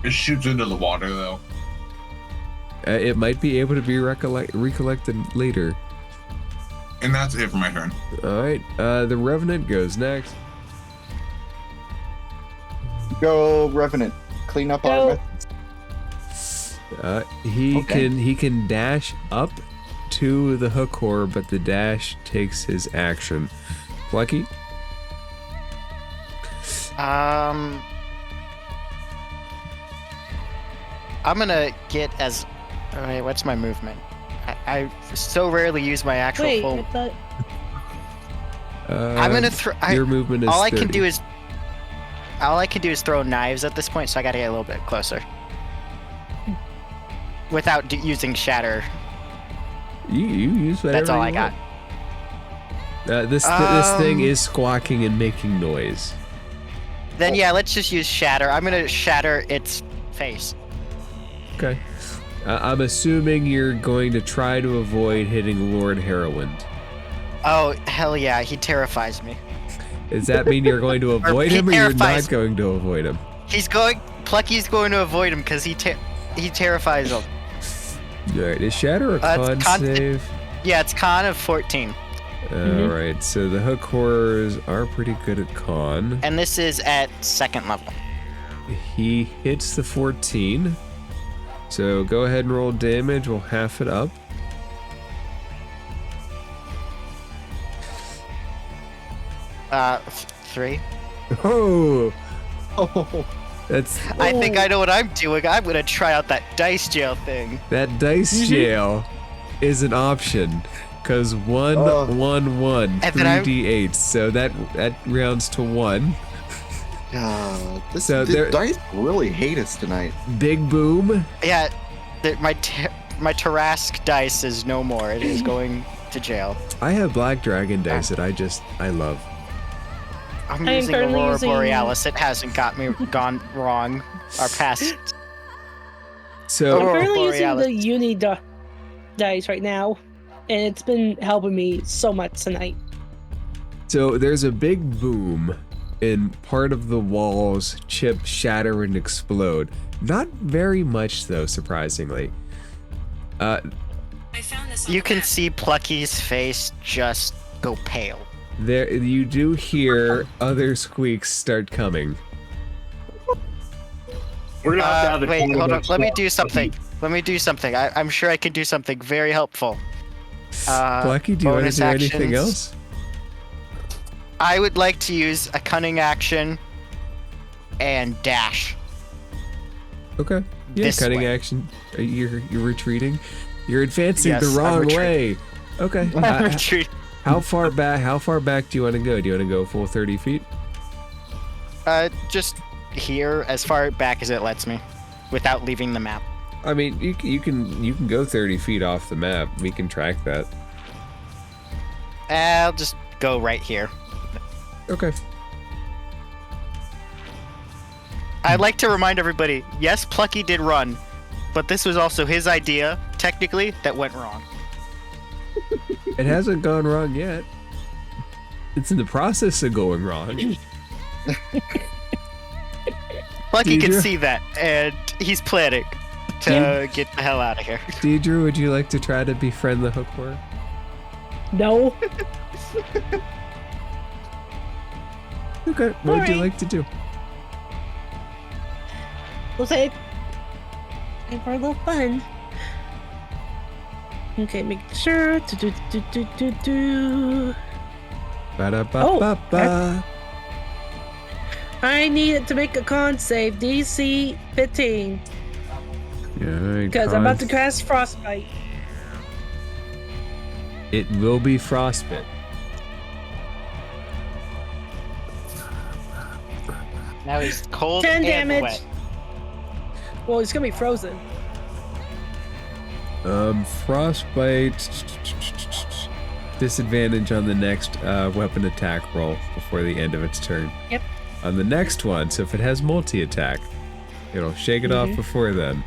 It shoots into the water though. It might be able to be recollected later. And that's it for my turn. All right, the Revenant goes next. Go, Revenant. Clean up our methods. He can dash up to the hook horror, but the dash takes his action. Lucky. I'm gonna get as. Wait, what's my movement? I so rarely use my actual Wait, full. I thought... I'm gonna throw. Your movement is all I 30. can do is throw knives at this point, so I gotta get a little bit closer. Without using shatter. You use whatever. That's all I you got. want. This thing is squawking and making noise. Then yeah, let's just use shatter. I'm gonna shatter its face. Okay. I'm assuming you're going to try to avoid hitting Lord Heroin. Oh hell yeah, he terrifies me. Does that mean you're going to avoid him, or you're not going to avoid him? Plucky's going to avoid him because he terrifies him. Alright, is Shatter a con save? Yeah, it's con of 14. Alright, so the hook horrors are pretty good at con. And this is at 2nd level. He hits the 14. So go ahead and roll damage, we'll half it up. Three. Oh! Oh, That's I think I know what I'm doing. I'm gonna try out that dice jail thing. that dice jail is an option. Cause 1, 1, 1, And 3 then d8, so that rounds to 1. God. So The dice really hate us tonight. Big boom. Yeah, my Tarask dice is no more. It is going to jail. I have black dragon dice that I love. I'm I am using currently Aurora using- Borealis. It hasn't gone wrong. Our past. So I'm Aurora currently using Borealis. the uni dice right now, and it's been helping me so much tonight. So there's a big boom, and part of the walls chip, shatter, and explode. Not very much, though, surprisingly. I found this on You the can map. see Plucky's face just go pale. There, you do hear other squeaks start coming. We're gonna have to have the Wait, hold on. conversation. Let me do something. I'm sure I can do something very helpful. Plucky, do you want to bonus do anything actions. else? I would like to use a cunning action and dash. Okay. Yeah, This cutting way. action. You're retreating. You're advancing Yes, the I'm wrong retreating. way. Okay. Retreat. How far back? How far back do you want to go? Do you want to go full 30 feet? Just here, as far back as it lets me, without leaving the map. I mean, you can go 30 feet off the map. We can track that. I'll just go right here. Okay. I'd like to remind everybody, yes, Plucky did run, but this was also his idea, technically, that went wrong. It hasn't gone wrong yet. It's in the process of going wrong. Plucky can Deidre? see that, and he's planning to get the hell out of here. Deidre, would you like to try to befriend the hookworm? No. Okay. What would you Alright. like to do? We'll say for a little fun. Okay, make sure to do. Ba-da-ba-ba-ba. I needed to make a con save DC 15 Alright, because I'm about to con- cast frostbite. It will be frostbite. Now he's cold 10 and damage. wet. Well, it's gonna be frozen. Frostbite. Disadvantage on the next weapon attack roll before the end of its turn. Yep. On the next one, so if it has multi-attack, it'll shake it off before then.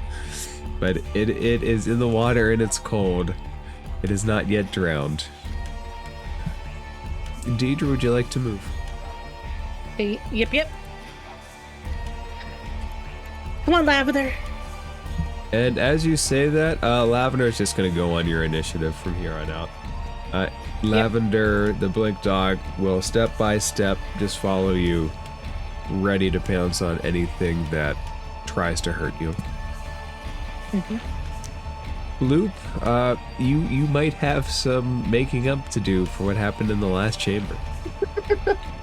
But it is in the water and it's cold. It is not yet drowned. Deidre, would you like to move? Hey, yep. Come on, Lavender. And as you say that, Lavender is just going to go on your initiative from here on out. Lavender, the Blink Dog, will step by step just follow you, ready to pounce on anything that tries to hurt you. Loop, you might have some making up to do for what happened in the last chamber.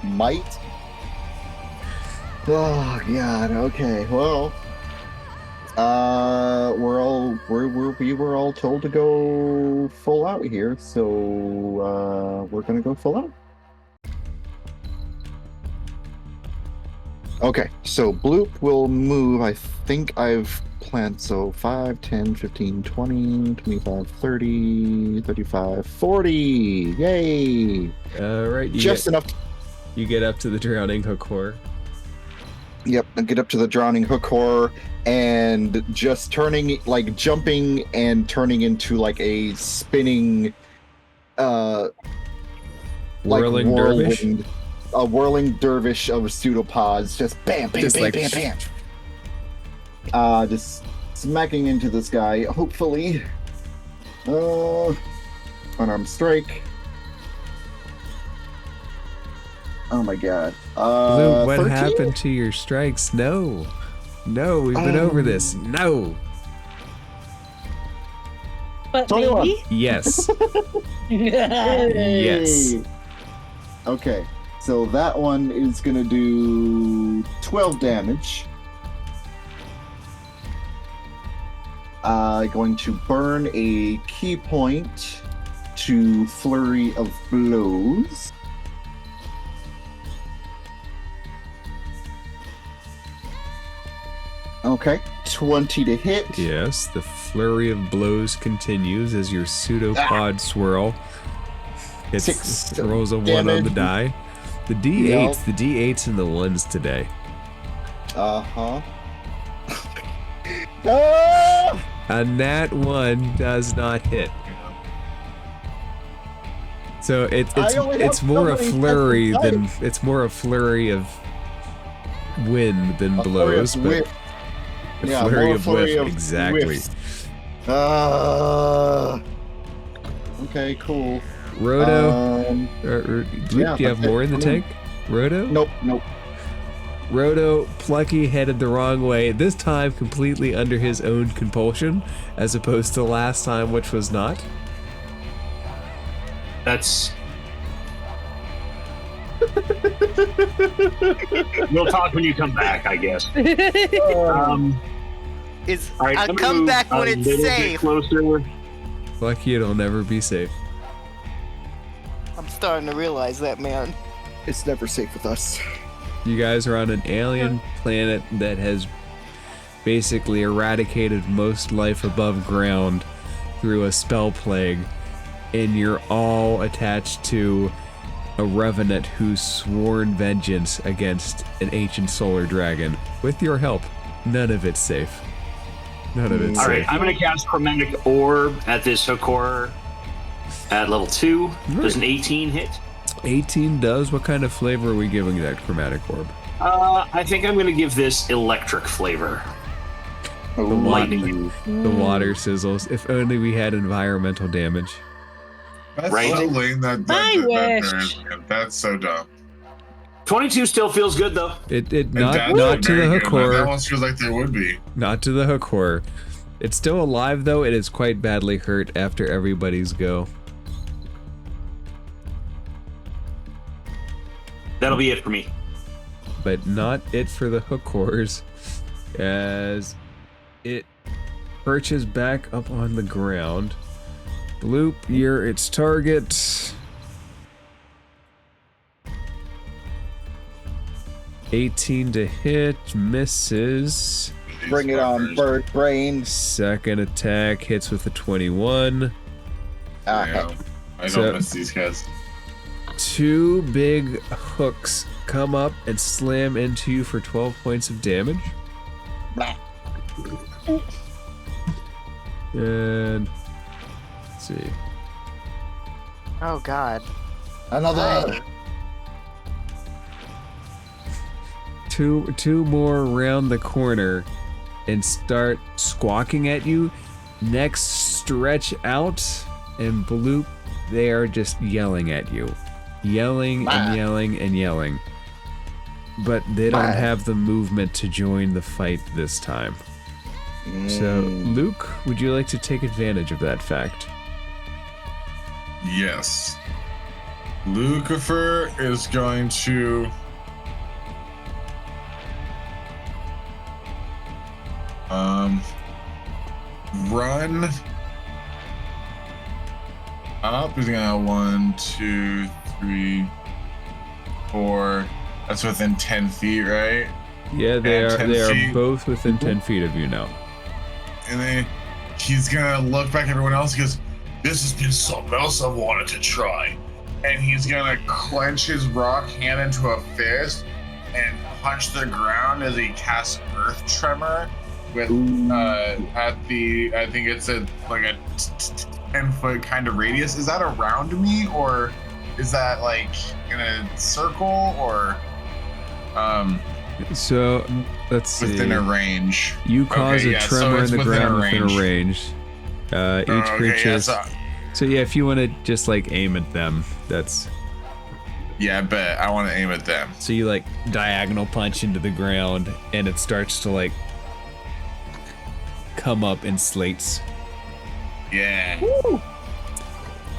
Might. Oh God. Okay. Well, we were all told to go full out here, so we're gonna go full out. Okay. So Bloop will move. I think I've planned so 5, 10, 15, 20, 25, 30, 35, 40. Yay! Right, Just enough. you get up to the drowning hook. Yep, and get up to the drowning hook horror and just turning, like jumping and turning into like a spinning, Whirling dervish? whirlwind, a whirling dervish of pseudopods, just bam, bam, Just bam, like- bam, bam. Just smacking into this guy. Hopefully, unarmed strike. Oh my god. Blue, what 13? happened to your strikes? No, we've been over this. No. But 21. maybe. Yes. Yay! Yes. Okay, so that one is gonna do 12 damage. Going to burn a key point to Flurry of Blows. Okay, 20 to hit. Yes, the flurry of blows continues as your pseudopod swirl rolls a 1 on the die. The D8s, the D8s and the 1s today. Uh-huh. Ah! A nat 1 does not hit. So it's more a flurry than it's more a flurry of wind than blows, but a flurry of whiff, exactly. Okay, cool. Roto, Luke, do you have more in the tank? Roto? Nope. Roto, plucky, headed the wrong way, this time completely under his own compulsion, as opposed to last time, which was not. That's... We'll talk when you come back, I guess. I'll come back when it's safe. Closer. Lucky it'll never be safe. I'm starting to realize that, man. It's never safe with us. You guys are on an alien planet that has basically eradicated most life above ground through a spell plague, and you're all attached to a revenant who's sworn vengeance against an ancient solar dragon. With your help, none of it's safe. None of it's safe. Alright, I'm going to cast Chromatic Orb at this hook horror at level 2. Right. Does an 18 hit? 18 does. What kind of flavor are we giving that chromatic orb? I think I'm going to give this electric flavor. Lightning. The water sizzles. If only we had environmental damage. That's Right. so lame. That's so dumb. 22 still feels good though. Not to the hook horror. That almost feels like there would be. Not to the hook horror. It's still alive though. It is quite badly hurt after everybody's go. That'll be it for me. But not it for the hook horrors, as it perches back up on the ground. Bloop, you're its target. 18 to hit, misses. Bring it on, bird brain. Second attack hits with a 21. I don't miss these guys. 2 big hooks come up and slam into you for 12 points of damage. And let's see. Oh God. Another. Two more around the corner and start squawking at you. Necks stretch out, and bloop, they are just yelling at you. Yelling and yelling and yelling. But they don't have the movement to join the fight this time. So, Luke, would you like to take advantage of that fact? Yes. Lucifer is going to run up. He's gonna 1, 2, 3, 4. That's within 10 feet, right? Yeah, they are feet. both within 10 feet of you now. And then he's gonna look back at everyone else. He goes, "This has been something else I've wanted to try." And he's gonna clench his rock hand into a fist and punch the ground as he casts Earth Tremor with at the, I think it's a 10-foot kind of radius. Is that around me, or is that like in a circle, or So let's see. within a range? You cause a tremor in the ground within a range. range. Each creature. Yeah, So yeah, if you want to just like aim at them, that's. yeah, I bet I want to aim at them. So you like diagonal punch into the ground, and it starts to like come up in slates. Yeah. Woo! Oh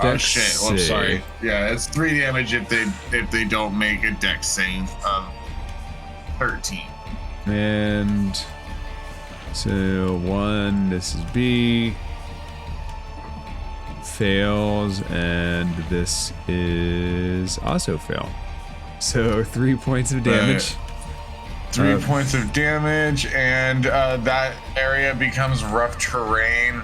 Dex shit! Well, I'm save. sorry. Yeah, it's 3 damage if they don't make a dex save of 13. And so 1, this is B, fails, and this is also fail. So 3 points of damage. 3 points of damage, and that area becomes rough terrain.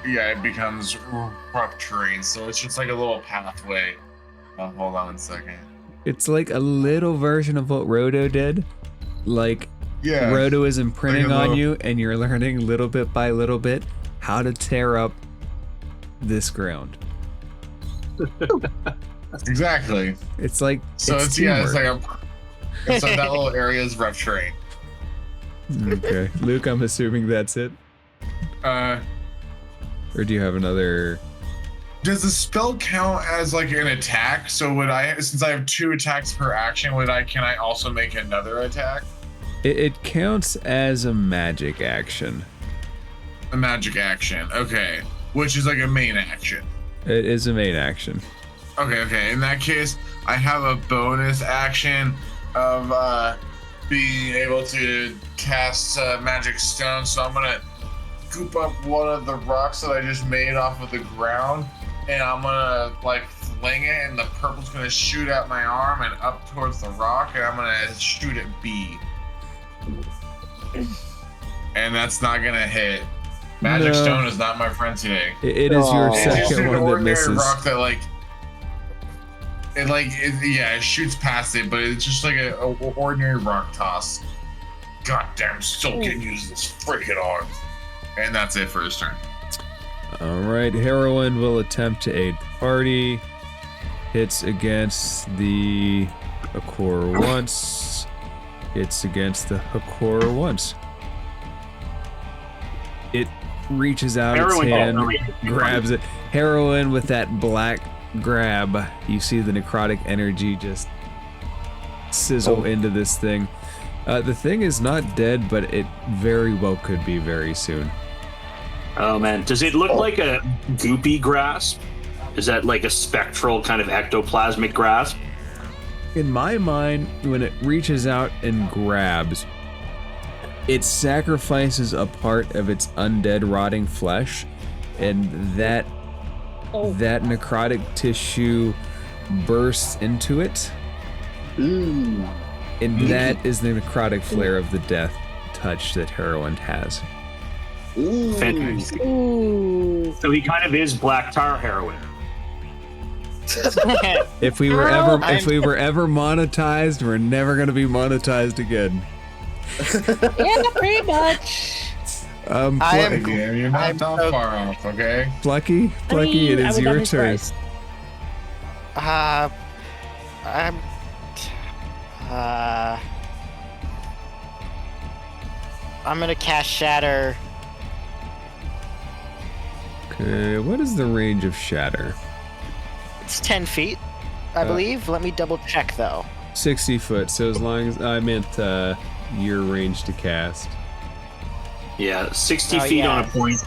It becomes rough terrain, so it's just like a little pathway. Hold on a second. It's like a little version of what Roto did. Like, Roto is imprinting on you, and you're learning little bit by little bit how to tear up this ground. Exactly. It's like so it's like that little area is rough terrain. Okay, Luke, I'm assuming that's it. Or do you have another? Does the spell count as like an attack? So since I have 2 attacks per action, can I also make another attack? It counts as a magic action. A magic action, okay. Which is like a main action. It is a main action. Okay. In that case, I have a bonus action of being able to cast magic stone. So I'm gonna scoop up one of the rocks that I just made off of the ground, and I'm gonna like fling it, and the purple's gonna shoot out my arm and up towards the rock, and I'm gonna shoot at B. And that's not gonna hit. Magic stone is not my friend today. It is your second one that misses. Rock that it shoots past it, but it's just like an ordinary rock toss. Goddamn, still can't use this freaking arm. And that's it for his turn. All right, Heroine will attempt to aid the party. Hits against the Hakor once. Hits against the Hakor once. It reaches out its hand, grabs it. Heroine with that black grab. You see the necrotic energy just sizzle into this thing. The thing is not dead, but it very well could be very soon. Oh man, does it look like a goopy grasp? Is that like a spectral kind of ectoplasmic grasp? In my mind, when it reaches out and grabs, it sacrifices a part of its undead rotting flesh, and that necrotic tissue bursts into it. Ooh. And that is the necrotic flare of the death touch that Heroine has. Ooh. Fantastic. Ooh. So he kind of is black tar heroin. If we were ever monetized, we're never gonna be monetized again. Yeah, pretty much. You're not that far off, okay? Plucky, it is your turn. I'm gonna cast Shatter. Okay, what is the range of Shatter? It's 10 feet, I believe. Let me double check though. 60 foot, so as long as I meant your range to cast. Yeah, 60 feet on a point.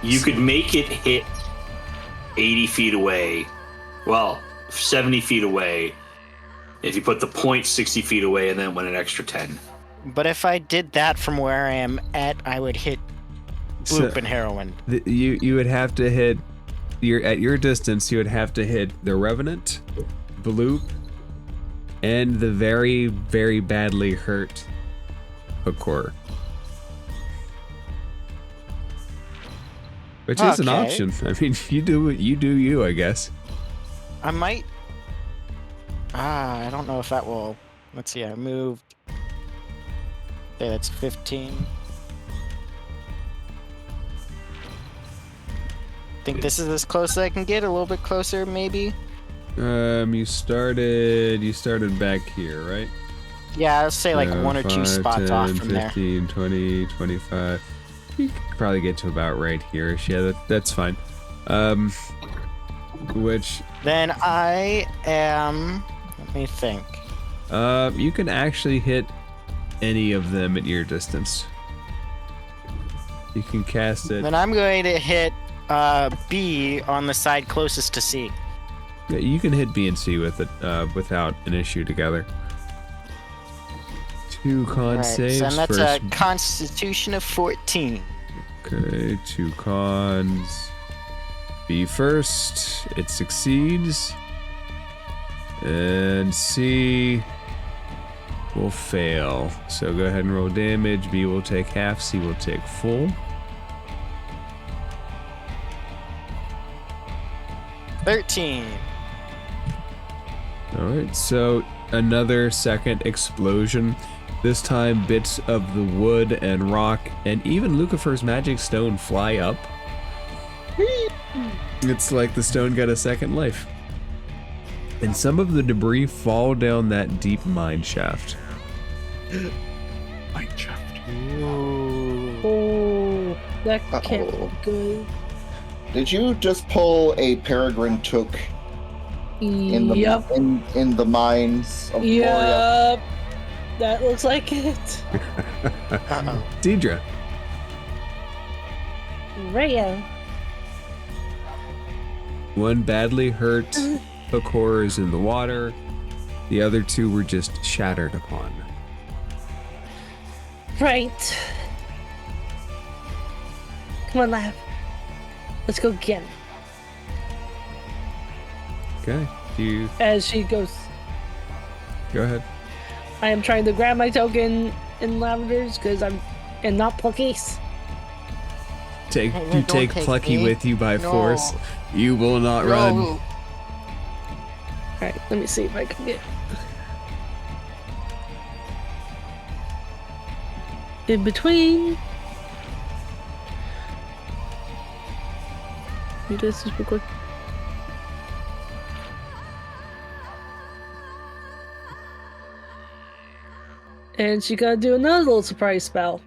You could make it hit 80 feet away. Well, 70 feet away. If you put the point 60 feet away and then went an extra 10. But if I did that from where I am at, I would hit Bloop and Heroine. You would have to hit at your distance. You would have to hit the Revenant, Bloop, and the very, very badly hurt Hakor. Which is an option. I mean, you do you, I guess. I might. I don't know if that will. Let's see. I moved. Okay, that's 15. Think this is as close as I can get. A little bit closer, maybe. You started back here, right? Yeah, I'll say like 1 or 2 spots 10, off from 15, 20, 25. You could probably get to about right here. Yeah, that's fine. Which... Then I am... Let me think. You can actually hit any of them at your distance. You can cast it. Then I'm going to hit B on the side closest to C. Yeah, you can hit B and C with it without an issue together. 2 con saves. And that's first. a Constitution of 14. Okay, 2 cons. B first. It succeeds. And C will fail. So go ahead and roll damage. B will take half, C will take full. 13. Alright, so another second explosion. This time bits of the wood and rock and even Lucifer's magic stone fly up. It's like the stone got a second life. And some of the debris fall down that deep mine shaft. Mine shaft. Oh, that can't be good. Did you just pull a peregrine took in the Yep. in the mines of Moria? Yep. That looks like it. Uh-oh. Deidre. Rhea. One badly hurt hook horror is in the water. The other two were just shattered upon. Right. Come on, laugh. Let's go get him. Okay, you As she goes, go ahead. I am trying to grab my token in Lavender's because I'm and not Plucky's. Take Hey, you don't take take Plucky me. with you by No. force. You will not run. All right, let me see if I can get in between. Do this real quick. And she gotta do another little surprise spell.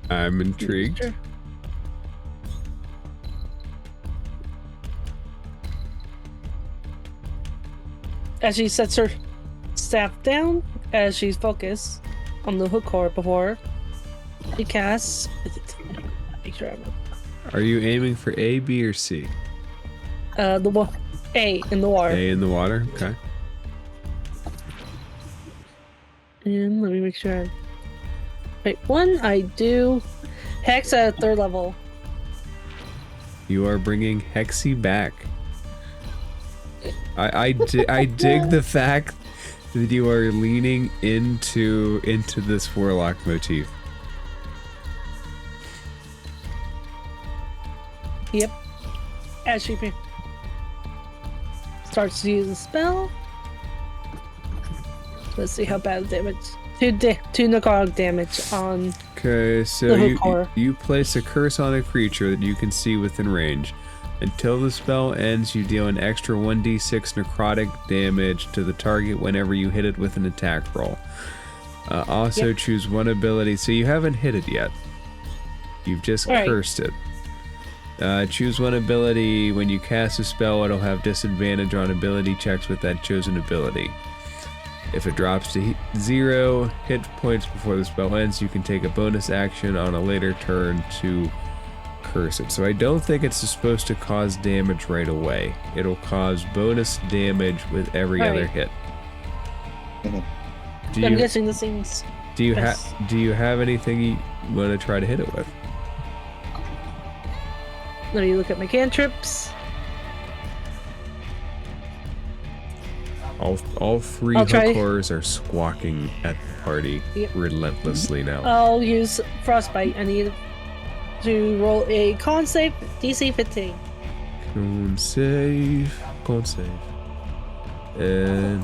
I'm intrigued. Sure. As she sets her staff down, as she's focused on the hook horror before her, she casts. Make sure I'm Are you aiming for A, B, or C? the one A in the water. A in the water. Okay. And let me make sure. Wait, one I do. Hex at 3rd level. You are bringing Hexy back. I dig the fact that you are leaning into this warlock motif. Yep. As she starts to use the spell. Let's see how bad damage. 2 necrotic damage on. Okay, so The hook horror. you place a curse on a creature that you can see within range. Until the spell ends, you deal an extra 1d6 necrotic damage to the target whenever you hit it with an attack roll. Also Yep. choose one ability. So you haven't hit it yet. You've just All right. cursed it. Choose one ability. When you cast a spell, it'll have disadvantage on ability checks with that chosen ability. If it drops to 0 hit points before the spell ends, you can take a bonus action on a later turn to curse it. So I don't think it's supposed to cause damage right away. It'll cause bonus damage with every other Right. hit. Mhm. Do I'm you guessing this thing's. Yes. do you have anything you want to try to hit it with? Let me look at my cantrips. All three I'll hook try. horrors are squawking at the party Yep. relentlessly now. I'll use Frostbite. I need to roll a con save, DC 15. Con save. And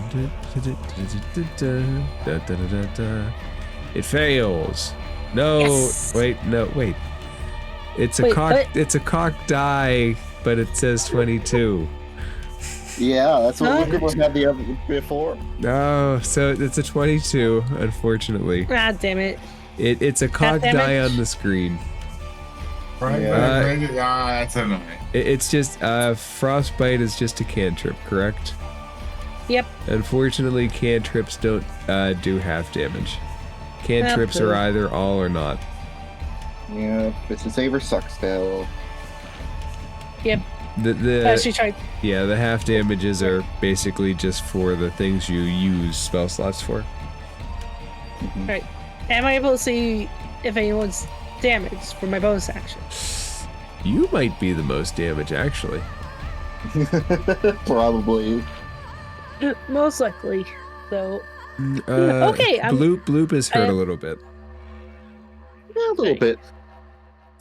it fails. No, Yes. wait. It's a Wait, cock. what? It's a cock die, but it says 22. Yeah, that's what Huh? Lucas had the other before. No, so it's a 22. Unfortunately, Ah, damn it. it's a cock damage? die on the screen. Right, Yeah. that's annoying. It's just frostbite is just a cantrip, correct? Yep. Unfortunately, cantrips don't do half damage. Cantrips Boo. are either all or not. Yeah, it's a save or suck spell. Yep. The As she tried. yeah, the half damages are basically just for the things you use spell slots for. Right. Am I able to see if anyone's damaged for my bonus action? You might be the most damage, actually. Probably. Most likely. though. Okay, Bloop is hurt a little bit. Yeah, a little bit.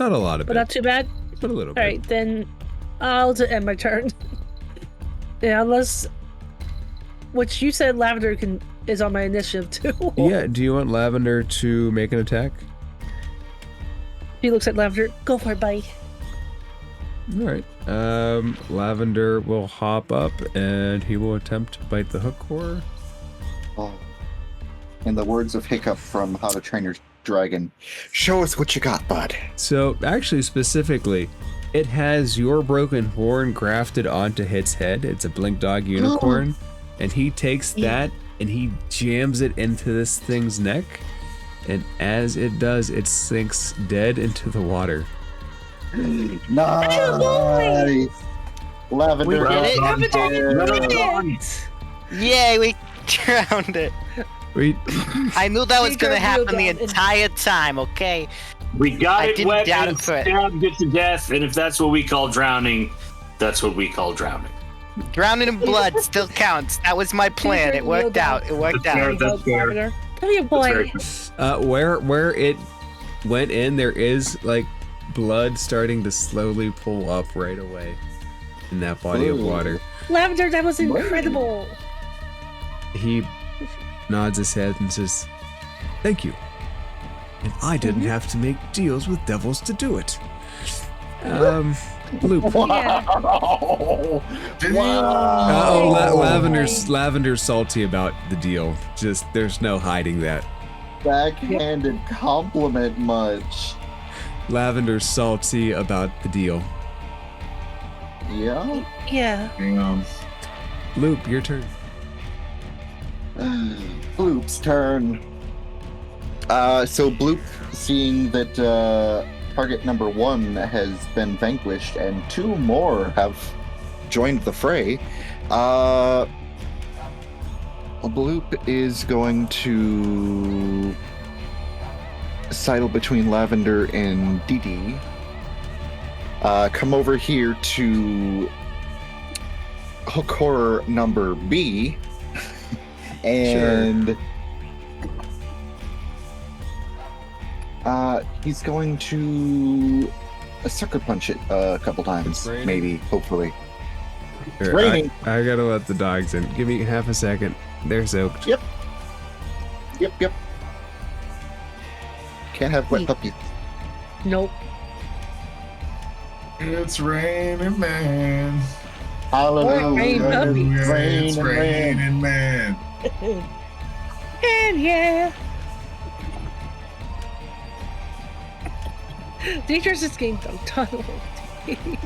Not a lot of but it, not too bad. but a little All bit. right, then I'll just end my turn. Yeah, unless, which you said Lavender is on my initiative too. Yeah, do you want Lavender to make an attack? He looks at Lavender. Go for it, buddy. All right. Lavender will hop up and he will attempt to bite the hook core. Oh. In the words of Hiccup from How to Train Your Dragon, show us what you got, bud. So, actually, specifically, it has your broken horn grafted onto its head. It's a blink dog unicorn. And he takes that and he jams it into this thing's neck. And as it does, it sinks dead into the water. Nice. Lavender. We did it. Lavender, Yay, we drowned it. Wait, I knew that was We gonna got happen the real down. entire time, okay? We got I it didn't wet doubt and it for it. stabbed it to death, and if that's what we call drowning, that's what we call drowning. Drowning in blood still counts. That was my plan. It worked out. It worked That's fair. out. That's fair. Lavender. Come here, That's very boy. where it went in, there is like blood starting to slowly pull up right away in that body of Ooh. water. Lavender, that was incredible. He nods his head and says, "Thank you. And I didn't have to make deals with devils to do it." Bloop. Wow. Lavender's salty about the deal. Just there's no hiding that. Backhanded compliment much. Lavender's salty about the deal. Yeah. Yeah. Bloop, your turn. Bloop's turn. So Bloop, seeing that target number 1 has been vanquished and 2 more have joined the fray, Bloop is going to sidle between Lavender and Dee. Come over here to hook horror number B. And he's going to sucker punch it a couple times, maybe, hopefully. It's Here, raining. I gotta let the dogs in. Give me half a second. They're soaked. Yep. Can't have wet puppies. Nope. It's raining, man. Hallelujah. Rain It's Rain, raining, man. And yeah. Teachers just gained a ton of days.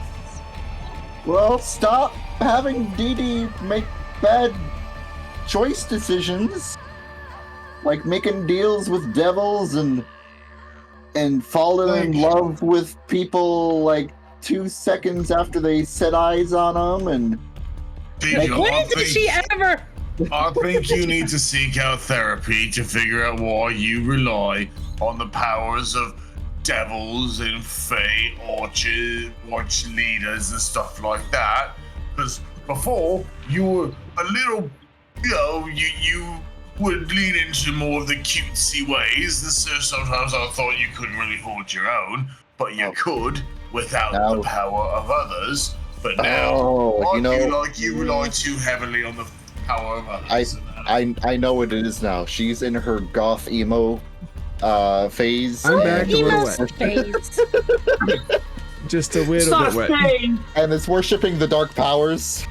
Well, stop having Dee make bad choice decisions. Like making deals with devils and falling in love with people like 2 seconds after they set eyes on them and When did she ever? I think you need to seek out therapy to figure out why you rely on the powers of devils and fey watch leaders and stuff like that. Because before, you were a little, you would lean into more of the cutesy ways, and so sometimes I thought you couldn't really hold your own, but you could without the power of others. But now, I feel like you rely too heavily on the power of others. I know what it is now. She's in her goth emo phase. I'm back a little Emo's wet. phase. Just a little bit wet. And it's worshipping the dark powers.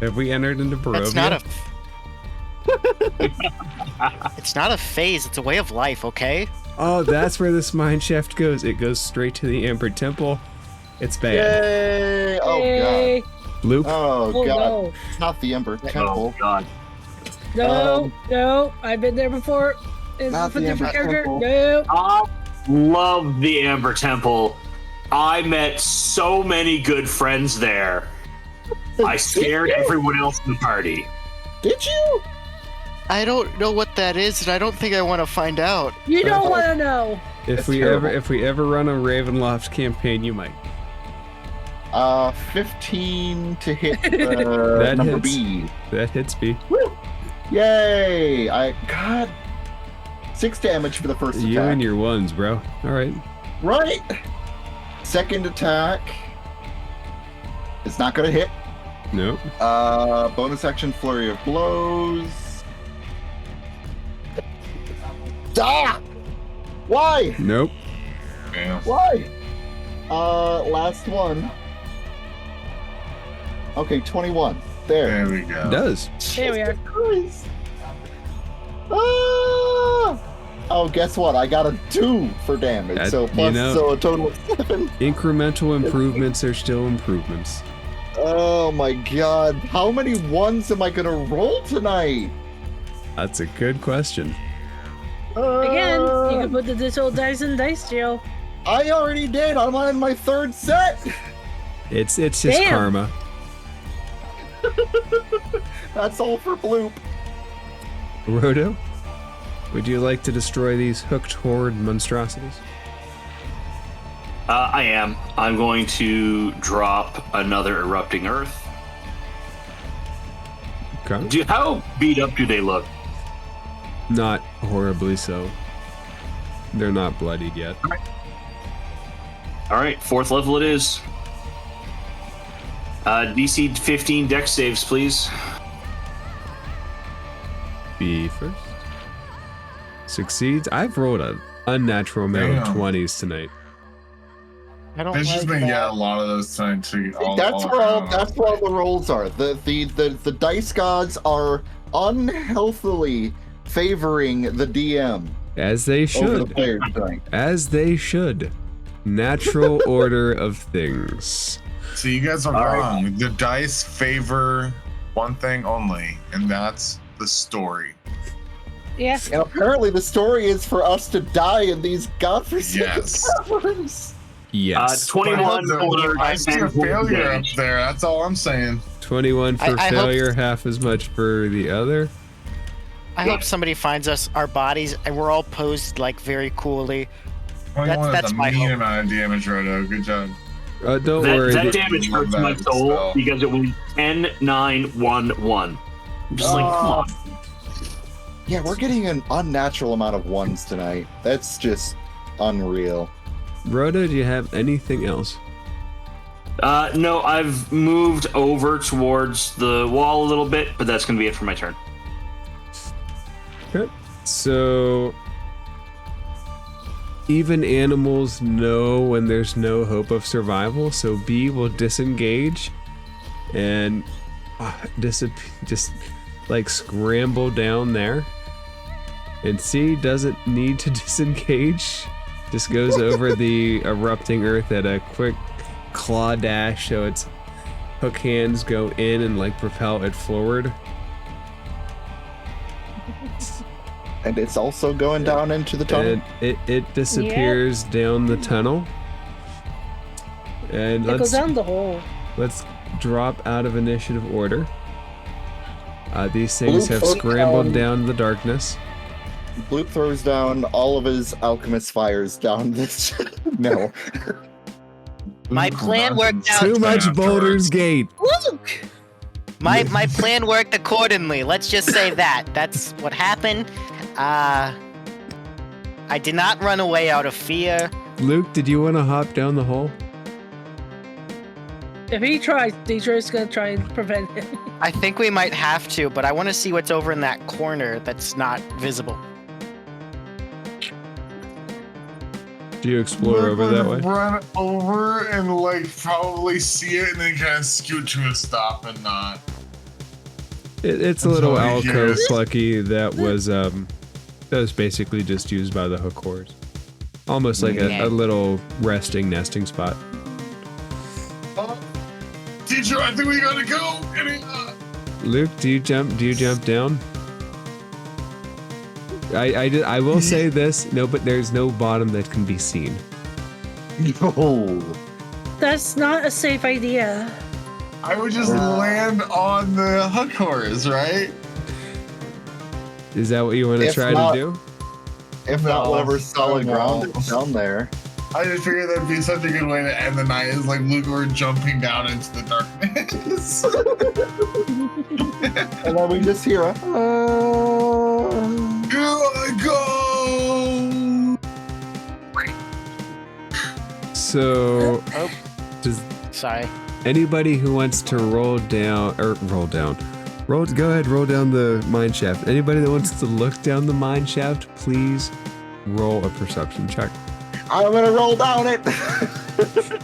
Have we entered into Barovia? That's not a. It's not a phase. It's a way of life. Okay. Oh, that's where this mine shaft goes. It goes straight to the Amber Temple. It's bad. Yay! Oh Yay. god. Bloop. Oh Oh, god. no. It's not the Ember Temple. Oh god. No, no, I've been there before. It's Not a the different Amber character. Temple. No. I love the Amber Temple. I met so many good friends there. I scared everyone else in the party. Did you? I don't know what that is, and I don't think I want to find out. You don't want to know. If we ever run a Ravenloft campaign, you might. 15 to hit That number hits. B. That hits B. Yay! I got 6 damage for the first You attack. and your ones, bro. All right. Right. Second attack. It's not gonna hit. Nope. Bonus action flurry of blows. Ah! Why? Nope. Damn. Why? Last one. Okay, 21. There. There we go. It does. There we are. Christ. Ah! Oh, guess what? I got a 2 for damage. That- So you plus, know- so a total of 7. Incremental improvements are still improvements. Oh my god. How many ones am I gonna roll tonight? That's a good question. Again, you can put the digital dice in dice jail. I already did. I'm on my 3rd set. It's just Damn. karma. That's all for Bloop. Roto, would you like to destroy these hooked horde monstrosities? I am. I'm going to drop another erupting earth. Okay. How beat up do they look? Not horribly so. They're not bloodied yet. All right, 4th level it is. DC 15 dex saves, please. B first. Succeeds. I've rolled an unnatural amount of Damn. 20s tonight. I don't There's like just been that. a lot of those tonight too. That's where all the rolls are. The dice gods are unhealthily favoring the DM As they over the should. players tonight. As they should. Natural order of things. So you guys are All right. wrong. The dice favor one thing only, and that's the story. Yeah. And apparently the story is for us to die in these godforsaken Yes. caverns. Yes. 21 for I see a failure up there. That's all I'm saying. 21 for I hope- failure, half as much for the other. I hope somebody finds us our bodies and we're all posed like very coolly. 21 That's is a my mean hope. amount of damage, Roto. Good job. Don't worry. That the- damage Love hurts that my soul spell. because it was 10, 9, 1, 1. I'm just like, come on. Yeah, we're getting an unnatural amount of ones tonight. That's just unreal. Rhoda, do you have anything else? No, I've moved over towards the wall a little bit, but that's going to be it for my turn. Okay. So even animals know when there's no hope of survival, so B will disengage and just like scramble down there. And C doesn't need to disengage, just goes over the erupting earth at a quick claw dash, so its hook hands go in and like propel it forward. And it's also going down into the tunnel. And it disappears down the tunnel. And It goes let's down the hole. drop out of initiative order. These things Bloop have goes scrambled down. down the darkness. Bloop throws down all of his alchemist fires down this. No. My plan worked out. Too much Boulder's Gate. Luke! My plan worked accordingly. Let's just say that. That's what happened. I did not run away out of fear. Luke, did you want to hop down the hole? If he tries, Deidre's gonna try and prevent him. I think we might have to, but I want to see what's over in that corner that's not visible. Do you explore over that way? Run over and like probably see it, and then kind of scoot to a stop and not. It's a That's little all I alcove hear. plucky that was basically just used by the hook horse. Almost like Yeah. a little resting nesting spot. Teacher, I think we gotta go. Luke, do you jump down? I will say this, no, but there's no bottom that can be seen. No. That's not a safe idea. I would just land on the hook horse, right? Is that what you want to If try not- to do? If not, No, whatever I solid ground won't. is down there. I just figured that'd be such a good way to end the night. Is like Luke jumping down into the darkness. And then we just hear a. Here I go. So, does Sorry. anybody who wants to roll down, go ahead, roll down the mine shaft. Anybody that wants to look down the mine shaft, please roll a perception check. I'm gonna roll down it.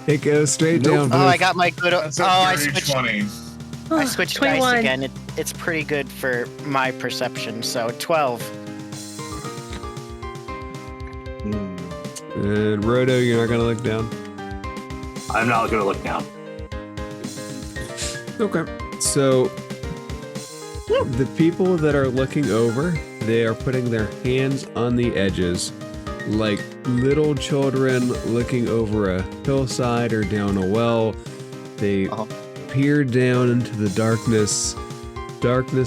It goes straight down. Oh, I got my good. That's a I dirty switched. 20. I switched 21. dice again. It's pretty good for my perception. So 12. And Roto, you're not gonna look down. I'm not gonna look down. Okay. So the people that are looking over, they are putting their hands on the edges, like little children looking over a hillside or down a well. They peer down into the darkness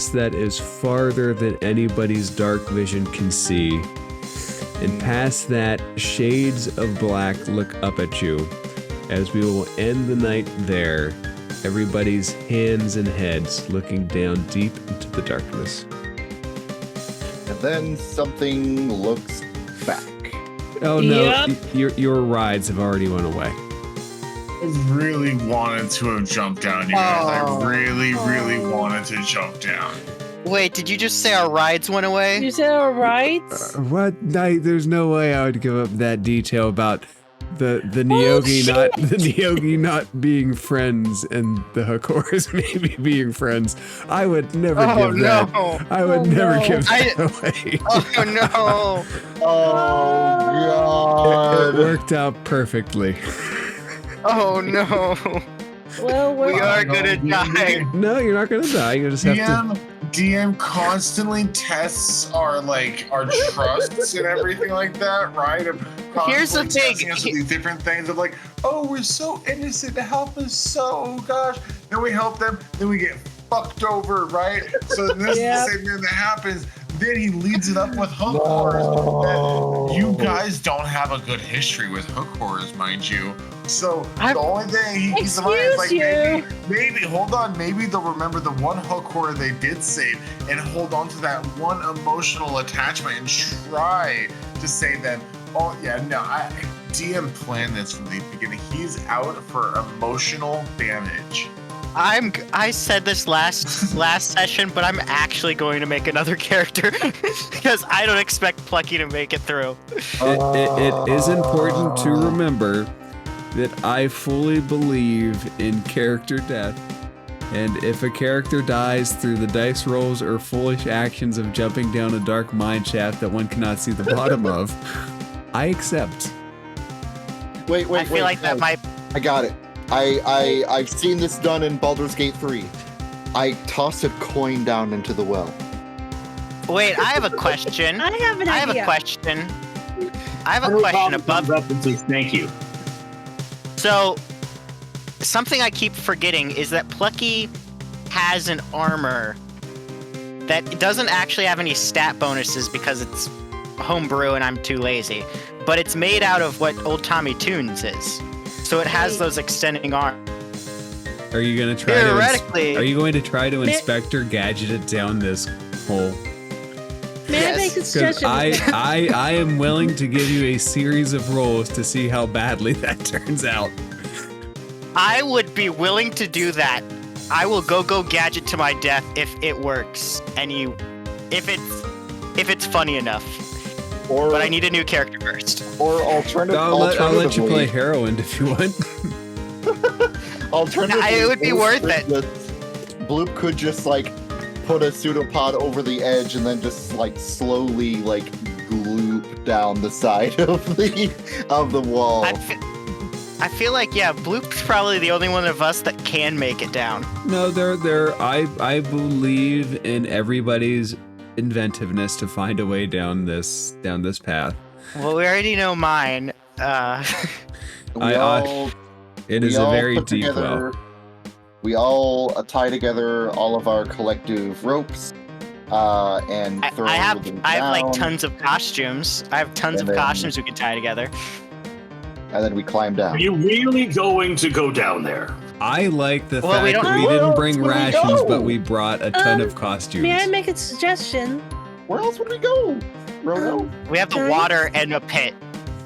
that is farther than anybody's dark vision can see. And past that, shades of black look up at you. As we will end the night there, everybody's hands and heads looking down deep into the darkness. And then something looks back. Oh no, Yep. your rides have already went away. I really wanted to have jumped down, you guys. I really wanted to jump down. Wait, did you just say our rides went away? You said all right. What? There's no way I would give up that detail about the Nyogi not being friends and the Hakors maybe being friends. I would never give that. I would never give that away. Oh no! Oh god. It worked out perfectly. Oh no! Well, We are gonna die. No, you're not gonna die. You just have to. DM constantly tests our trusts and everything like that, right? And Here's the constantly thing. testing us with these different things of like, oh, we're so innocent, help us so, gosh. Then we help them, then we get fucked over, right? So this is the same thing that happens. Then he leads it up with hook horrors. You guys don't have a good history with hook horrors, mind you. So the only thing he keeps in mind is like maybe hold on, maybe they'll remember the one hook horror they did save and hold on to that one emotional attachment and try to save them. Oh yeah, no, DM planned this from the beginning. He's out for emotional damage. I said this last session, but I'm actually going to make another character because I don't expect Plucky to make it through. It is important to remember that I fully believe in character death, and if a character dies through the dice rolls or foolish actions of jumping down a dark mine shaft that one cannot see the bottom of, I accept. Wait. I feel like that might. I got it. I've seen this done in Baldur's Gate 3. I toss a coin down into the well. Wait, I have a question. I have an idea. a question. I have a question above. Up and says thank you. So, something I keep forgetting is that Plucky has an armor that doesn't actually have any stat bonuses because it's homebrew and I'm too lazy. But it's made out of what Old Tommy Tunes is. So it has those extending arms. Are you going to try Theoretically. Are you going to try to Inspector Gadget it down this hole? May I make a suggestion? I am willing to give you a series of rolls to see how badly that turns out. I would be willing to do that. I will go Gadget to my death if it works, and if it's funny enough. But I need a new character first. Or alternatively, I'll let you play Heroine if you want. Alternatively, It would be worth it. Bloop could just like put a pseudopod over the edge and then just like slowly like gloop down the side of the wall. I feel like Bloop's probably the only one of us that can make it down. No, I believe in everybody's inventiveness to find a way down this path. Well, we already know mine. It is a very deep well. We all tie together all of our collective ropes and throw I have them like down. tons of costumes. I have tons of costumes we can tie together. and then we climb down. Are you really going to go down there? I like the Well, fact we don't- that we Where didn't else bring would we rations, go? but we brought a ton of costumes. May I make a suggestion, Where else would we go? Roto? We have the Guys? water and a pit.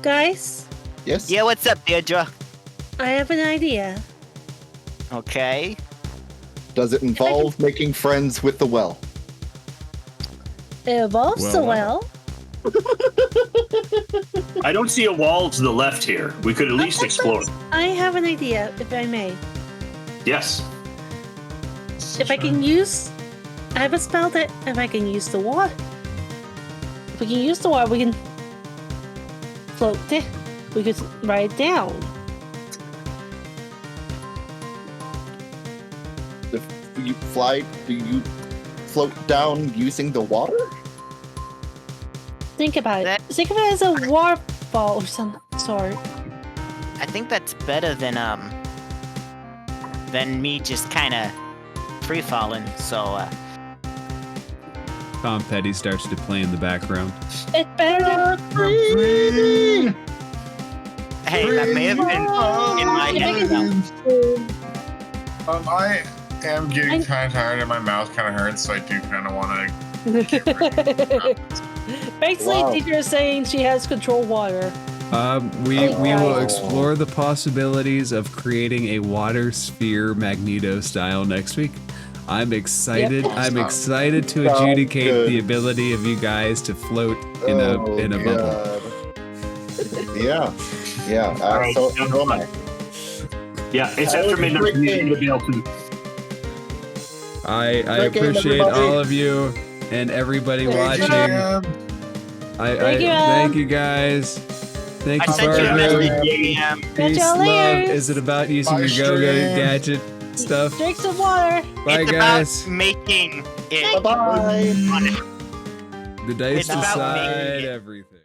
guys? Yes? Yeah, what's up, Deirdre? I have an idea. Okay. Does it involve making friends with the well? It evolves so Well, well. I don't see a wall to the left here. We could at least explore. I have an idea, if I may. Yes. If I can use, I have a spell that if I can use the water, if we can use the water, we can float it. We could ride down. If you fly, do you float down using the water? Think about it. That- Think of it as a waterfall of some sort. I think that's better than me just kind of free falling. So Tom Petty starts to play in the background. It's better. hey, that may have been in my head. though. I am getting I'm- kind of tired and my mouth kind of hurts, so I do kind of want to. Basically, Wow. teacher is saying she has control water. We will Oh. explore the possibilities of creating a water sphere Magneto style next week. I'm excited. Yep. I'm excited to Sounds adjudicate good. the ability of you guys to float in a bubble. God. Yeah. Yeah. Alright, So yeah. am I. Yeah, it's That after was a midnight. great We need game. to be able to. I Great game, appreciate everybody. all of you and everybody watching. Yeah. Thank you, Thank you guys. Thank I you, sent you a Barbara. message, JM. Catch Peace, y'all love. later. Is it about using Bye, your go-go stream. gadget stuff? Drink some water. Bye, It's guys. about making it Bye-bye. fun. The dice It's about decide making it. everything.